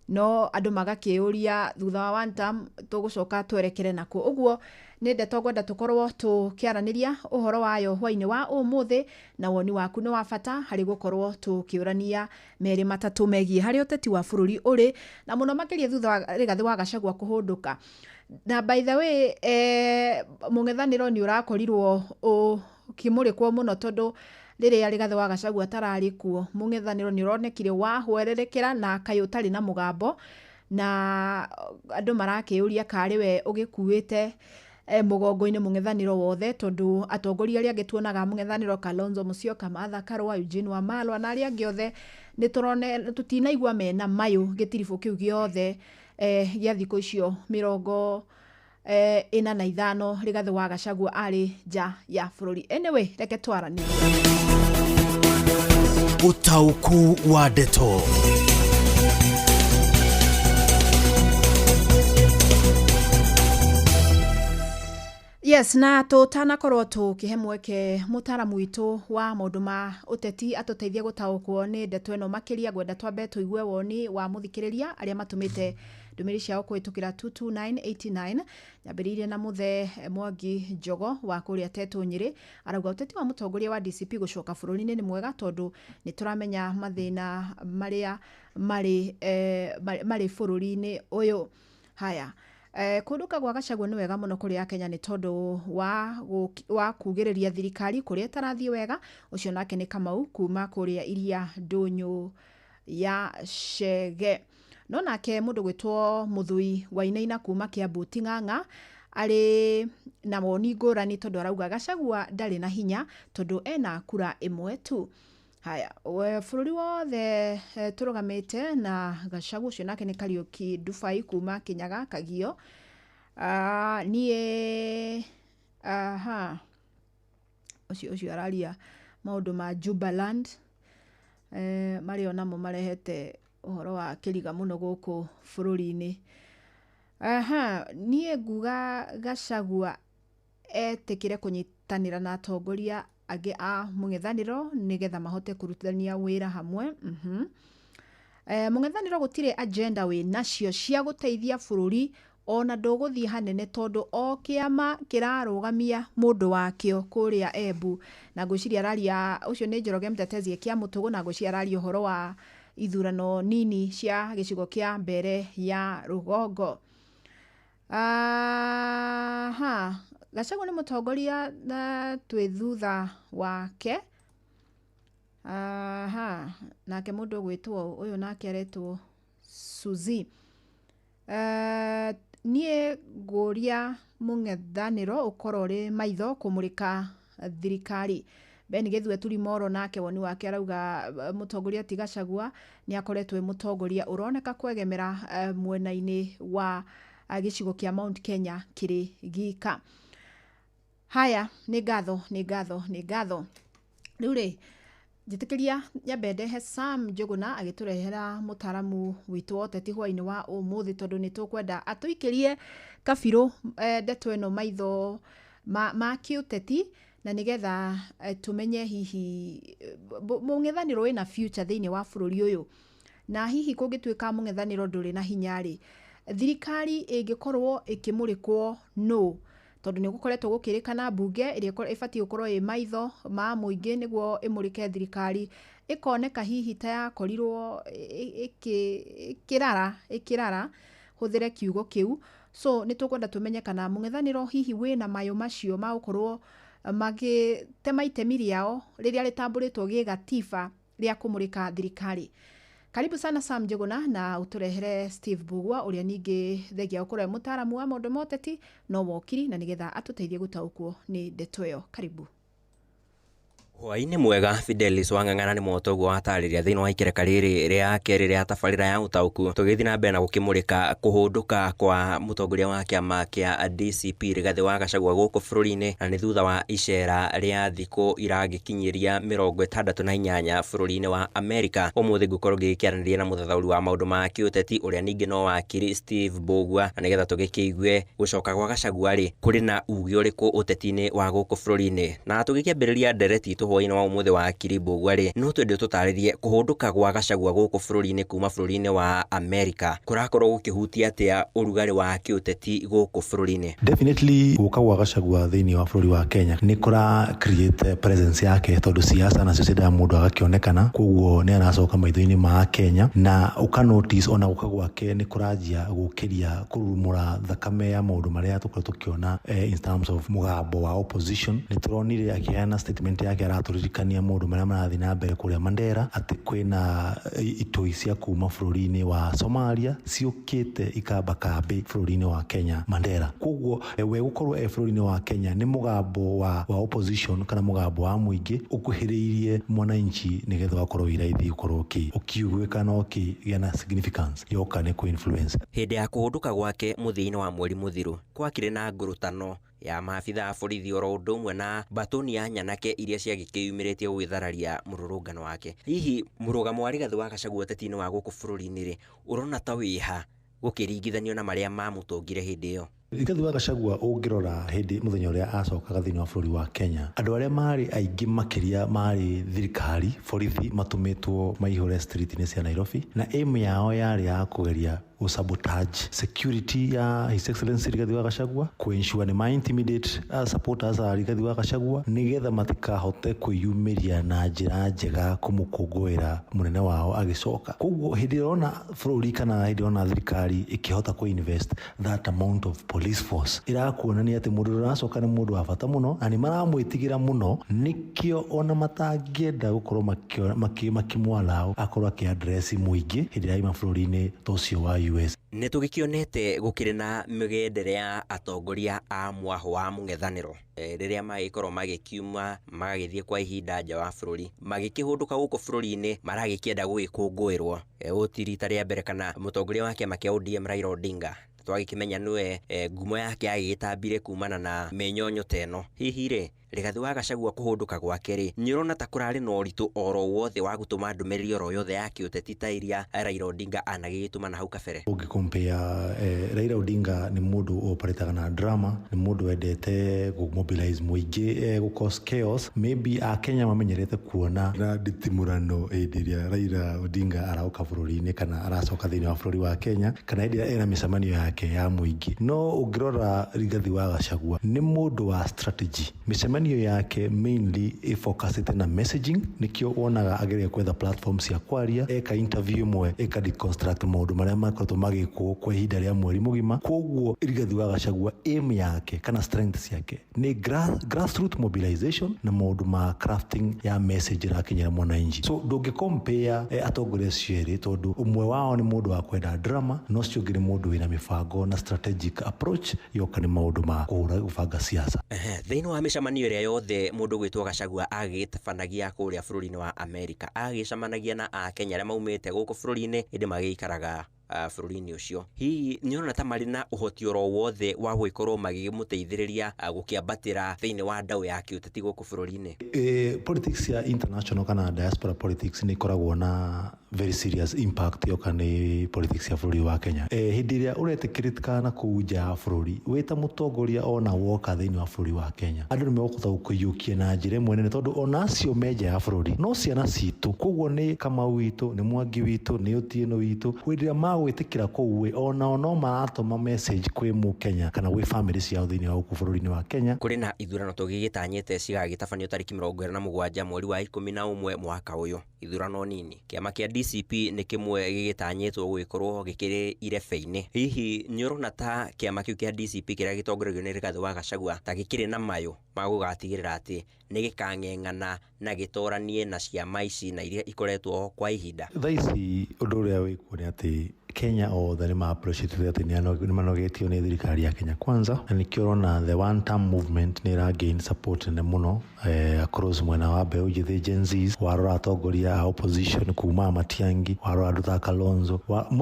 no andu magakiuria thutha wa one term tugucoka twerekere naku uguo ni ndeto ngwenda tukorwo tukiaraniria uhoro wayo hwaini wa umuthi na woni waku ni wa bata hari gukorwo tukiurania meri matatu megie hari uteti wa bururi uri na muno makiria thutha wa Rigathi wa Gachagua kuhunduka na by the way mung'ethaniro ni urakorirwo ukimurikwo muno tondu riria Rigathi wa Gachagua tarari kuo mung'ethaniro ni uronekire wa hwererekera na kayutari na mugambo na andu marakiuria kari we ugikuite mugongo-ini mung'ethaniro wothe tondu atongoria aria 45 Rigathi wa Gachagua ari nja ya bururi reke twaranie utauku wa ndeto Yes, na tutanakorwo tukihe mweke mutaramu witu wa maundu ma uteti atuteithie gutaukwo ni ndeto ino makiria gwenda twambe tuigue woni wa muthikiriria aria matumite ndumiri ciao kuhitukira 22989 nyambiririe na muthe Mwangi Njogo wa kuria Tetu Nyiri arauga uteti wa mutongoria wa DCP gucoka bururi-ini ni mwega tondu ni turamenya mathina maria mari bururi-ini uyu haya kunduka gwa Gachagua ni wega muno kuri Kenya ni tondu wa kugiriria thirikari kuri tarathie wega ucio nake ni Kamau kuma kuri iria ndunyu ya Chege no nake mundu gwitwo Muthui Wainaina kuma Kiambu Ting'ang'a ari na moni ngurani tondu arauga Gachagua ndari na hinya tondu ena kura imwe tu Haya, bururi wothe turugamite na Gacagu ucio nake ni Kariuki Ndubai kuma Kinyaga Kagio. Nie ucio araria maundu ma Jubaland mario namo marehete uhoro wa kiriga muno guku bururi-ini. Nie nguga Gacagua etikire kunyitanira na atongoria age a mung'ethaniro nigetha mahote kurutithania wira hamwe. Mung'ethaniro gutire agenda we nacio cia guteithia bururi ona nduguthie hanene tondu o kiama kirarugamia mundu wakio kuria Embu, na ngwiciria araria ucio ni Njoroge Mtetezi kia Mutugu, na ngwiciria araria uhoro wa ithurano nini cia gicigo kia mbere ya Rugongo. Gacagua ni mutongoria na twi thutha wake. Nake mundu gwitwo uyu nake aretwo Suzi. Nie nguria mung'ethaniro ukorwo ri maitho kumurika thirikari. Ben Githue Turimoro nake woni wake arauga mutongoria ti Gacagua ni akoretwo mutongoria uroneka kwegemera mwena-ini wa gicigo kia Mount Kenya kiri gika. Haya, ni ngatho. Riu ri njitikiria nyambe ndehe Sam Njuguna agiturehera mutaramu witu woteti hwaini wa umuthi tondu ni tukwenda atuikirie kabiru ndeto eno maitho ma kiuteti na nigetha tumenye hihi mung'ethaniro wina future thiini wa bururi uyu, na hihi kungituika mung'ethaniro nduri na hinyari thirikari ingikorwo ikimurikwo no tondu ni gukoretwo gukirikana bunge iria ibati gukorwo i maitho ma muingi niguo imurike thirikari ikoneka hihi ta yakorirwo ikirara huthire kiugo kiu. So ni tukwenda tumenye kana mung'ethaniro hihi wina mayo macio ma gukorwo magitema itemi riao riria ritamburitwo gi gatiba ria kumurika thirikari. Karibu sana Sam Njuguna na uturehere Steve Bugwa uria ningi thegia ukorwo mutaramu wa maundu moteti no wokiri na nigetha atuteithie gutaukwo ni ndeto iyo. Karibu. Hwaini mwega. Fidelis Wang'ang'ana ni motoguo watariria thiini wa ikereka riri ria keri ria tabarira ya utauku tugithi na mbere na gukimurika kuhunduka kwa mutongoria wa kiama kia DCP Rigathi wa Gacagua guku bururi-ini, na ni thutha wa icera ria thiku iragikinyiria 68 bururi-ini wa Amerika. Umuthi ngukorwo ngikiaraniria na muthathauri wa maundu ma kiuteti uria ningi no wakiri Steve Bugwa, na nigetha tugikiigue gucoka gwa Gacagua ri kuri na ugi uriku uteti-ini wa guku bururi-ini, na tugikiambiriria ndereti hwaini wa umuthi wa Kiribu gwari no twende tutaririe kuhunduka gwa Gacagua guku bururi-ini kuma bururi-ini wa Amerika kurakorwo gukihutia atia urugari wa kiuteti guku bururi-ini. Definitely guka gwa Gacagua thiini wa bururi wa Kenya ni kura create presence yake tondu siasa na ciocida mundu agakionekana, koguo ni aracoka maitho-ini ma Kenya, na uka notice ona guka gwake ni kurajia gukiria kurumura thakame ya maundu maria tukoretwo tukiona in terms of mugambo wa opposition. Ni turonire akiana statement yake turirikania mundu maria marathi na mbere kuria Mandera ati kwina itoi cia kuma bururi-ini wa Somalia ciukite ikamba kambi bururi-ini wa Kenya Mandera. Koguo we gukorwo bururi-ini wa Kenya ni mugambo wa opposition kana mugambo wa muingi ukuhiriirie mwananchi nigetha wakorwo iraithi ukorwo ukiugwika no kiana significance yoka ni ku influence. Hindi ya kuhunduka gwake muthii-ini wa mweri muthiru kwakire na ngurutano ya maabitha a borithi oro undu umwe na batoni ya nyanake iria ciagikiyumiritie gwithararia mururungano wake. Hihi murugamo wa Rigathi wa Gacagua uteti-ini wa guku bururi-ini ri urona ta wiha gukiringithanio na maria mamutongire hindi iyo? Rigathi wa Gacagua ungirora hindi muthenya uria acokaga thiini wa bururi wa Kenya, andu aria mari aingi makiria mari thirikari borithi matumitwo maihure street-ini cia Nairobi, na aim yao yari ya kugeria sabotage security ya His Excellency Rigathi wa Gacagua, kuensure ni ma intimidate supporters a Rigathi wa Gacagua nigetha matikahote kwiyumiria na njira njega kumukungwira munene wao agicoka. Koguo hindi rona bururi kana hindi rona thirikari ikihota ku invest that amount of police force irakuonania ati mundu uracoka ni mundu wa bata muno na ni maramwitigira muno, nikio ona matangienda gukorwo makimwalao akorwo akiaddress muingi hindi ya bururi-ini tocio wa US. Nitugikionete gukire na migendere ya atongoria a mwaho wa mung'ethaniro riria magikorwo magikiuma magagithie kwa ihinda nja wa bururi magikihunduka guku bururi-ini maragikienda gugikungwirwo utirita ria mbere kana mutongoria wa kiama kia ODM Raila Odinga twagikimenya niwe ngumo yake agitambire kumana na menyonyo teno hihi ri Rigathi wa Gachagua kuhunduka gwake ri nyirona ta kurari no ritu oro wothe wa gutuma ndumiriri oro yothe ya kiuteti ta iria Raila Odinga anagituma na hau kabere. Ungikompea Raila Odinga ni mundu operataga na drama, ni mundu wendete gumobilize muingi gu cause chaos. Maybe a Kenya mamenyerete kuona na ditimurano iria Raila Odinga arauka bururi-ini kana aracoka thiini wa bururi wa Kenya kana iria ena micemanio yake ya muingi. No ungirora Rigathi wa Gachagua ni mundu wa strategy. Micemanio yake mainly ifocusite na messaging, nikio wonaga ageria kwetha platforms ya kwaria, eka interview mwe, eka deconstruct maundu maria makoretwo magikwo kwa ihinda ria mweri mugima. Koguo Rigathi wa Gachagua aim yake kana strengths yake ni grassroots mobilization na maundu ma crafting ya message rakinyira mwananchi. So ndungicompare atongoria cieri tondu umwe wao ni mundu wa kwenda drama, no cio ngiri mundu wina mifango na strategic approach yoka ni maundu ma kubanga siasa. Thiini wa micemanio iria yothe mundu gwitwo Gachagua agitabanagia kuria bururi-ini wa Amerika agicamanagia na a Kenya aria maumite guku bururi-ini indi magikaraga bururi-ini ucio. Hihi nyona ta mari na uhoti oro wothe wa gwikorwo magimuteithiriria gukiambatira thiini wa ndau ya kiuteti guku bururi-ini. Politics ya international kana diaspora politics ni koragwo na very serious impact yoka ni politics ya bururi wa Kenya. Hindi iria uretikiritika na kuja bururi wita mutongoria ona woka thiini wa bururi wa Kenya, andu ni megukutha kuyukia na njira imwe nene tondu onacio meja ya bururi no ciana citu. Koguo ni Kamau witu, ni Mwangi witu, ni Otieno witu, windia magwitikira kuwe ona no maratuma message kwi mu Kenya kana gwi family ciao thiini wa guku bururi-ini wa Kenya. Kuri na ithurano tugigitanyite cigagitabanio tariki 27 mweri wa 11 mwaka uyu. Ithurano nini kiama kia DCP ni kimwe gigitanyitwo gwikorwo gikiri irebe-ini. Hihi nyorona ta kiama kiu kia DCP kiria gitongorerio ni Rigathi wa Gachagua ta gikiri na mayo magugatigirira ati ni gikang'eng'ana na gitoranie na ciama ici na iria ikoretwo kwa ihinda. Thaici undu uria wikuo ni ati Kenya othe ni ma-appreciate ati ni manogetio ni thirikari ya Kenya Kwanza, na nikio rona the one term movement ni ra gain support ne muno across mwena wa mbeu njithi Gen Zs, warora atongoria a opposition kuma Matiang'i, warora andu ta Kalonzo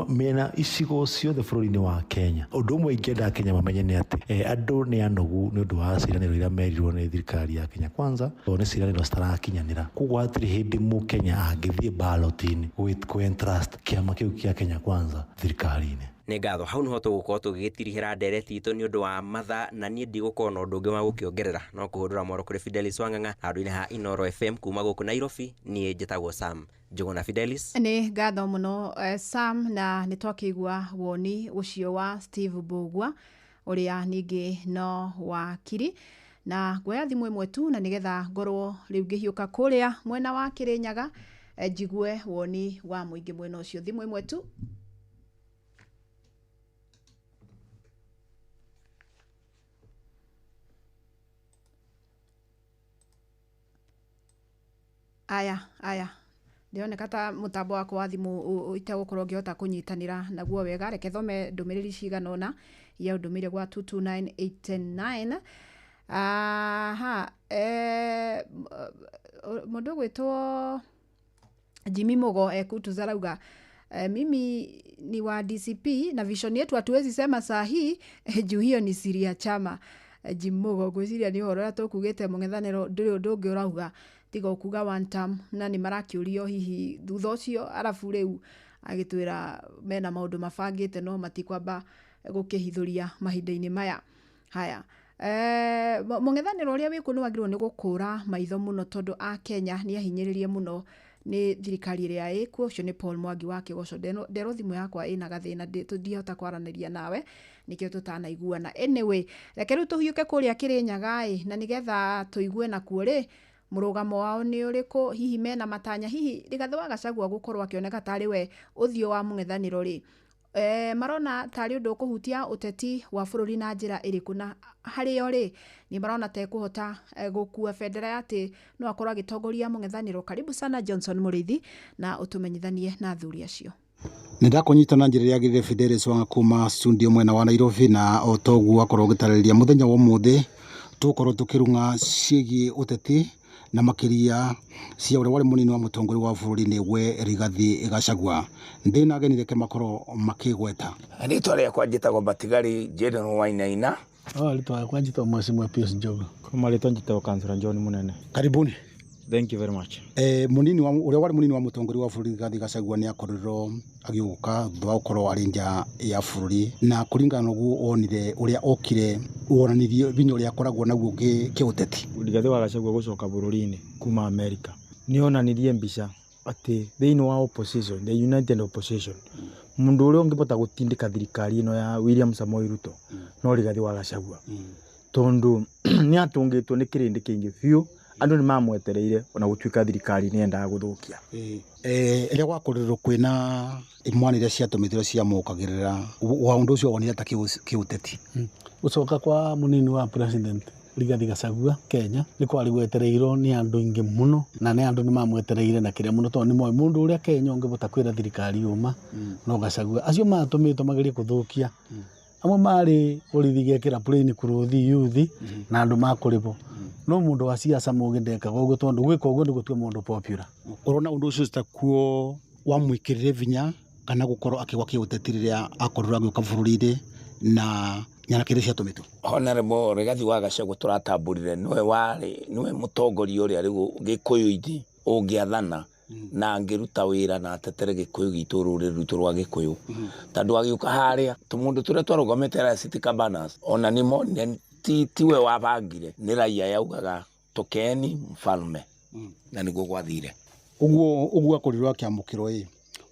mena icigo ciothe bururi-ini wa Kenya. Undu umwe ingenda Kenya mamenye ni ati andu ni anogu ni undu wa ciraniro iria merirwo ni thirikari ya Kenya Kwanza to ni ciraniro citarakinyanira. Koguo hatiri hindi mu Kenya angithie ballot-ini with entrust kiama kiu kia Kenya Kwanza thirikari-ini. Nĩ ngatho hau niho tũgũkorwo tũgĩgĩtirihĩra ndereti itũ nĩ ũndũ wa mathaa na niĩ ndigũkorwo na ũndũ ũngĩ wa gũkĩongerera no kũhũndũra moro kũrĩ Fidelis Wang'ang'a handũ-inĩ ha Inoro FM kuma gũkũ Nairobi. Niĩ njĩtagwo Sam Njũgũna Fidelis. Nĩ ngatho mũno Sam, na nĩ twakĩigua woni ũcio wa Steve Mbugua ũrĩa ningĩ no wakiri, na nguoya thimũ ĩmwe tu na nĩgetha ngorwo rĩu ngĩhiũka kũrĩa mwena wa Kĩrĩnyaga njigue woni wa mũingĩ mwena ũcio. Thimũ ĩmwe tu. Aya ndioneka ta mutambo wako wa thimu itagukorwo ngihota kunyitanira naguo wega. Reke thome ndumiriri cigana ona ya ndumire gwa 22989. Mundu gwitwo Jimmy Mogo ekutuza rauga mimi ni wa DCP na vision yetu hatuwezi sema saa hii juu hiyo ni siri ya chama. Jimmy Mogo gwiciria ni horo tukugite mung'ethaniro nduri undu ungi urauga tiga ukuga one term na ni marakiurio hihi thutha ucio arafu riu agitwira mena maundu mabangite no matikwamba gukihithuria mahinda-ini maya. Haya, mung'ethaniro uria wiku ni wagirwo ni gukura maitho muno tondu a Kenya ni ahinyiririe muno ni thirikari iria ikuo. Ucio ni Paul Mwangi wa Kigoco. Ndero thimu yakwa ina gathina tundihota kwaraniria nawe nikio tutanaiguana. Anyway, reke riu tuhiuke kuria Kirinyaga na nigetha tuigue na kuori murugamo wao ni uriku, hihi mena matanya, hihi Rigathi wa Gachagua gukorwo akioneka tari we uthio wa mung'ethaniro ri marona tari undu kuhutia uteti wa bururi na njira iriku, na hari yo ri ni marona ta kuhota gukua bendera ati no akorwo agitongoria mung'ethaniro. Karibu sana Johnson Murithi na utumenyithanie na athuri acio. Nindakunyitana njira yagirire Fidelis Wanga kuma studio mwena wa Nairobi na otogu akorwo gitariria muthenya wa muthi tukorwo tukirunga ciigi uteti na makiria cia ure wari munini wa mutongori wa bururi niwe Rigathi Gachagua ndina agenire ke makoro makigweta ritwa riakwa njitagwo Batigari General Wainaina ritwa riakwa njitagwo Mheshimiwa Pius Njogu kuma ritwa njitagwo Councillor John Munene. Karibuni. Thank you very much. Munini wa ure wari munini wa mutongori wa bururi Rigathi Gachagua ni akorirwo agiuka thwa ukorwo ari nja ya bururi na kuringana uguo onire uria okire wonanirie binyo ria koragwo naguo kiuteti. Rigathi wa Gachagua gucoka bururi-ini kuma America ni onanirie mbica ati thiini wa opposition, the United Opposition, mundu uria ungibota gutindika thirikari ino ya William Samoei Ruto no Rigathi wa Gachagua tondu ni atungitwo ni kirindi kingi biu andu ni mamwetereire ona gutuika thirikari ni endaga guthukia. Ria gwakorirwo kwina imwana iria ciatumithirwo cia mukagirira wa undu ucio wonire ta kiuteti. Gucoka kwa munini wa president Rigathi Gachagua Kenya ni kwari gwetereirwo ni andu ingi muno na ni andu ni mamwetereire na kiria muno tondu ni moi mundu uria Kenya ungibota kwira thirikari uma no Gachagua acio matumitwo magerie kuthukia amwe mari borithi gekira plane kuruthi youth na andu makuribo no mundu wa siasa mugindeka gogo tondu gwika uguo ndigutwe mundu popular. Urona undu ucio zitakuo wa mwikirire vinya kana gukorwo akigwa kiutetiria akorura gioka bururi-ini na nyanakire cia tumitwo. Honorable Rigathi wa Gachagua turatamburire niwe mutongoria uria rigu gikuyu-ini ungiathana na angiruta wira na atetere gikuyu gitu ruri rutu rwa gikuyu tondu agiuka haria tumundu turia twarugomete ra city cabanas ona nimo tiwe wabangire ni raia yaugaga tukeni mfalme na niguo gwathire uguo akorirwo akiamukirwo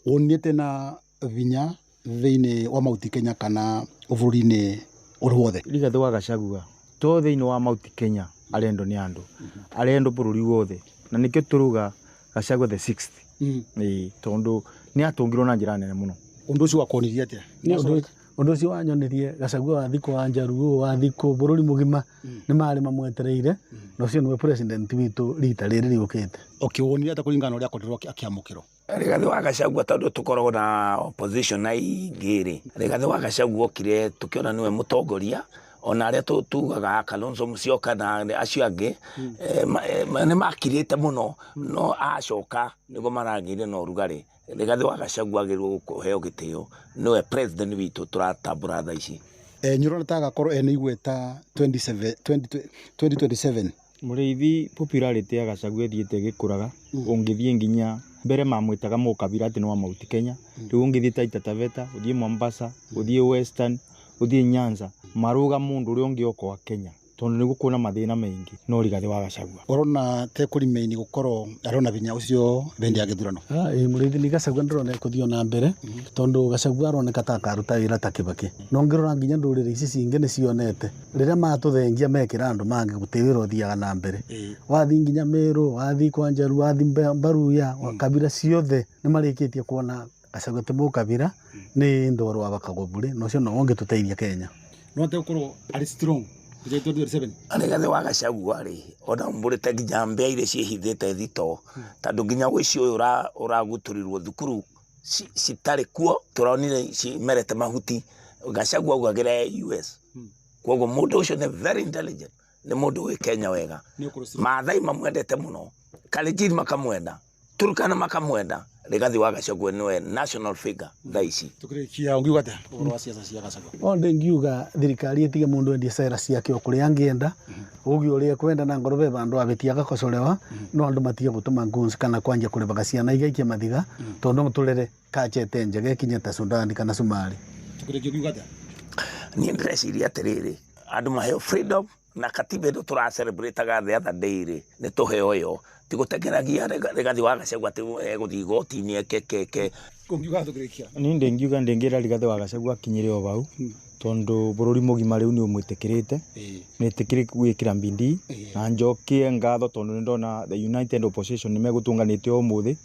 wonete na vinya thiini wa Mount Kenya kana bururi-ini uri wothe. Rigathi wa Gachagua to thiini wa Mount Kenya arendo ni andu arendo bururi wothe na nikio turuga Gachagua the 6th tondu ni atungirwo na njira nene muno. Undu ucio wakonirie atia? Undu ucio wanyonirie Gachagua wathiko wa Njaruo wathiko bururi mugima ni mari mamwetereire no cio niwe president witu rita riri riukite. Wonire ata kuringana uria akorirwo akiamukirwo. Rigathi wa Gachagua tondu tukoragwo na opposition na ingiri Rigathi wa Gachagua okire tukiona niwe mutongoria ona aria tugaga Kalonzo Musyoka na acio angi ni makirite muno no acoka nigo maragire no rugari. Rigathi wa Gachagua agirwo kuheo gitio niwe president witu turatambura tha ici. Nyurona tagakorwo ene igweta 2027 muriithi popularity ya Gachagua thiete gikuraga ungithie nginya mbere mamwitaga mukabira ati no wa Mount Kenya riu ungithie Taita Taveta uthie Mombasa uthie Western uthie Nyanza maruga mundu uri ungioka wa Kenya tondu ni gukuna mathina maingi no Rigathi wa Gachagua. Urona te kuri maini gukorwo arona binya ucio bendi ya githurano. Muriithi ni Gachagua ndirona kuthio na mbere tondu Gachagua aroneka ta karuta wira ta Kibaki no ngirora nginya ndurire ici cingi ni cionete riria matuthengia mekira andu mangi gutiwira uthiaga na mbere wathi nginya Meru wathi kwa Njaru wathi Mbaruya kabira ciothe ni marikitie kuona Gachagua te mukabira ni ndoro wa bakagobure no cio no onge tuteithia Kenya no te ukorwo ari strong. Rigathi wa Gachagua ri ona mburite nginya mbia iria ciehithite thito tondu nginya gwici uyu uraguturirwo thukuru citari kuo turonire cimerete mahuti Gachagua augagire US koguo mundu ucio ni very intelligent ni mundu wi Kenya wega Maathai mamwendete muno Kalenjin makamwenda Turkana makamwenda Rigathi wa Gachagua niwe national figure tha ici. Tukirikia ungiuga ata uhoro wa siasa cia Gachagua? Onde ngiuga thirikari itige mundu endie cera ciake okuri angienda ugi uria kwenda na ngorobe bandu abetiaga kocorewa no andu matige gutuma guns kana kwanja kuribaga ciana igaikia mathiga tondu muturere kachete njege kinyeta Sudan kana Somali. Tukirikia ungiuga ata? Ni ndreciria atiriri andu maheo freedom na katiba ndo tura celebrate ga the other day ni tuheo yo tigutegeragia Rigathi wa Gachagua guthii goti-ini ekeke kungiuga tukirikia ni ndengiuga ndengira Rigathi wa Gachagua akinyire o bau tondu bururi mugima riu ni umwitikirite nitikire gwikira mbindi na njokie ngatho tondu ndona the United Opposition ni megutunganite o muthi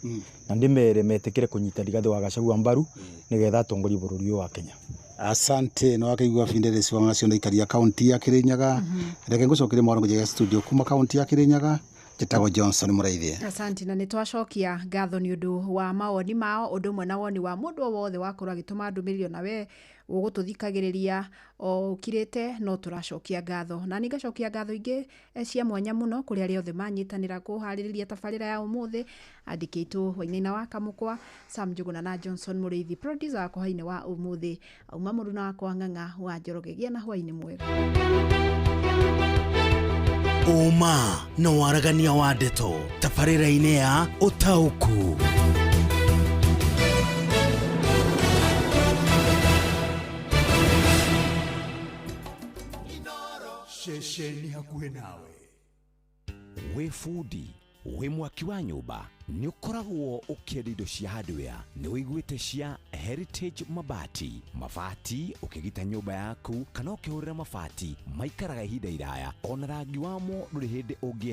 na ndimere metikire kunyita Rigathi wa Gachagua mbaru nigetha atongorie bururi wa Kenya. Asante no akaigua Fidelis Wanga cio ndaikaria kaunti ya Kirinyaga reke ngucokire mwarango ya studio kuma kaunti ya Kirinyaga Jitagwo Johnson Muraithie. Asante na nitwacokia ngatho ni undu wa mawoni mao undu mwe na woni wa mundu wothe wakorwo agituma ndumiriro nawe ugututhikagiriria o ukirite no turacokia ngatho na ningacokia ngatho ingi cia mwanya muno kuri aria othe manyitanira kuhaririria tabarira ya umuthi andikitu Wainaina wa Kamukwa Sam Njuguna na Johnson Muriithi producer wako haine wa umuthi auma muruna wako Ng'ang'a wa Njoroge gia na hwaini mwega Uma na waragania wa ndeto tabarira-ini ya Utauku. Shesheni hakuhe nawe. We fundi, we mwaki wa nyumba, ni ukoragwo ukiendia indo cia hardware, ni wiguite cia Heritage Mabati. Mabati ukigita nyumba yaku kana ukihurira mabati maikaraga ihinda iraya, ona rangi wamo nduri hindi ungi